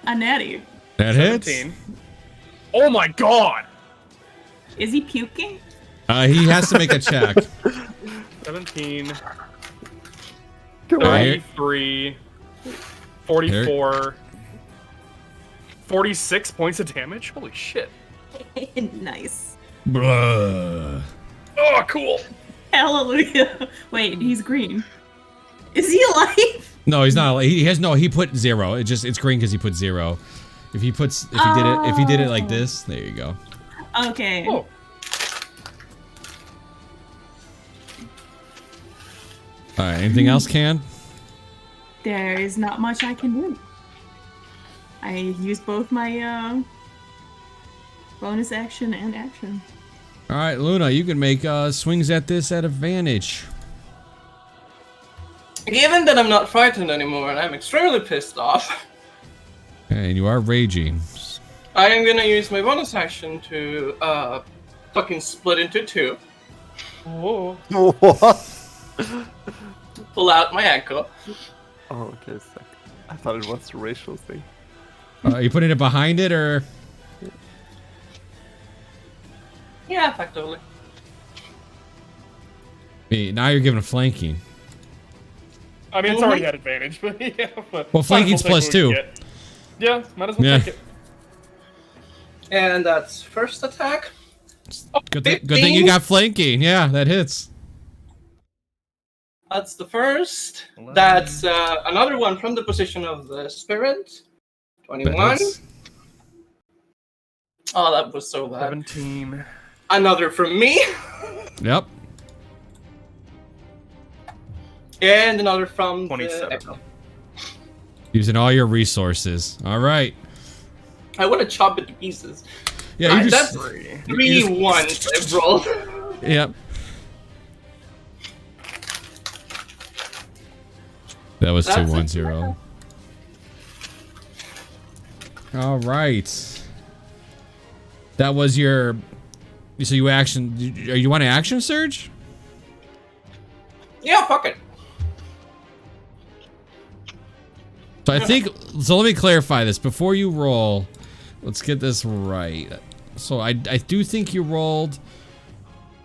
A natty. That hits. 17. Oh my god. Is he puking? He has to make a check. 17. Come All on. right. 33. 44. 46 points of damage? Holy shit. Nice. Bruh. Oh, cool. Hallelujah. Wait, he's green. Is he alive? No, he's not. He has no. He put 0. It's green because he put 0. If he did it like this, there you go. Okay. Oh. All right. Anything else, Can? There is not much I can do. I used both my bonus action and action. All right, Luna, you can make swings at this at advantage. Given that I'm not frightened anymore and I'm extremely pissed off, And you are raging. I am gonna use my bonus action to fucking split into 2, Oh. What? pull out my ankle. Oh, okay, sec. I thought it was a racial thing. Are you putting it behind it or? Yeah, effectively. Now you're giving a flanking. I mean, it's already had advantage, but yeah. But Well, flanking's might as well +2. take what we get. Yeah, might as well Yeah. take it. And that's first attack. Good thing you got flanking. Yeah, that hits. That's the first. That's another one from the position of the spirit. That 21. hits. Oh, that was so bad. 17. Another from me. Yep. And another from 27. the echo. Using all your resources. All right. I want to chop it to pieces. Yeah, you That's just. 3 ones I've rolled. Yep. That was That's 210. All right. That was your. So you action. You want to action surge? Yeah, fuck it. So I think, so let me clarify this before you roll. Let's get this right. So I do think you rolled,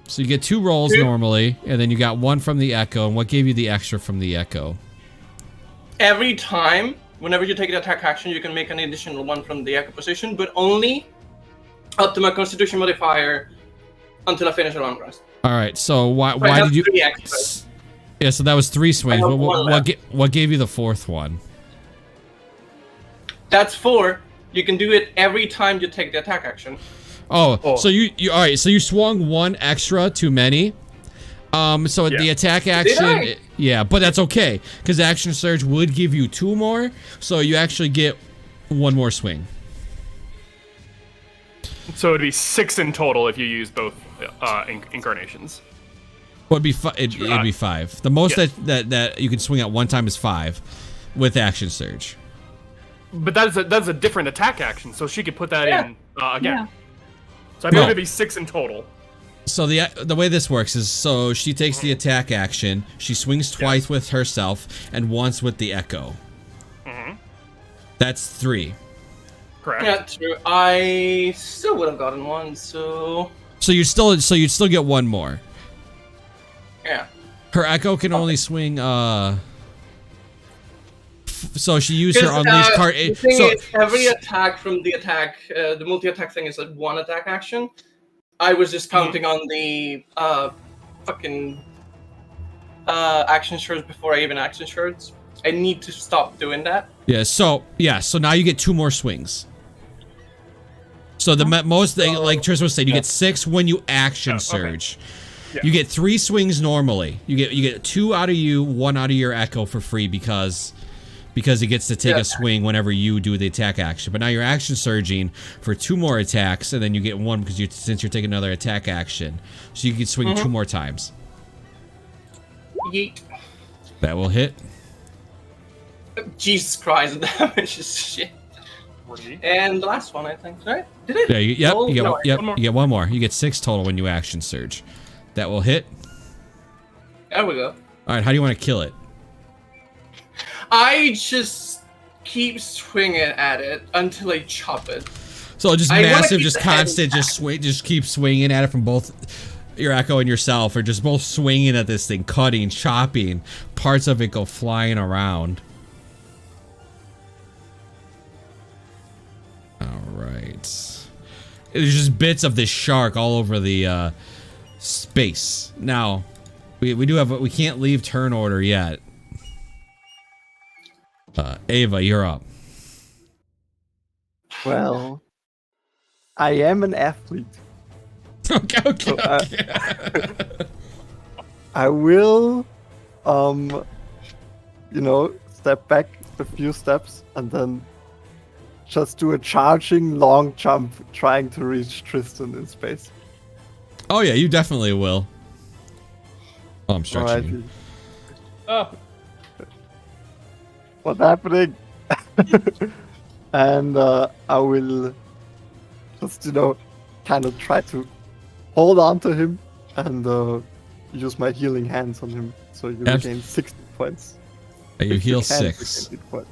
so you get 2 rolls normally, and then you got 1 from the echo. And what gave you the extra from the echo? Every time, whenever you take an attack action, you can make an additional 1 from the echo position, but only up to my constitution modifier until I finish a long rest. All right, so why I did you... 3 extras. Yeah, so that was 3 swings. have one left. What gave you the 4th one? That's 4. You can do it every time you take the attack action. Oh. So you all right, so you swung 1 extra too many. So the attack action, yeah, but that's okay, because action surge would give you 2 more, so you actually get 1 more swing. So it'd be 6 in total if you use both incarnations. Well, it'd be 5. The most that you can swing at one time is 5 with action surge. But that's a different attack action, so she could put that in again. Yeah. So I believe it'd be 6 in total. So the way this works is, so she takes the attack action, she swings twice with herself and once with the echo. That's 3. Correct. Yeah, true. I still would have gotten 1, so you'd still get 1 more. yeah. Her echo can only swing. So she used her unleashed card. The thing is, every attack from the attack, the multi-attack thing is like 1 attack action. I was just counting on the fucking action shards before I even action shards. I need to stop doing that. Yeah. So now you get 2 more swings. So the most thing, like Tris was saying, you get 6 when you action surge. Yeah. You get 3 swings normally. You get 2 out of you, 1 out of your echo for free because it gets to take a swing whenever you do the attack action. But now you're action surging for 2 more attacks, and then you get 1 because since you're taking another attack action, so you can swing 2 more times. Yeet. That will hit. Jesus Christ, the damage is shit. And the last one, I think, right? Did it? Yeah, roll? you get No, you get 1 more. You get 6 total when you action surge. That will hit. There we go. All right, how do you want to kill it? I just keep swinging at it until I chop it. So just I wanna massive, keep just the head constant, just keep swinging at it from both your echo and yourself, or just both swinging at this thing, cutting, chopping. Parts of it go flying around. All right. There's just bits of this shark all over the space. Now, we can't leave turn order yet. Ava, you're up. Well, I am an athlete. Okay. So I will, step back a few steps and then just do a charging long jump trying to reach Tristan in space. Oh yeah, you definitely will. Oh, I'm stretching. Alrighty. What's happening? And I will just, kind of try to hold on to him and use my healing hands on him. So you gain 60 points. You heal If you can, 6. you gain 8 points.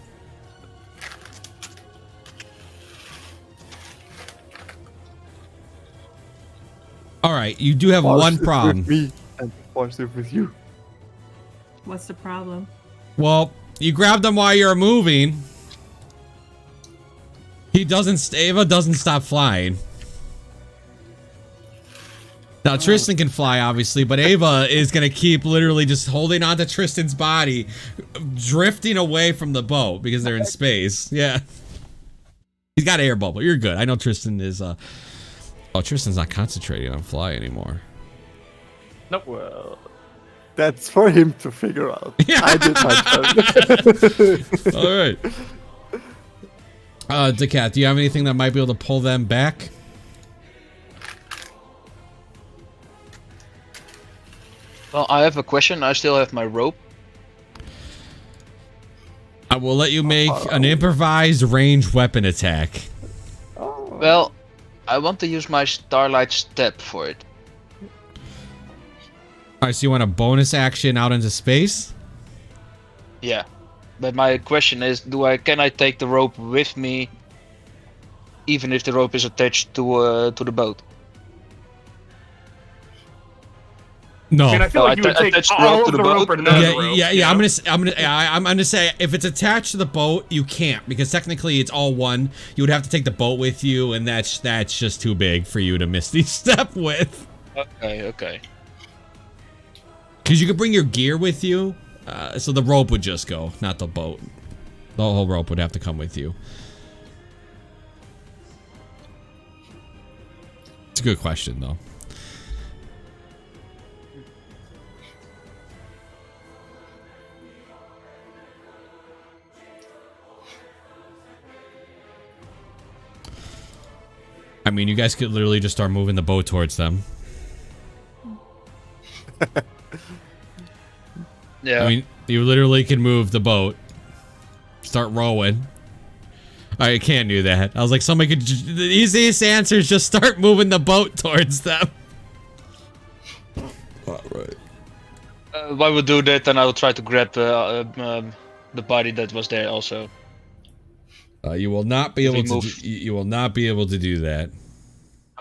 All right, you do have one problem. With me and force it with you. What's the problem? Well, you grabbed him while you're moving. Ava doesn't stop flying. Now Tristan can fly, obviously, but Ava is gonna keep literally just holding onto Tristan's body, drifting away from the boat because they're in space. Yeah. He's got air bubble. You're good. I know Tristan is oh, Tristan's not concentrating on fly anymore. Nope. Well, that's for him to figure out. I did my job. All right. Decat, do you have anything that might be able to pull them back? Well, I have a question. I still have my rope. I will let you make an improvised ranged weapon attack. Oh. Well, I want to use my Starlight Step for it. Alright, so you want a bonus action out into space? Yeah. But my question is, can I take the rope with me, even if the rope is attached to the boat? No. I mean, I feel like you would take attach the all rope to of the the rope boat, or and none of then- the rope. Yeah. you know? I'm gonna say if it's attached to the boat, you can't because technically it's all one. You would have to take the boat with you, and that's just too big for you to miss the step with. Okay. Because you could bring your gear with you, so the rope would just go, not the boat. The whole rope would have to come with you. It's a good question, though. I mean, you guys could literally just start moving the boat towards them. Yeah. I mean, you literally can move the boat. Start rowing. I can't do that. I was like, somebody could. The easiest answer is just start moving the boat towards them. Alright. I will do that, and I will try to grab the body that was there also. You will not be If we able to. move- You will not be able to do that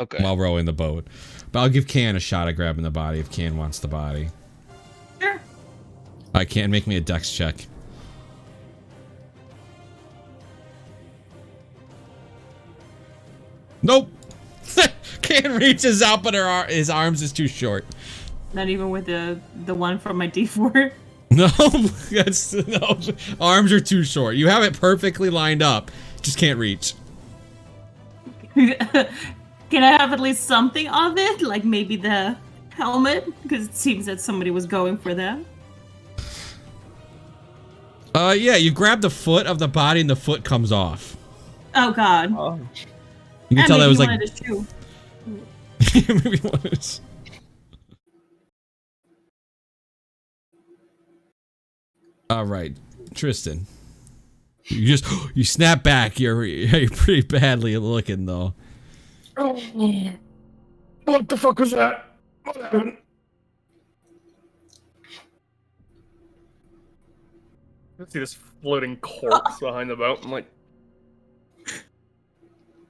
Okay. while rowing the boat. But I'll give Can a shot at grabbing the body if Can wants the body. Sure. I can make me a dex check. Nope. Can reaches out, but his arms is too short. Not even with the one from my D4. No, no. Arms are too short. You have it perfectly lined up, just can't reach. Can I have at least something of it? Like maybe the helmet? Because it seems that somebody was going for that. Yeah, you grab the foot of the body and the foot comes off. Oh god. Oh. You can And tell that maybe was one like. of the shoe. Maybe one is. All right, Tristan. You snap back. You're pretty badly looking though. Oh, what the fuck was that? What happened? I see this floating corpse behind the boat. I'm like,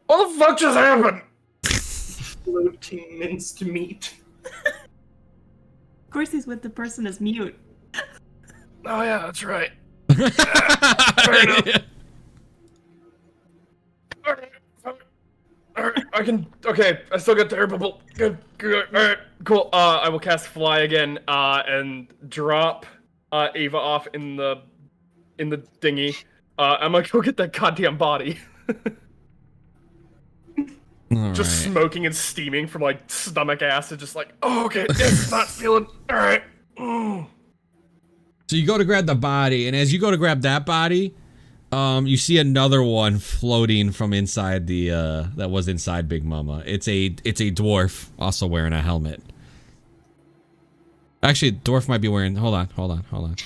what the fuck just happened? Floating minced meat. Of course he's with the person that's mute. Oh yeah, that's right. Alright, I can. Okay, I still got the herbal. Good. Alright, cool. I will cast Fly again, and drop Ava off in the dinghy. I'm gonna go get that goddamn body. All Just right. smoking and steaming from like stomach acid. Just like, oh, okay, it's not feeling. Alright. So you go to grab the body, and as you go to grab that body, you see another one floating from inside the that was inside Big Mama. It's a dwarf also wearing a helmet. Actually, dwarf might be wearing. Hold on.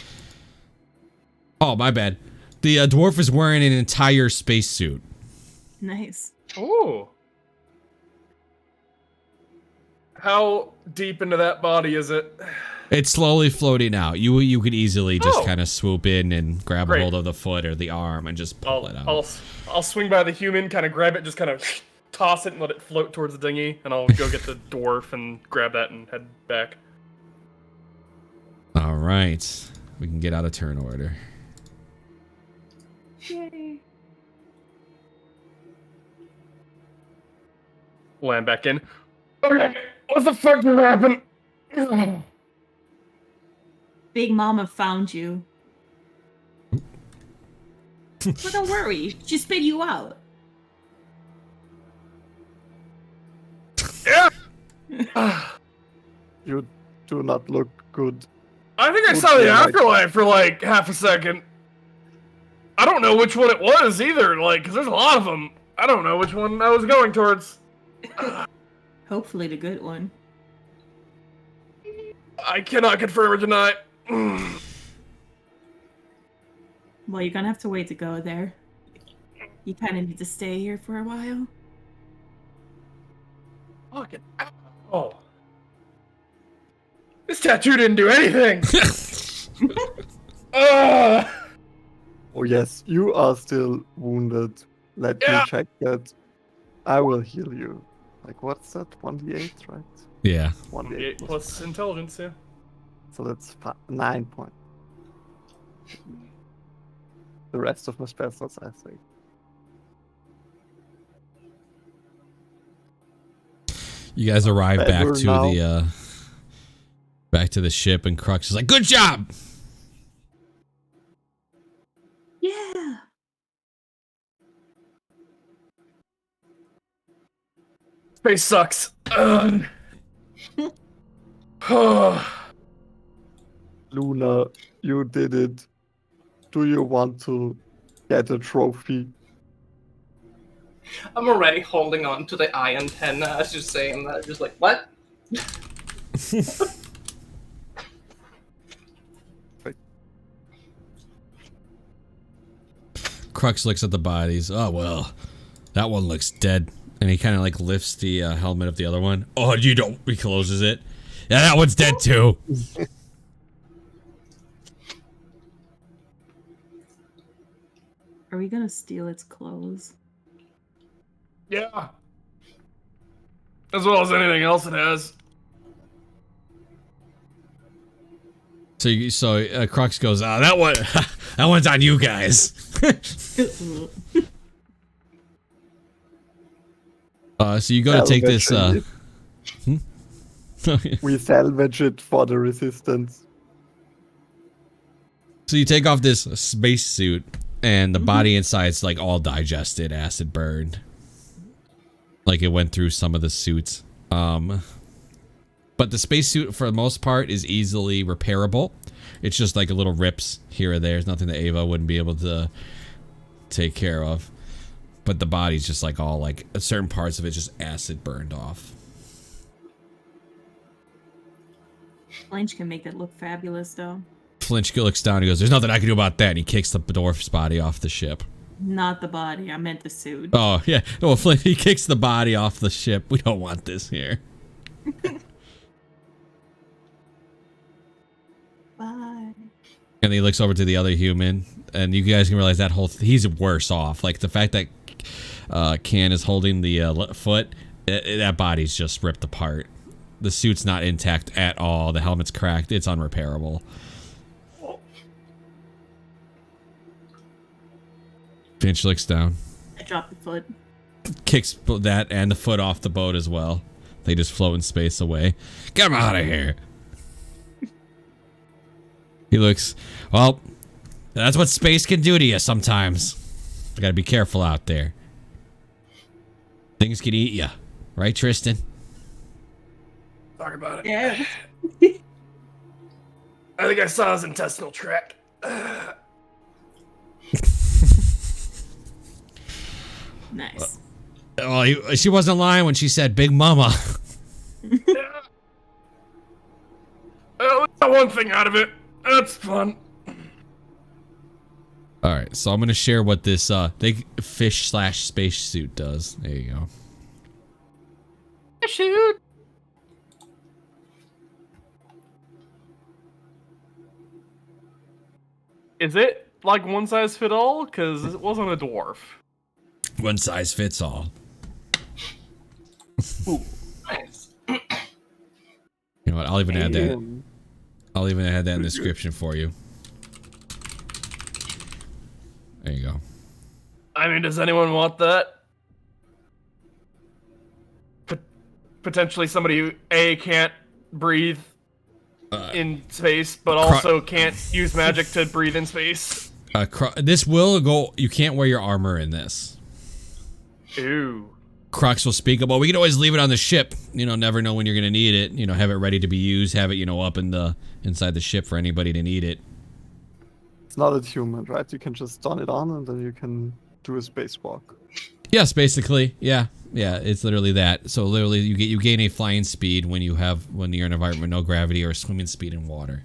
Oh, my bad. The dwarf is wearing an entire spacesuit. Nice. Ooh. How deep into that body is it? It's slowly floating out. You could easily just Oh. kind of swoop in and grab Great. a hold of the foot or the arm and just pull it out. I'll swing by the human, kind of grab it, just kind of toss it and let it float towards the dinghy, and I'll go get the dwarf and grab that and head back. All right, we can get out of turn order. Yay. Land back in. Okay, what the fuck just happened? Big Mama found you. But don't worry, she spit you out. Yeah. You do not look good. I think I Would saw the you like- afterlife for like half a second. I don't know which one it was either, like, 'cause there's a lot of them. I don't know which one I was going towards. Hopefully the good one. I cannot confirm or deny. Well, you're gonna have to wait to go there. You kind of need to stay here for a while. Fucking oh. This tattoo didn't do anything. Oh yes, you are still wounded. Let me check that. I will heal you. Like what's that? 1d8, right? Yeah. 1d8 plus intelligence, yeah. So that's 9 points. The rest of my spell slots, I think. You guys arrive back Better to now. the ship, and Crux is like, "Good job." Yeah. Space sucks. Ugh. Luna, you did it. Do you want to get a trophy? I'm already holding on to the eye antenna as you're saying that. Just like, what? Crux looks at the bodies. Oh well, that one looks dead. And he kind of like lifts the helmet of the other one. Oh, you don't. He closes it. Yeah, that one's dead too. Are we gonna steal its clothes? Yeah. As well as anything else it has. So Crux goes, that one, that one's on you guys. So you go to take this. We salvage it for the resistance. So you take off this space suit, and the body inside's like all digested, acid burned. Like it went through some of the suits. But the spacesuit, for the most part, is easily repairable. It's just like a little rips here or there. There's nothing that Ava wouldn't be able to take care of. But the body's just like all like certain parts of it just acid burned off. Flinch can make that look fabulous, though. Flinch looks down and goes, "There's nothing I can do about that." And he kicks the dwarf's body off the ship. Not the body. I meant the suit. Oh, yeah. Well, Flinch, he kicks the body off the ship. We don't want this here. Bye. And he looks over to the other human, and you guys can realize that he's worse off. Like the fact that Can is holding the foot, that body's just ripped apart. The suit's not intact at all. The helmet's cracked. It's unrepairable. Finch looks down. I dropped the foot. Kicks that and the foot off the boat as well. They just float in space away. Get him out of here. He looks, well, that's what space can do to you sometimes. You gotta be careful out there. Things can eat you. Right, Tristan? Talk about it. Yeah. I think I saw his intestinal tract. Nice. Well, she wasn't lying when she said Big Mama. Got one thing out of it. That's fun. All right, so I'm gonna share what this fish/space suit does. There you go. Shoot. Is it like one size fit all? Because it wasn't a dwarf. One size fits all. Ooh, nice. You know what? I'll even add that. I'll even add that in the description for you. There you go. I mean, does anyone want that? Potentially somebody who A, can't breathe in space, but also can't use magic to breathe in space. This will go. You can't wear your armor in this. Ooh. Crux will speak up. Well, we can always leave it on the ship. You know, never know when you're gonna need it. You know, have it ready to be used. Have it, you know, up in the inside the ship for anybody to need it. It's not attunement, right? You can just turn it on and then you can do a spacewalk. Yes, basically. Yeah, it's literally that. So literally, you gain a flying speed when you're in an environment with no gravity, or swimming speed in water.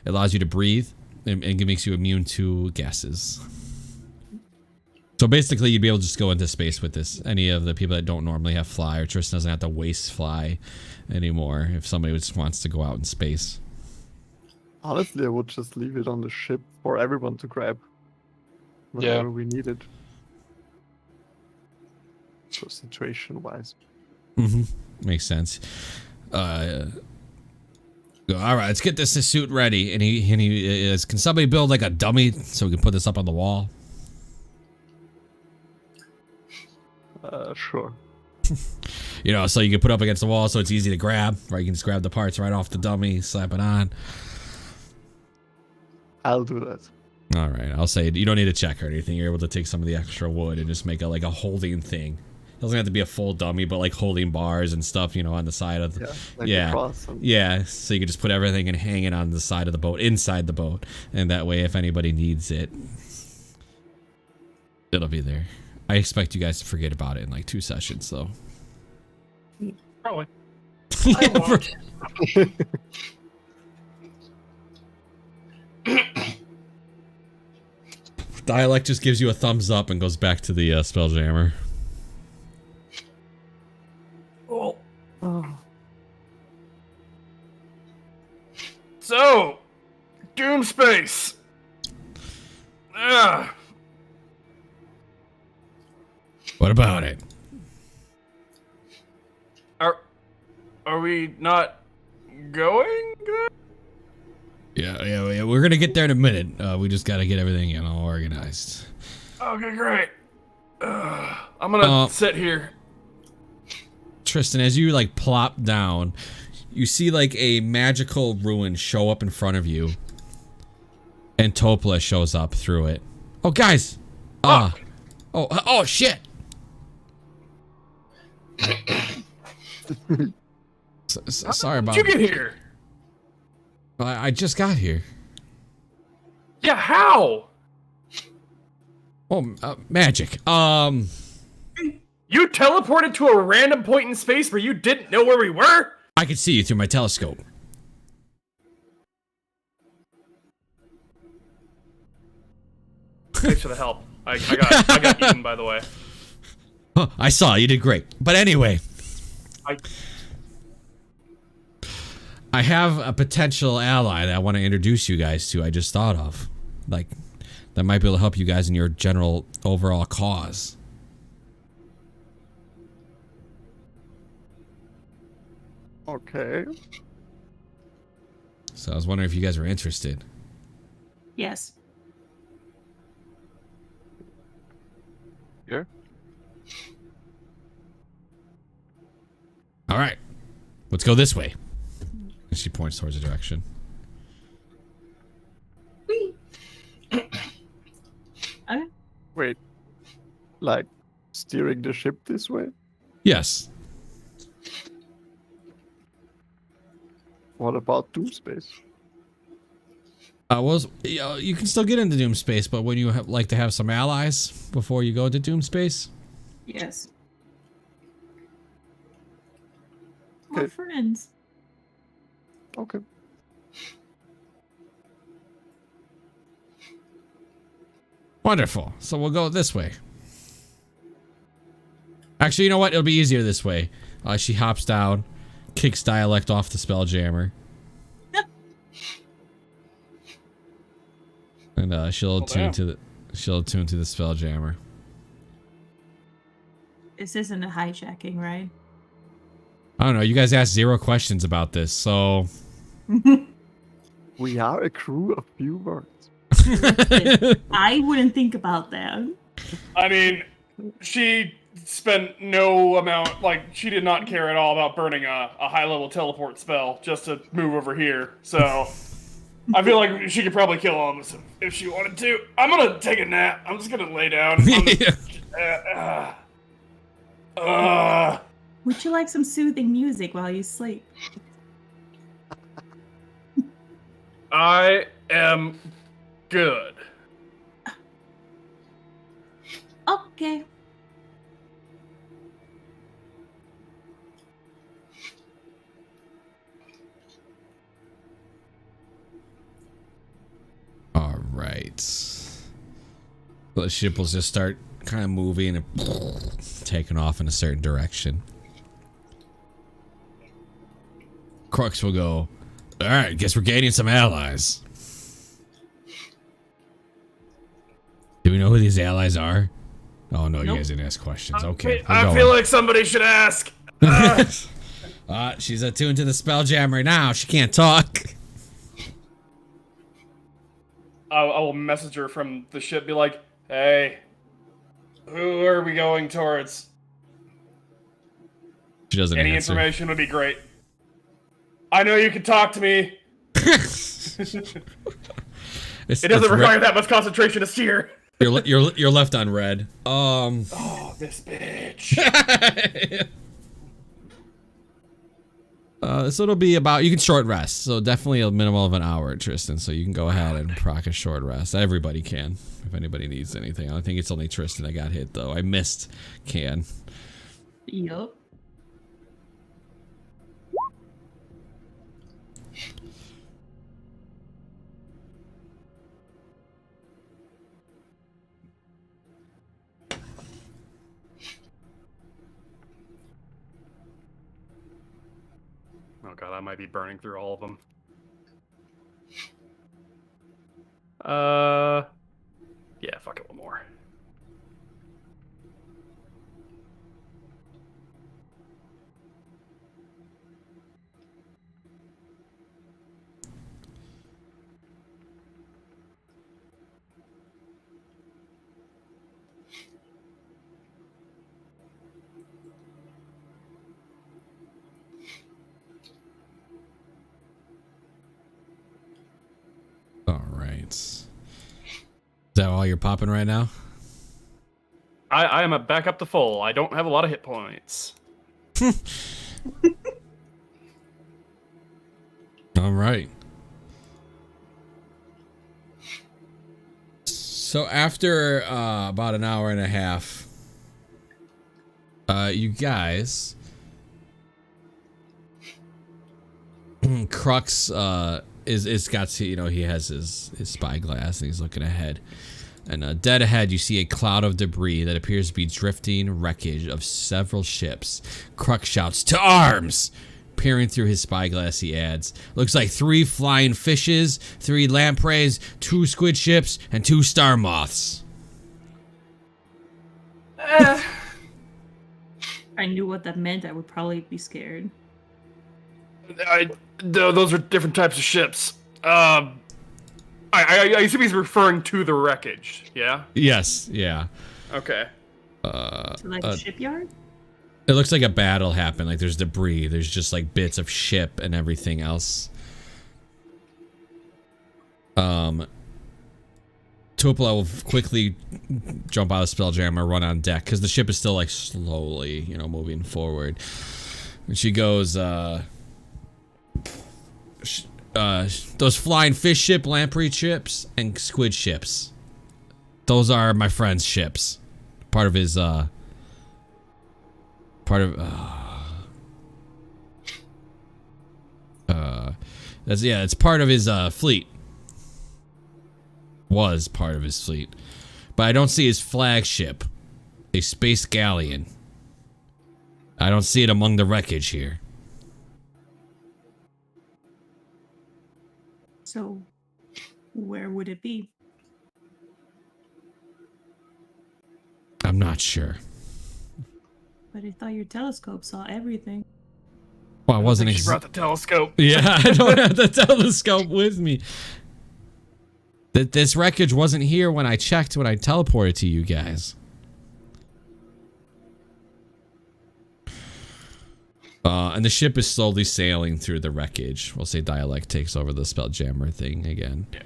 It allows you to breathe and it makes you immune to gases. So basically, you'd be able to just go into space with this. Any of the people that don't normally have fly, or Tristan doesn't have to waste fly anymore if somebody just wants to go out in space. Honestly, I would just leave it on the ship for everyone to grab. whenever we need it. So situation-wise. Makes sense. All right, let's get this suit ready. And he is. Can somebody build like a dummy so we can put this up on the wall? Sure. You know, so you can put up against the wall, so it's easy to grab. Right, you can just grab the parts right off the dummy, slap it on. I'll do that. All right, I'll say you don't need to check or anything. You're able to take some of the extra wood and just make it like a holding thing. It doesn't have to be a full dummy, but like holding bars and stuff, you know, on the side of the, yeah. So you can just put everything and hang it on the side of the boat, inside the boat, and that way, if anybody needs it, it'll be there. I expect you guys to forget about it in like 2 sessions, though. Probably. I won't. Dialect just gives you a thumbs up and goes back to the Spelljammer. Oh. Oh. So, Doom Space. What about it? Are we not going there? Yeah, we're gonna get there in a minute. We just gotta get everything, you know, organized. Okay, great. I'm gonna sit here. Tristan, as you like plop down, you see like a magical ruin show up in front of you, and Topla shows up through it. Oh, guys! Oh, shit! Sorry about. How did you get here? I just got here. Yeah, how? Oh, magic. You teleported to a random point in space where you didn't know where we were? I could see you through my telescope. Thanks for the help. I got eaten, by the way. Oh, I saw you did great. But anyway, I have a potential ally that I want to introduce you guys to. I just thought of, like, that might be able to help you guys in your general overall cause. Okay. So I was wondering if you guys were interested. Yes. Yeah. All right, let's go this way. And she points towards the direction. Okay. Wait. Like steering the ship this way? Yes. What about Doom Space? Well, you can still get into Doom Space, but would you like to have some allies before you go to Doom Space? Yes. Okay. We're friends. Okay. Wonderful. So we'll go this way. Actually, you know what? It'll be easier this way. She hops down, kicks Dialect off the Spelljammer. And she'll attune to the Spelljammer. This isn't a hijacking, right? I don't know. You guys asked 0 questions about this, so We are a crew of few words. I wouldn't think about that. I mean, she spent no amount, like, she did not care at all about burning a high-level teleport spell just to move over here, so I feel like she could probably kill all of us if she wanted to. I'm gonna take a nap. I'm just gonna lay down. Would you like some soothing music while you sleep? I am good. Okay. all right. The ship will just start kind of moving and taking off in a certain direction. Crux will go, all right, guess we're gaining some allies. Do we know who these allies are? Oh no, you Nope. guys didn't ask questions. Okay, I feel like somebody should ask. She's attuned to the Spelljammer now. She can't talk. I will message her from the ship. Be like, hey, who are we going towards? She doesn't Any answer. information would be great. I know you can talk to me. It doesn't require that much concentration to steer. You're left on red. Oh, this bitch. So it'll be about, you can short rest. So definitely a minimum of an hour, Tristan. So you can go ahead and proc a short rest. Everybody can, if anybody needs anything. I think it's only Tristan that got hit though. I missed Can. Yup. Oh god, I might be burning through all of them. Yeah, fuck it, one more. All right. Is that all you're popping right now? I am back up to full. I don't have a lot of hit points. All right. So after about an hour and a half, you guys, Crux is got to, you know, he has his spyglass and he's looking ahead. And dead ahead, you see a cloud of debris that appears to be drifting wreckage of several ships. Crux shouts, "To arms!" Peering through his spyglass, he adds, "Looks like 3 flying fishes, 3 lampreys, 2 squid ships, and 2 star moths." I knew what that meant. I would probably be scared. Those are different types of ships. I assume he's referring to the wreckage, yeah? Yes, yeah. Okay. So like a shipyard? It looks like a battle happened. Like there's debris. There's just like bits of ship and everything else. Tupla will quickly jump out of Spelljammer, run on deck because the ship is still like slowly, you know, moving forward. And she goes, those flying fish ship, lamprey ships, and squid ships. Those are my friend's ships. Part of his, it's part of his, fleet. Was part of his fleet. But I don't see his flagship. A space galleon. I don't see it among the wreckage here. So, where would it be? I'm not sure. But I thought your telescope saw everything. Well, I wasn't. She brought the telescope. Yeah, I don't have the telescope with me. This wreckage wasn't here when I checked when I teleported to you guys. And the ship is slowly sailing through the wreckage. We'll say dialect takes over the Spelljammer thing again. Yeah.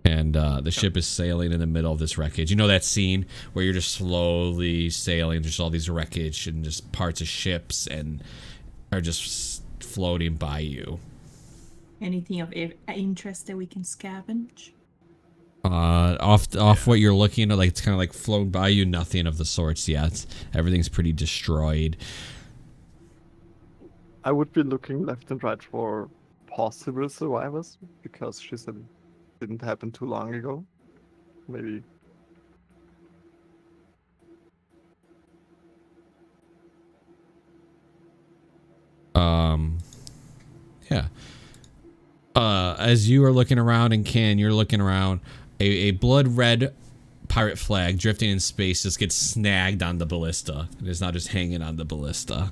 And the ship is sailing in the middle of this wreckage. You know that scene where you're just slowly sailing, just all these wreckage and just parts of ships and are just floating by you. Anything of interest that we can scavenge? Off what you're looking at, like it's kind of like flown by you. Nothing of the sorts yet. Everything's pretty destroyed. I would be looking left and right for possible survivors because she said it didn't happen too long ago. Maybe. Yeah. As you are looking around, and Ken, you're looking around, a blood red pirate flag drifting in space just gets snagged on the ballista. It is now just hanging on the ballista.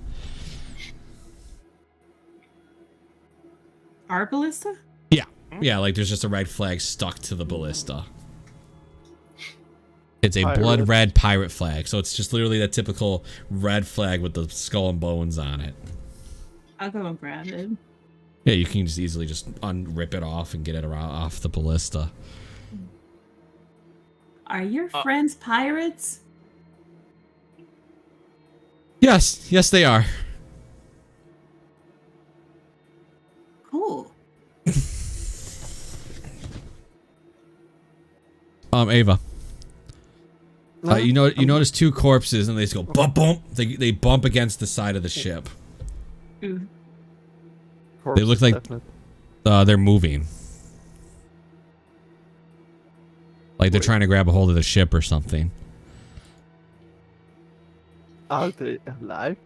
Our ballista? Yeah, like there's just a red flag stuck to the ballista. It's a Pirate. blood red pirate flag, so it's just literally that typical red flag with the skull and bones on it. I'll go and grab it. Yeah, you can just easily just rip it off and get it around off the ballista. Are your friends pirates? Yes, they are. Cool. Ava. You notice two corpses and they just go bump bump. They bump against the side of the ship. Ooh. They look like they're moving. Like they're trying to grab a hold of the ship or something. Are they alive?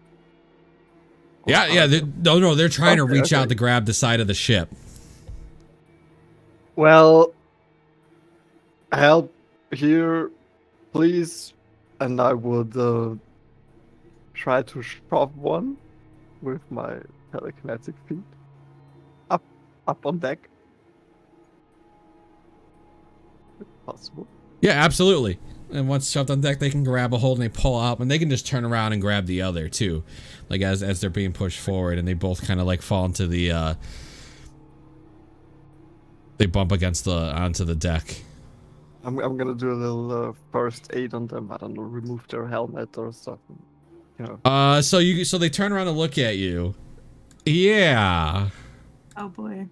Yeah. They're trying to reach out okay. to grab the side of the ship. Well, help here, please. And I would try to shove one with my telekinetic feet up on deck. If possible. Yeah, absolutely. And once shoved on deck, they can grab a hold and they pull out, and they can just turn around and grab the other too, like as they're being pushed forward, and they both kind of like fall into the. They bump against onto the deck. I'm gonna do a little first aid on them. I don't know, remove their helmet or something. You know. So they turn around and look at you. Yeah. Oh boy.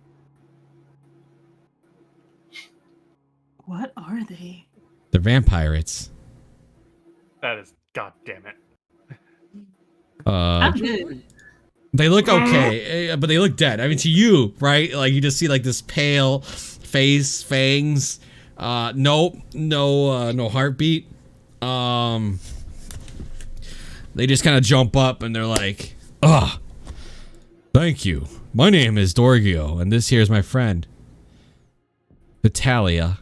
What are they? They're vampires. That is, god damn it. I'm good. They look okay, but they look dead. I mean, to you, right? Like you just see like this pale face, fangs, no heartbeat. They just kind of jump up and they're like, thank you. My name is Dorgio, and this here is my friend, Vitalia.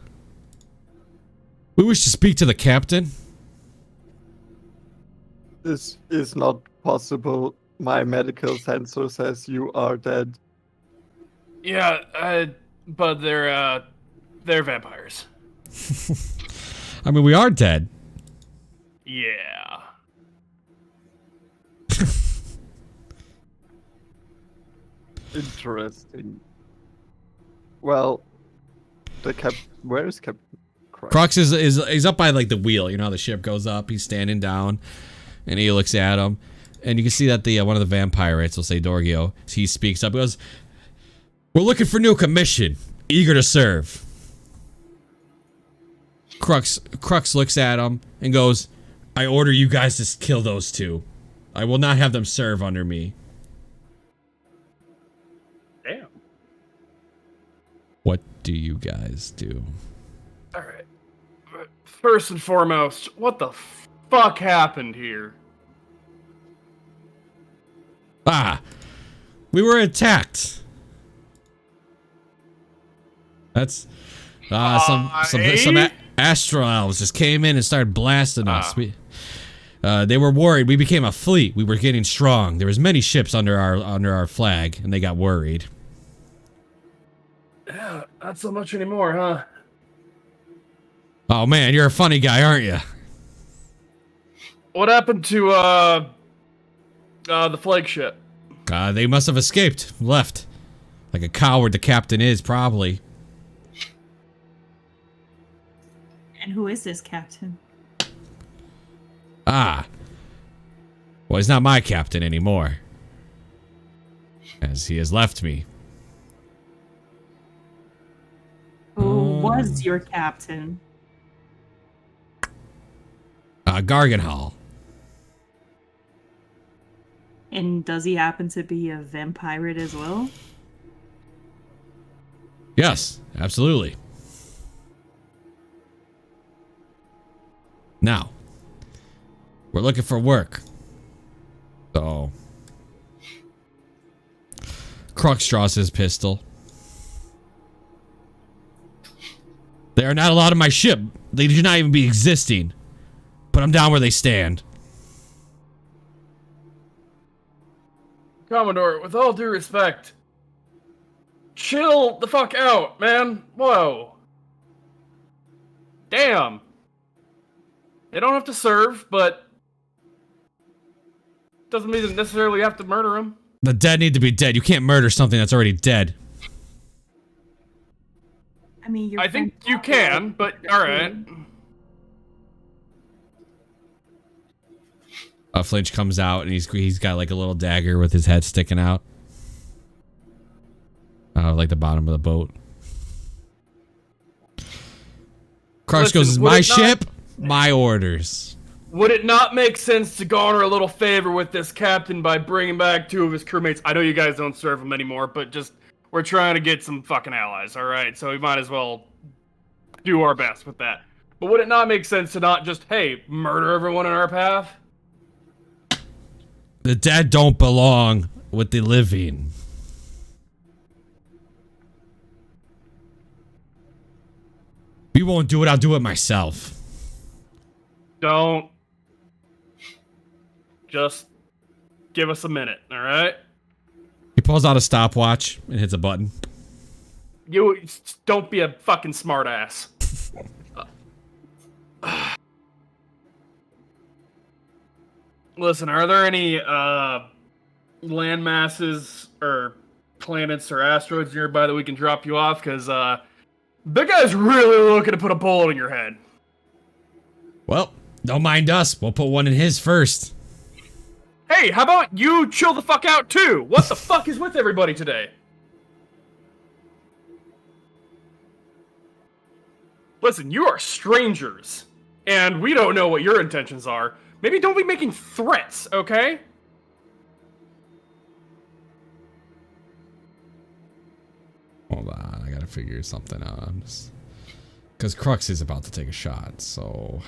We wish to speak to the captain. This is not possible. My medical sensor says you are dead. Yeah, but they're vampires. I mean, we are dead. Yeah. Interesting. Well, where is Captain Crux? Crux is up by like the wheel. You know how the ship goes up. He's standing down, and he looks at him, and you can see that the one of the vampires will say Dorgio. He speaks up. He goes, "We're looking for new commission. Eager to serve." Crux looks at him and goes, "I order you guys to kill those two. I will not have them serve under me." Damn. What do you guys do? All right. First and foremost, what the fuck happened here? We were attacked. That's some astral elves just came in and started blasting us. They were worried. We became a fleet. We were getting strong. There was many ships under our flag, and they got worried. Yeah, not so much anymore, huh? Oh man, you're a funny guy, aren't you? What happened to the flagship? They must have escaped, left, like a coward the captain is, probably. And who is this captain? Well, he's not my captain anymore, as he has left me. Who was your captain? Garganhall. And does he happen to be a vampire as well? Yes, absolutely. Now, we're looking for work. So, Crux draws his pistol. They are not allowed on my ship. They should not even be existing. But I'm down where they stand. Commodore, with all due respect, chill the fuck out, man. Whoa. Damn. They don't have to serve, but doesn't mean they necessarily have to murder them. The dead need to be dead. You can't murder something that's already dead. I mean, I think you can, but alright. Flinch comes out and he's got like a little dagger with his head sticking out. Like the bottom of the boat. Crux goes, my ship, my orders. Would it not make sense to garner a little favor with this captain by bringing back 2 of his crewmates? I know you guys don't serve him anymore, but just, we're trying to get some fucking allies, alright? So we might as well do our best with that. But would it not make sense to not just, hey, murder everyone in our path? The dead don't belong with the living. If you won't do it, I'll do it myself. Don't. Just give us a minute, alright? He pulls out a stopwatch and hits a button. You don't be a fucking smartass. Listen, are there any land masses or planets or asteroids nearby that we can drop you off? Because big guy's really looking to put a bullet in your head. Well, don't mind us. We'll put one in his first. Hey, how about you chill the fuck out too? What the fuck is with everybody today? Listen, you are strangers, and we don't know what your intentions are. Maybe don't be making threats, okay? Hold on, I gotta figure something out. Because Crux is about to take a shot, so...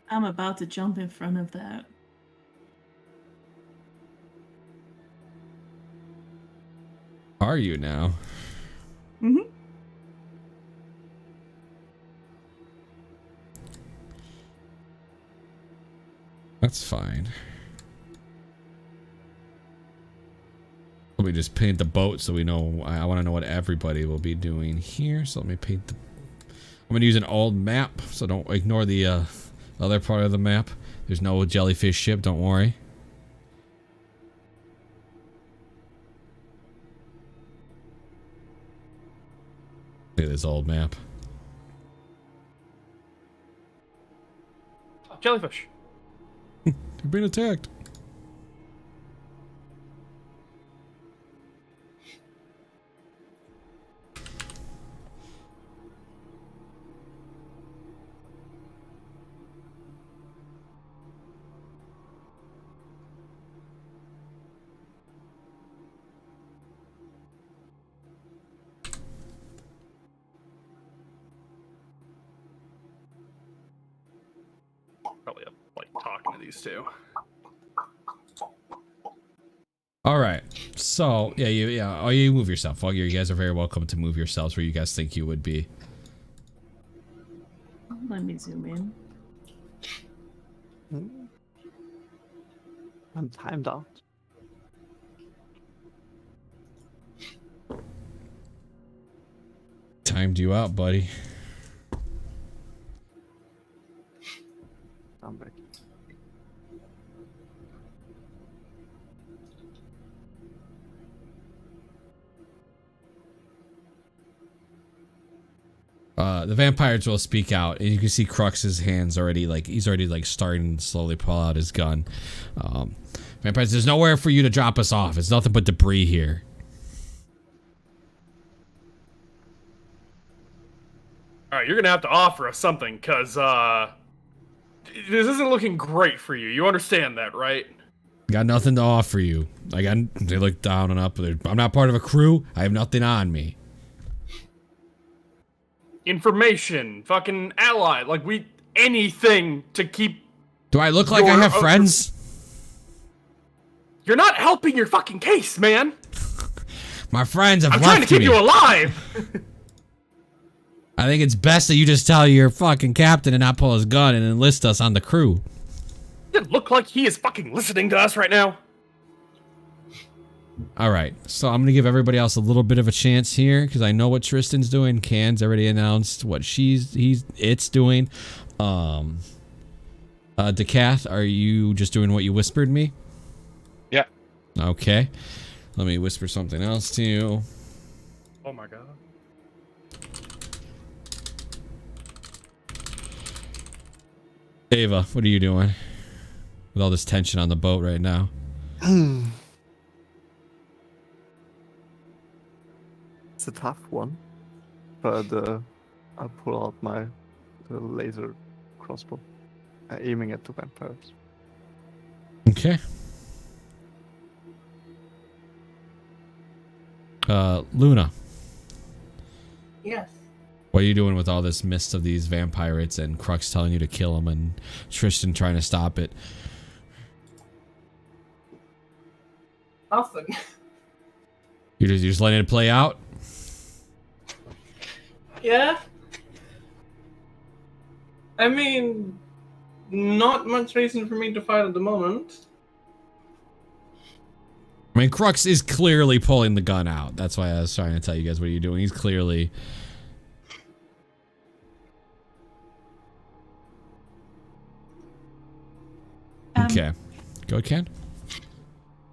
I'm about to jump in front of that. Are you now? Mm-hmm. That's fine. Let me just paint the boat so we know. I want to know what everybody will be doing here. So let me paint the... I'm going to use an old map, so don't ignore the other part of the map. There's no jellyfish ship, don't worry. Look at this old map. Jellyfish. You're being attacked. Probably up like talking to these two. All right. So yeah. Oh, you move yourself. Well, you guys are very welcome to move yourselves where you guys think you would be. Let me zoom in. I'm timed out. Timed you out, buddy. I'm back. The vampires will speak out, and you can see Crux's hands already, like, he's already, like, starting to slowly pull out his gun. Vampires, there's nowhere for you to drop us off. It's nothing but debris here. Alright, you're gonna have to offer us something, cause, this isn't looking great for you. You understand that, right? Got nothing to offer you. They look down and up. I'm not part of a crew. I have nothing on me. Information, fucking ally, like anything to keep... Do I look like I have friends? You're not helping your fucking case, man! My friends have I'm left trying to keep me. you alive! I think it's best that you just tell your fucking captain and not pull his gun and enlist us on the crew. Does it look like he is fucking listening to us right now? All right, so I'm gonna give everybody else a little bit of a chance here because I know what Tristan's doing. Can's already announced what it's doing. Decath, are you just doing what you whispered me? Yeah. Okay. Let me whisper something else to you. Oh my god. Ava, what are you doing? With all this tension on the boat right now. It's a tough one, but I'll pull out my laser crossbow, aiming at the vampires. Okay. Luna, Yes. what are you doing with all this mist of these vampirates and Crux telling you to kill them and Tristan trying to stop it? Nothing. You're just letting it play out? Yeah. I mean, not much reason for me to fight at the moment. I mean, Crux is clearly pulling the gun out. That's why I was trying to tell you guys what are you doing. He's clearly... Okay. Go, Ken.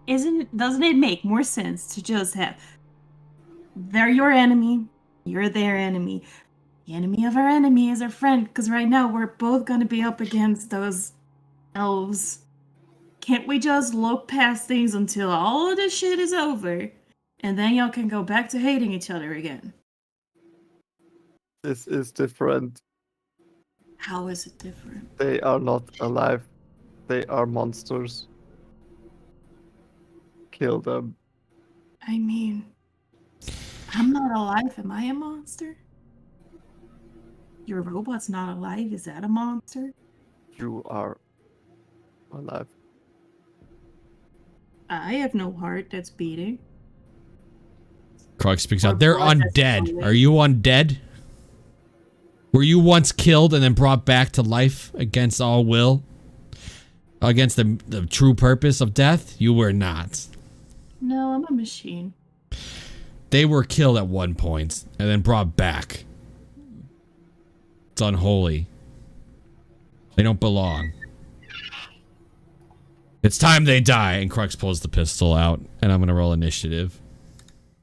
Doesn't it make more sense to just have they're your enemy, you're their enemy. The enemy of our enemy is our friend, because right now we're both gonna be up against those elves. Can't we just look past things until all of this shit is over? And then y'all can go back to hating each other again. This is different. How is it different? They are not alive. They are monsters. Kill them. I mean, I'm not alive. Am I a monster? Your robot's not alive. Is that a monster? You are alive. I have no heart that's beating. Crux speaks Or out. They're blood that's undead. flowing. Are you undead? Were you once killed and then brought back to life against all will? Against the true purpose of death? You were not. No, I'm a machine. They were killed at one point and then brought back. It's unholy. They don't belong. It's time they die. And Crux pulls the pistol out, and I'm gonna roll initiative.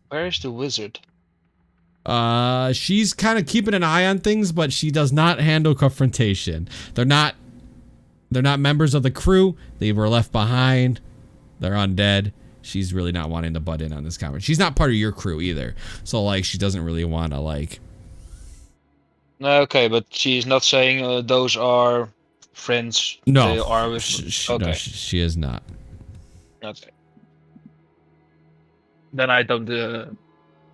Where is the wizard? She's kind of keeping an eye on things, but she does not handle confrontation. They're not members of the crew. They were left behind. They're undead. She's really not wanting to butt in on this conversation. She's not part of your crew either. So, like, she doesn't really want to, like... Okay, but she's not saying those are friends. No. They are with... No, okay. she is not. Okay. Then I don't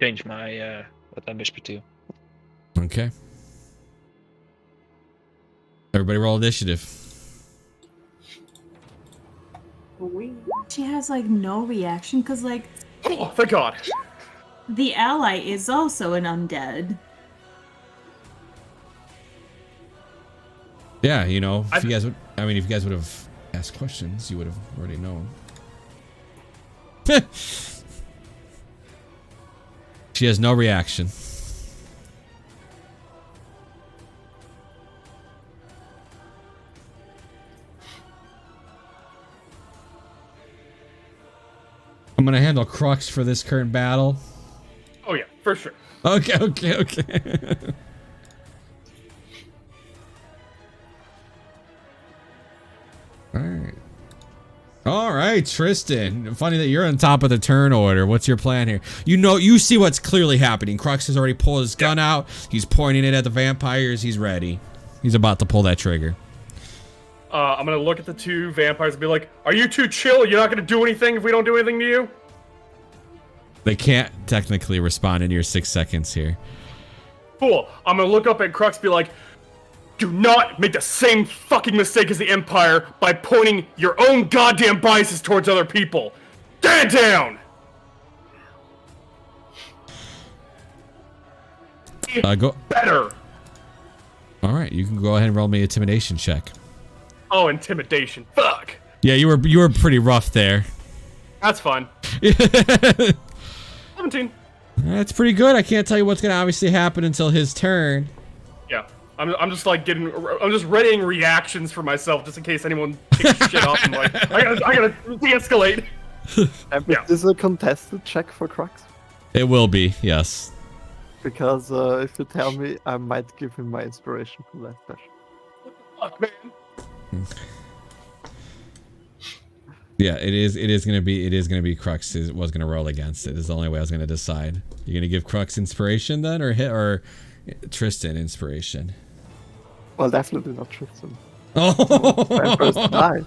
change my what I whisper to. Okay. Everybody roll initiative. She has like no reaction because like Oh, thank God. the ally is also an undead. Yeah, you know, if you guys would... I mean, if you guys would have asked questions, you would have already known. She has no reaction. I'm gonna handle Crux for this current battle. Oh yeah, for sure. Okay. All right, Tristan. Funny that you're on top of the turn order. What's your plan here? You see what's clearly happening. Crux has already pulled his gun out. He's pointing it at the vampires. He's ready. He's about to pull that trigger. I'm gonna look at the two vampires and be like, "Are you two chill? You're not gonna do anything if we don't do anything to you?" They can't technically respond in your 6 seconds here. Cool. I'm gonna look up at Crux and be like, "Do not make the same fucking mistake as the Empire by pointing your own goddamn biases towards other people. Stand down!" Go. better. All right, you can go ahead and roll me an intimidation check. Oh, intimidation. Fuck. Yeah, you were pretty rough there. That's fine. 17. That's pretty good. I can't tell you what's gonna obviously happen until his turn. Yeah. I'm just like I'm just readying reactions for myself just in case anyone picks shit up. I'm like, I gotta de-escalate. Is this a contested check for Crux? It will be, yes. Because if you tell me, I might give him my inspiration from that session. Fuck, man. Yeah, it is gonna be Crux was gonna roll against it. Is the only way I was gonna decide. You gonna give Crux inspiration then, or Tristan inspiration? Well, definitely not Tristan. Oh, Vampires die.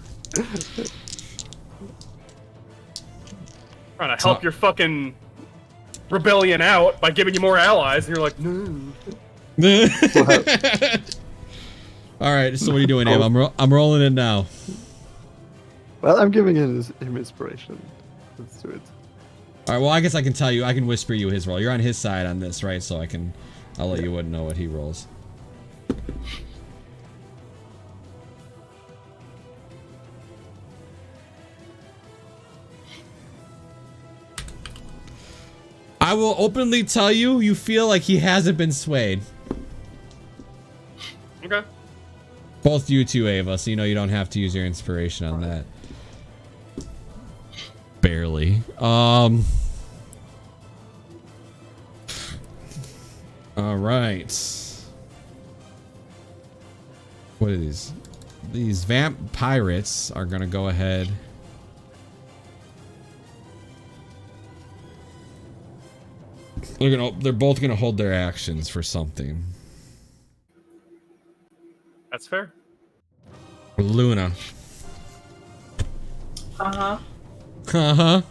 Trying to help your fucking rebellion out by giving you more allies, and you're like, no. All right, so what are you doing, Ava? I'm rolling it now. Well, I'm giving him inspiration. Let's do it. All right, well, I guess I can tell you. I can whisper you his roll. You're on his side on this, right? So I'll let you know what he rolls. I will openly tell you, you feel like he hasn't been swayed. Okay. Both you two, Ava, so you know you don't have to use your inspiration on that. Barely. All right. What are these? These vamp pirates are gonna go ahead. They're both gonna hold their actions for something. That's fair. Luna. Uh-huh. Uh-huh.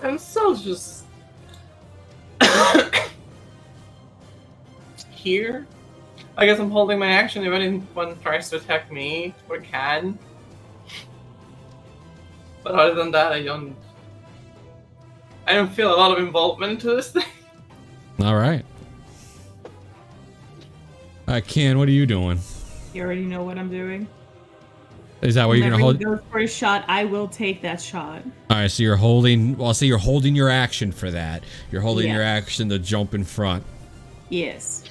I'm still just here. I guess I'm holding my action. If anyone tries to attack me, or can. But other than that, I don't feel a lot of involvement into this thing. All right. Ken, what are you doing? You already know what I'm doing. Is that where you're gonna hold? Whenever he goes for a shot, I will take that shot. All right, so you're holding. Well, so you're holding your action for that. You're holding Yeah. your action to jump in front. Yes.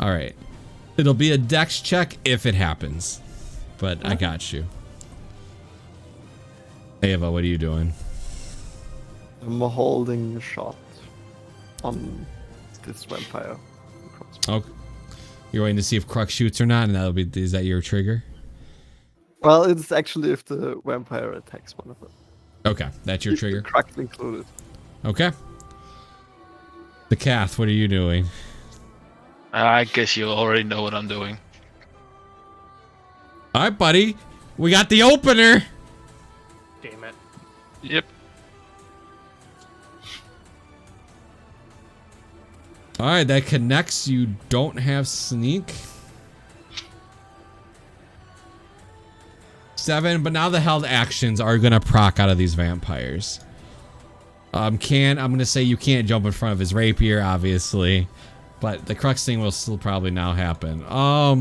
All right. It'll be a dex check if it happens, but I got you. Ava, what are you doing? I'm holding a shot on this vampire. Okay. You're waiting to see if Crux shoots or not, and is that your trigger? Well, it's actually if the vampire attacks one of them. Okay, that's your trigger. Crux included. Okay. The Cath, what are you doing? I guess you already know what I'm doing. All right, buddy. We got the opener. Damn it. Yep. All right, that connects. You don't have sneak. 7, but now the held actions are gonna proc out of these vampires. I'm gonna say you can't jump in front of his rapier, obviously, but the Crux thing will still probably now happen. I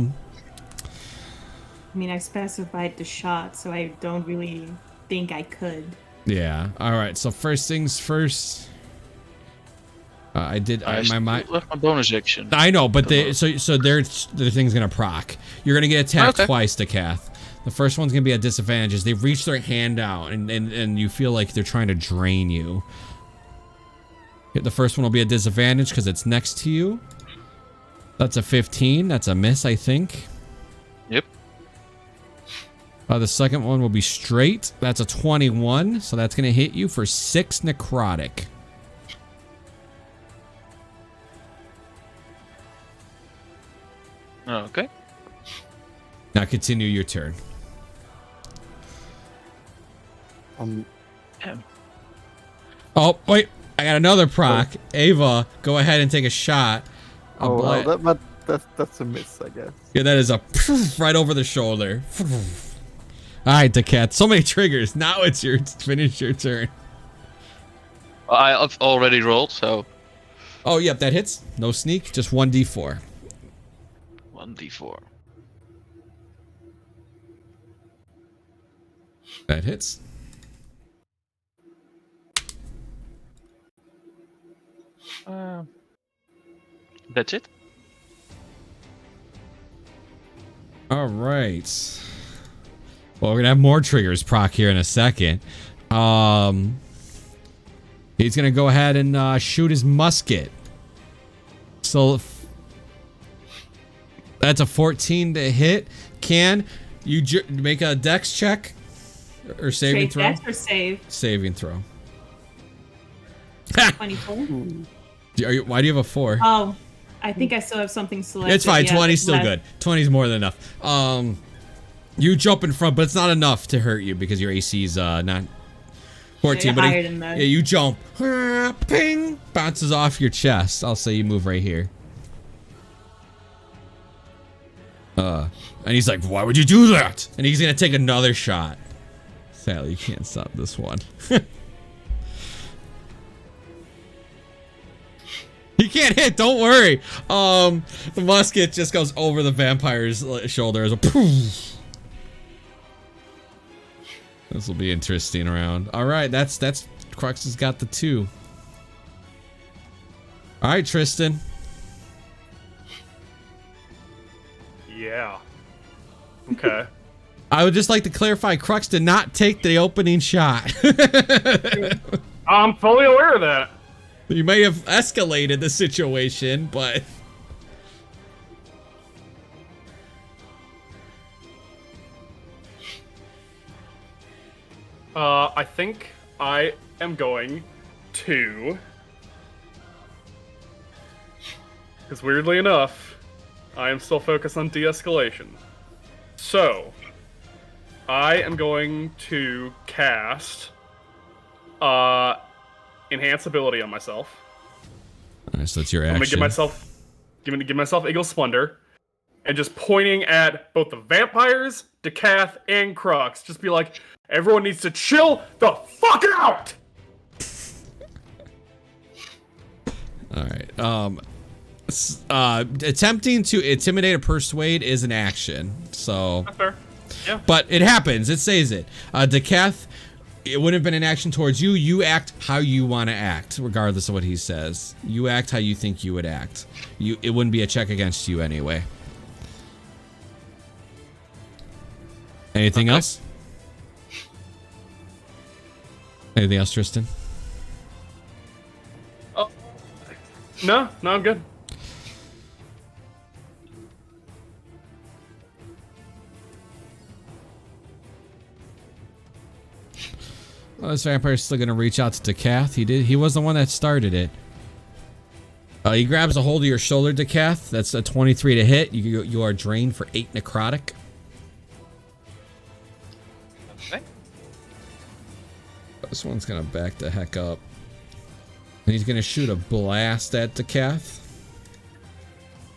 mean, I specified the shot, so I don't really think I could. Yeah. All right. So first things first. I left my bonus action. I know, but so their thing's gonna proc. You're gonna get attacked twice, Decath. The first one's gonna be at disadvantages. They've reached their hand out, and you feel like they're trying to drain you. The first one will be a disadvantage because it's next to you. That's a 15. That's a miss, I think. Yep. The second one will be straight. That's a 21, so that's gonna hit you for 6 necrotic. Okay. Now continue your turn. Oh, wait. I got another proc. Ava, go ahead and take a shot. That's a miss, I guess. Yeah, that is a right over the shoulder. All right, Decat. So many triggers. Now it's finish your turn. I've already rolled, so Oh, yep, that hits. No sneak, just 1d4. 1d4. That hits. That's it. All right. Well, we're gonna have more triggers proc here in a second. He's gonna go ahead and shoot his musket. So that's a 14 to hit. Can you make a dex check or saving throw? Dex or save? Saving throw. 24. Why do you have a 4? Oh, I think I still have something selected. It's fine. Yeah, 20's still left. good. 20's more than enough. You jump in front, but it's not enough to hurt you because your AC's not 14. Yeah, but higher than that. yeah, you jump. Ping! Bounces off your chest. I'll say you move right here. And he's like, why would you do that? And he's gonna take another shot. Sadly, you can't stop this one. He can't hit, don't worry. The musket just goes over the vampire's shoulder as a poof. This will be interesting around. All right, that's Crux has got the 2. All right, Tristan. Yeah. Okay. I would just like to clarify, Crux did not take the opening shot. I'm fully aware of that. You may have escalated the situation, but I think I am going to, because weirdly enough, I am still focused on de-escalation. So, I am going to cast Enhance ability on myself. Alright, so that's your action. I'm gonna give myself Eagle Splendor, and just pointing at both the vampires, Decath, and Crux. Just be like, everyone needs to chill the fuck out! Alright, attempting to intimidate or persuade is an action, so... That's fair. Yeah. But it happens, it says it. Decath, it wouldn't have been an action towards you. You act how you want to act, regardless of what he says. You act how you think you would act. It wouldn't be a check against you anyway. Anything else? Anything else, Tristan? Oh. No, I'm good. Well, this vampire's still gonna reach out to Decath. He was the one that started it. He grabs a hold of your shoulder, Decath. That's a 23 to hit. You are drained for 8 necrotic. Okay. This one's gonna back the heck up. And he's gonna shoot a blast at Decath.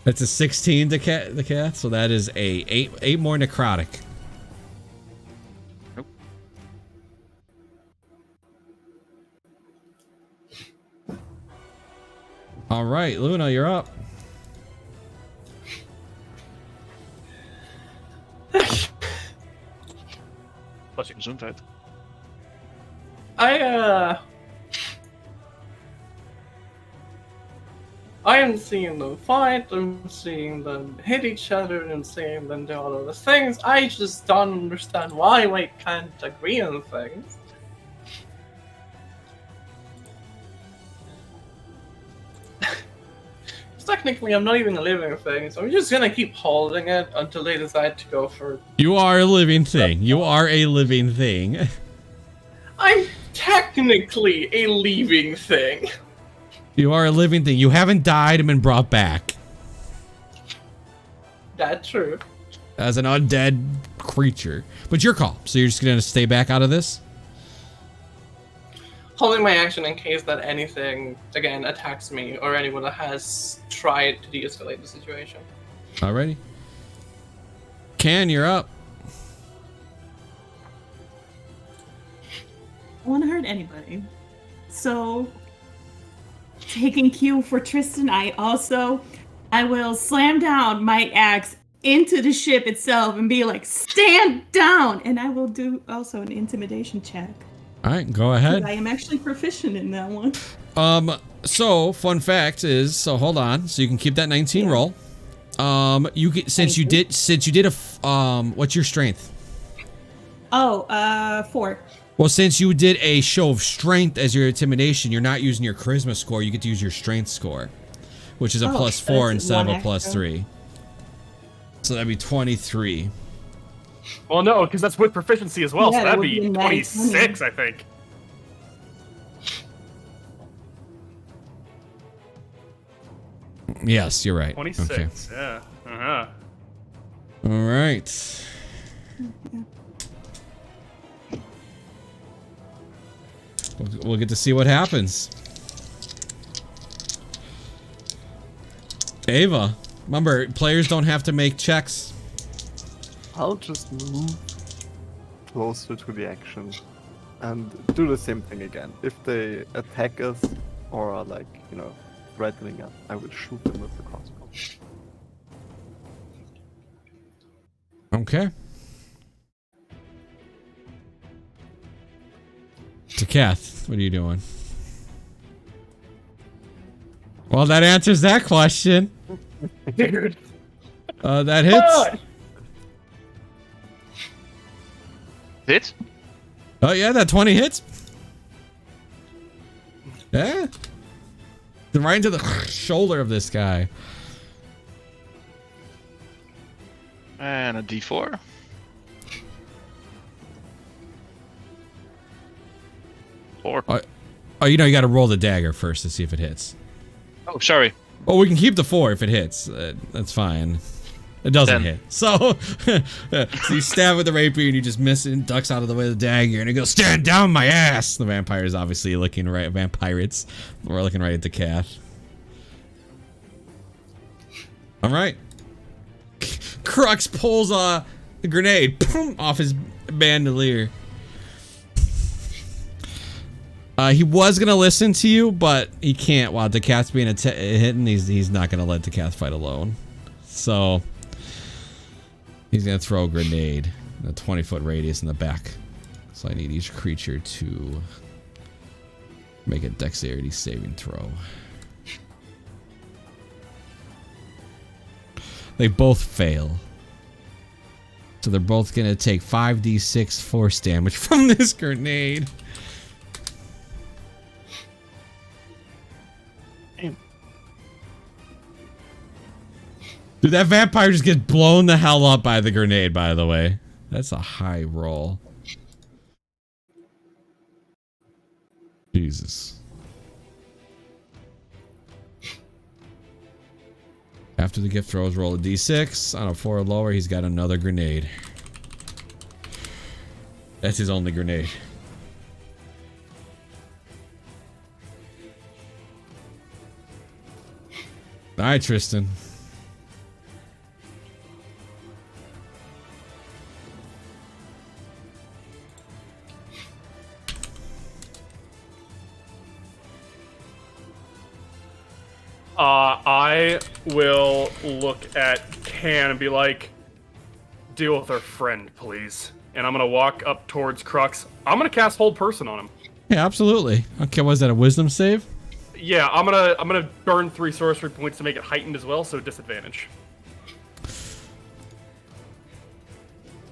That's a 16 Decath, so that is a 8 more necrotic. Nope. All right, Luna, you're up. Gezondheid. I am seeing them fight, I'm seeing them hit each other, and seeing them do all of the things. I just don't understand why we can't agree on things. Technically, I'm not even a living thing, so I'm just gonna keep holding it until they decide to go for... You are a living thing. You are a living thing. I'm technically a living thing. You are a living thing. You haven't died and been brought back. That's true. As an undead creature. But your call. So you're just gonna stay back out of this? Holding my action in case that anything, again, attacks me, or anyone that has tried to de-escalate the situation. Alrighty. Can, you're up. I don't want to hurt anybody. So taking cue for Tristan, I will slam down my axe into the ship itself and be like, stand down! And I will do also an intimidation check. All right, go ahead. I am actually proficient in that one. So fun fact is, so hold on, so you can keep that 19 roll. You get since you did a what's your strength? Oh, 4. Well, since you did a show of strength as your intimidation, you're not using your charisma score. You get to use your strength score, which is a +4 instead of a +3. So that'd be 23. Well, no, because that's with proficiency as well, Yeah, so that'd that would be be 26, I think. Yes, you're right. 26, Okay. yeah. Uh-huh. All right. We'll get to see what happens. Ava, remember, players don't have to make checks. I'll just move closer to the action and do the same thing again. If they attack us or are like, you know, threatening us, I will shoot them with the crossbow. Okay. To Kath, what are you doing? Well, that answers that question. Dude. That hits. Hit? Oh yeah, that 20 hits. Yeah. Right into the shoulder of this guy. And a D4. Four. Oh, you know, you got to roll the dagger first to see if it hits. Oh, sorry. Well, we can keep the 4 if it hits. That's fine. It doesn't 10. hit. So, so you stab with the rapier and you just miss it and ducks out of the way of the dagger and it goes, stand down my ass! The vampire is obviously looking right, vampirates. We're looking right at the Kath. Alright. Crux pulls a grenade boom, off his bandolier. He was gonna listen to you, but he can't while the Kath's being hit, and he's not gonna let the Kath fight alone. So he's gonna throw a grenade in a 20-foot radius in the back. So I need each creature to make a dexterity saving throw. They both fail. So they're both gonna take 5d6 force damage from this grenade. Dude, that vampire just gets blown the hell up by the grenade, by the way. That's a high roll. Jesus. After the gift throws, roll a d6. On a 4 or lower, he's got another grenade. That's his only grenade. Alright, Tristan. I will look at Can and be like, deal with our friend, please. And I'm gonna walk up towards Crux. I'm gonna cast Hold Person on him. Yeah, absolutely. Okay, was that a wisdom save? Yeah, I'm gonna burn 3 sorcery points to make it heightened as well, so disadvantage.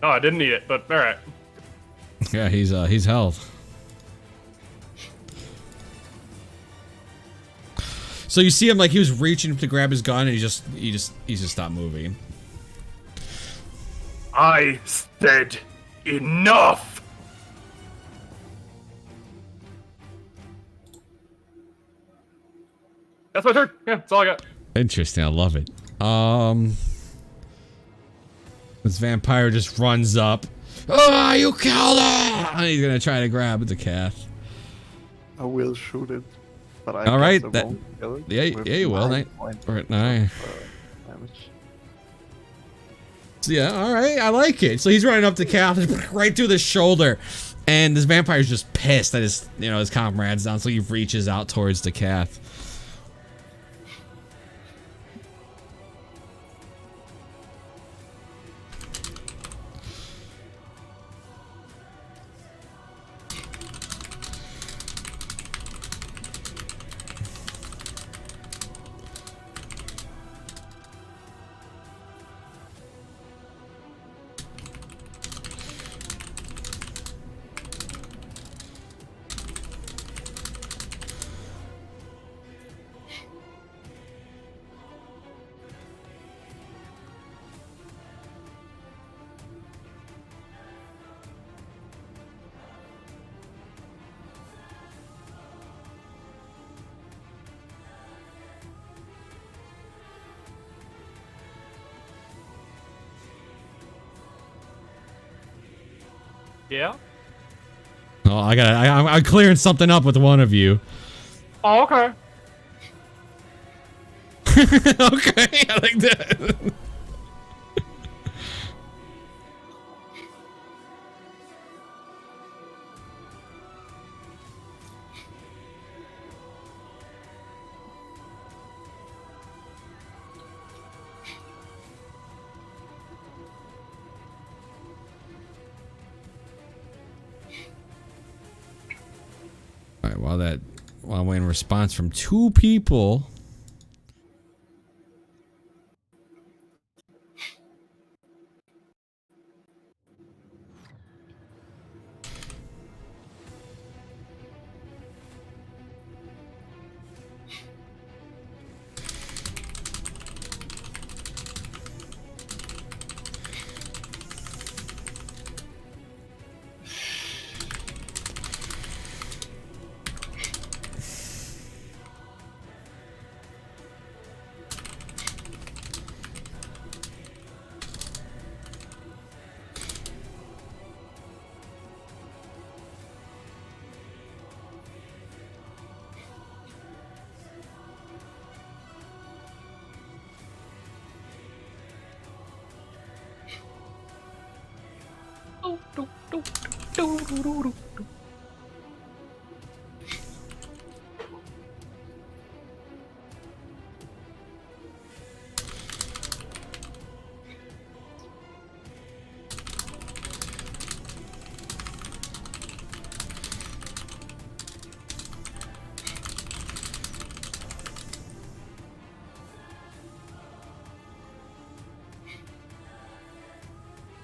Oh, I didn't need it, but alright. Yeah, he's held. So you see him like he was reaching to grab his gun and he just stopped moving. I said enough. That's my turn. Yeah, that's all I got. Interesting, I love it. This vampire just runs up. Oh, you killed her! And he's gonna try to grab the Kath. I will shoot it. But I all right, guess I that won't kill it yeah, you will. 9 points Right, 9. damage. So yeah, all right, I like it. So he's running up to Kath, right through the shoulder, and this vampire's just pissed that his comrade's down. So he reaches out towards the Kath. Yeah. Oh, I'm clearing something up with one of you. Oh, okay. Okay, I like that. All right, while I'm waiting response from 2 people.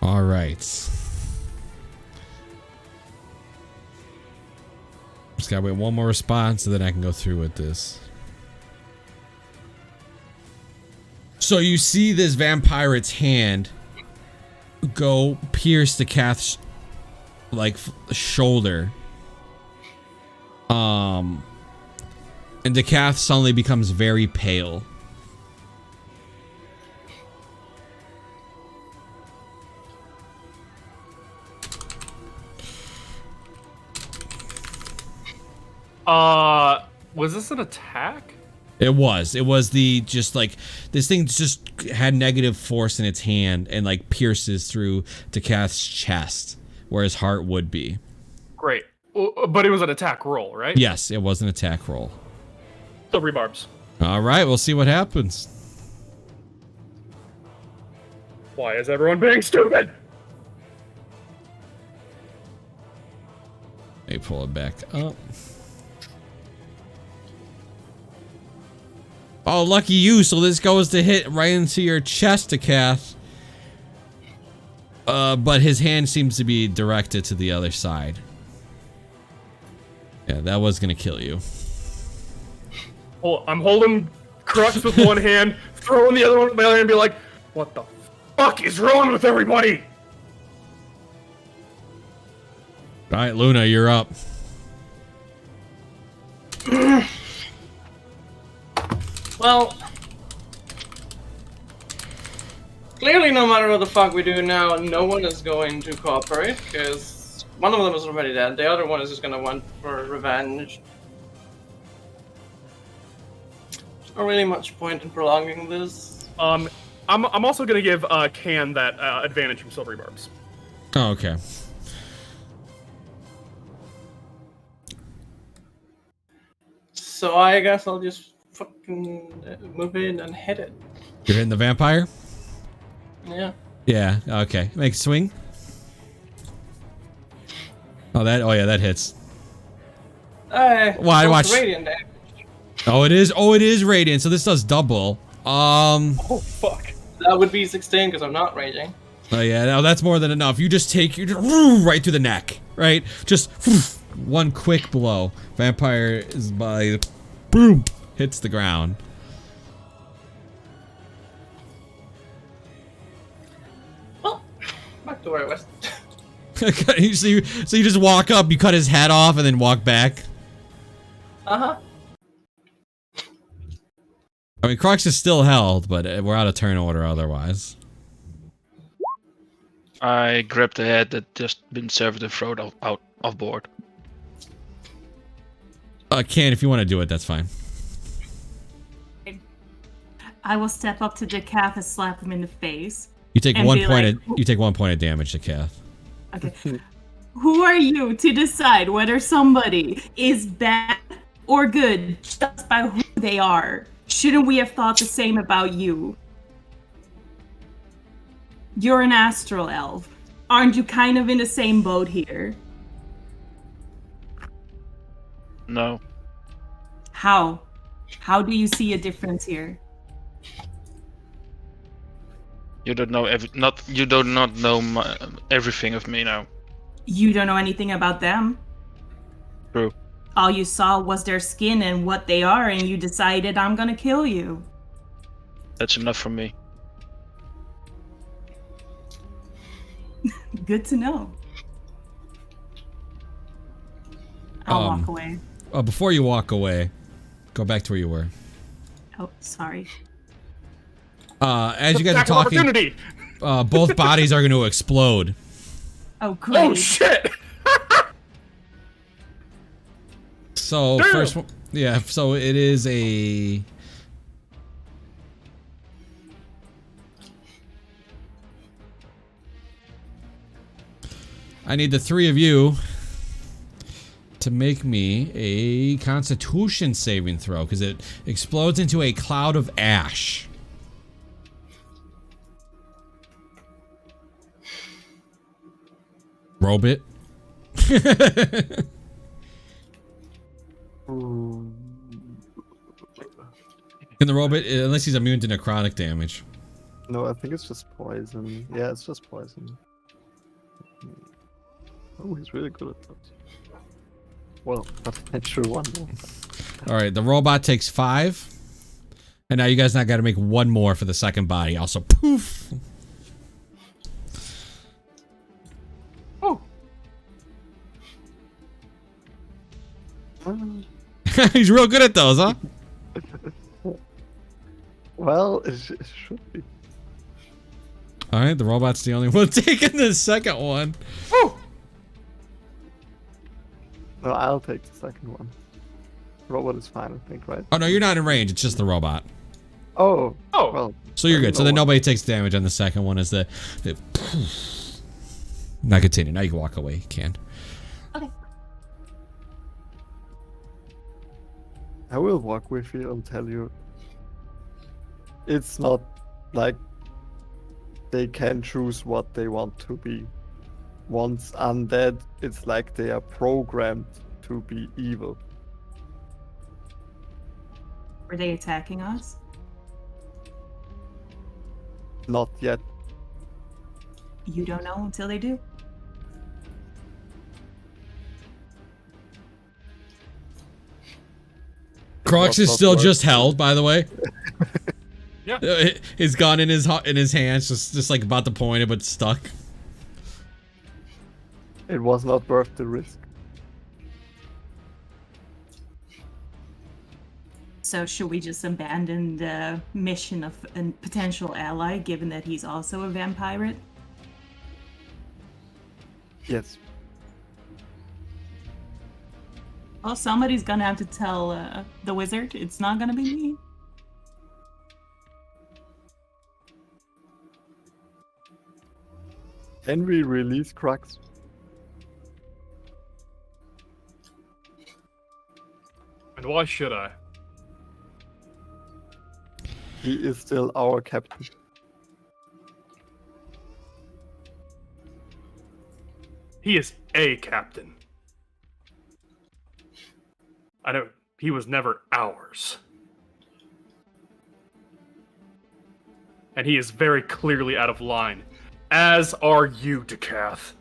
All right. Just gotta wait one more response and then I can go through with this. So you see this vampire's hand go pierce the Cath's like shoulder. And the Cath suddenly becomes very pale. Was this an attack? It was the just like this thing just had negative force in its hand and like pierces through Takath's chest where his heart would be. Great. But it was an attack roll, right? Yes, it was an attack roll. So rebarbs. All right, we'll see what happens. Why is everyone being stupid? Let me pull it back up. Oh, lucky you. So this goes to hit right into your chest, Takath. But his hand seems to be directed to the other side. Yeah, that was gonna kill you. Oh, I'm holding Crux with one hand, throwing the other one with my other hand, and be like, what the fuck is wrong with everybody? All right, Luna, you're up. Well, clearly no matter what the fuck we do now, no one is going to cooperate, because one of them is already dead, the other one is just gonna want for revenge. There's not really much point in prolonging this. I'm also gonna give Can that advantage from silver rebarbs. Oh, okay. So I guess I'll just fucking move in and hit it. You're hitting the vampire? Yeah. Yeah, okay. Make swing. Oh yeah, that hits. Why watch Radiant damage. Oh, it is radiant, so this does double. Oh fuck. That would be 16 because I'm not raging. Oh yeah, no, that's more than enough. You just right through the neck, right? Just one quick blow. Vampire is by boom, hits the ground. Well, back to where I was. so you just walk up, you cut his head off, and then walk back. Uh-huh. I mean, Crux is still held, but we're out of turn order otherwise. I grabbed the head that just been served and throw it out of board. Ken, if you want to do it, that's fine. I will step up to the calf and slap him in the face. You take And one be point. like, You take 1 point of damage to Kath. Okay. Who are you to decide whether somebody is bad or good just by who they are? Shouldn't we have thought the same about you? You're an astral elf. Aren't you kind of in the same boat here? No. How? How do you see a difference here? You don't know you do not know everything of me now. You don't know anything about them. True. All you saw was their skin and what they are, and you decided, I'm gonna kill you. That's enough for me. Good to know. I'll walk away. Before you walk away, go back to where you were. Oh, sorry. As you guys are Attack of talking, opportunity! both bodies are going to explode. Oh, great. Oh shit! So Damn. first one, yeah. So it is a. I need the three of you to make me a Constitution saving throw because it explodes into a cloud of ash. Robot. Can the robot, unless he's immune to necrotic damage? No, I think it's just poison. Yeah, it's just poison. Oh, he's really good at that. Well, that's a natural one. All right, the robot takes 5, and now you guys not got to make one more for the second body. Also, poof. Oh. He's real good at those, huh? Well, it should be. All right, the robot's the only one taking the second one. Oh. No, I'll take the second one. Robot is fine, I think, right? Oh no, you're not in range. It's just the robot. Oh. Oh. Well. So you're good. So then no nobody takes damage on the second one. As the now continue. Now you can walk away. You can. Okay. I will walk with you and tell you. It's not like they can choose what they want to be. Once undead, it's like they are programmed to be evil. Were they attacking us? Not yet. You don't know until they do. Crocs is not still work. just held, by the way. Yeah. His gun in his hands, just like about to point it, but stuck. It was not worth the risk. So should we just abandon the mission of a potential ally, given that he's also a vampire? Yes. Well, somebody's gonna have to tell the wizard. It's not gonna be me. Can we release Crux? And why should I? He is still our captain. He is a captain. I know he was never ours. And he is very clearly out of line. As are you, Decath.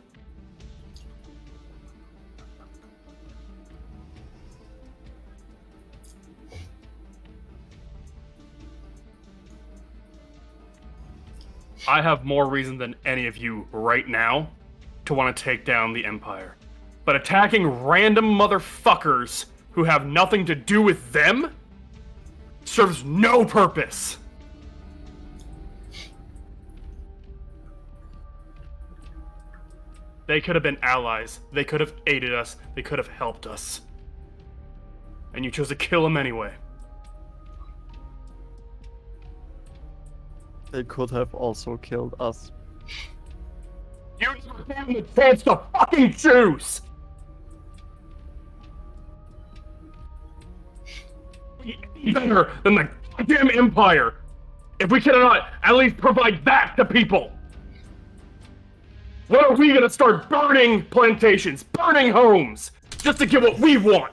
I have more reason than any of you right now to want to take down the Empire. But attacking random motherfuckers who have nothing to do with them serves no purpose. They could have been allies. They could have aided us. They could have helped us. And you chose to kill them anyway. They could have also killed us. You never gave them the chance to fucking choose! Better than the goddamn Empire! If we cannot at least provide that to people! When are we gonna start burning plantations, burning homes, just to get what we want?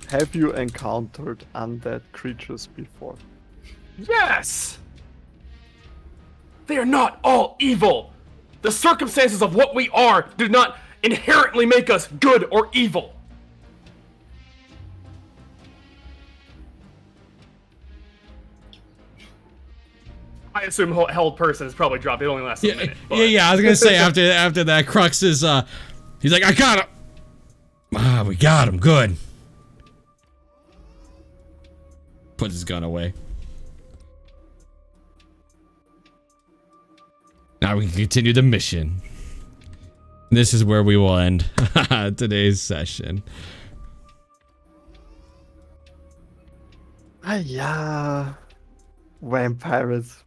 Have you encountered undead creatures before? Yes! They are not all evil! The circumstances of what we are do not inherently make us good or evil! I assume held person is probably dropped. It only lasts a minute. But... Yeah. I was gonna say after that, Crux is he's like, I got him. Ah, we got him. Good. Puts his gun away. Now we can continue the mission. This is where we will end today's session. Yeah. Vampires.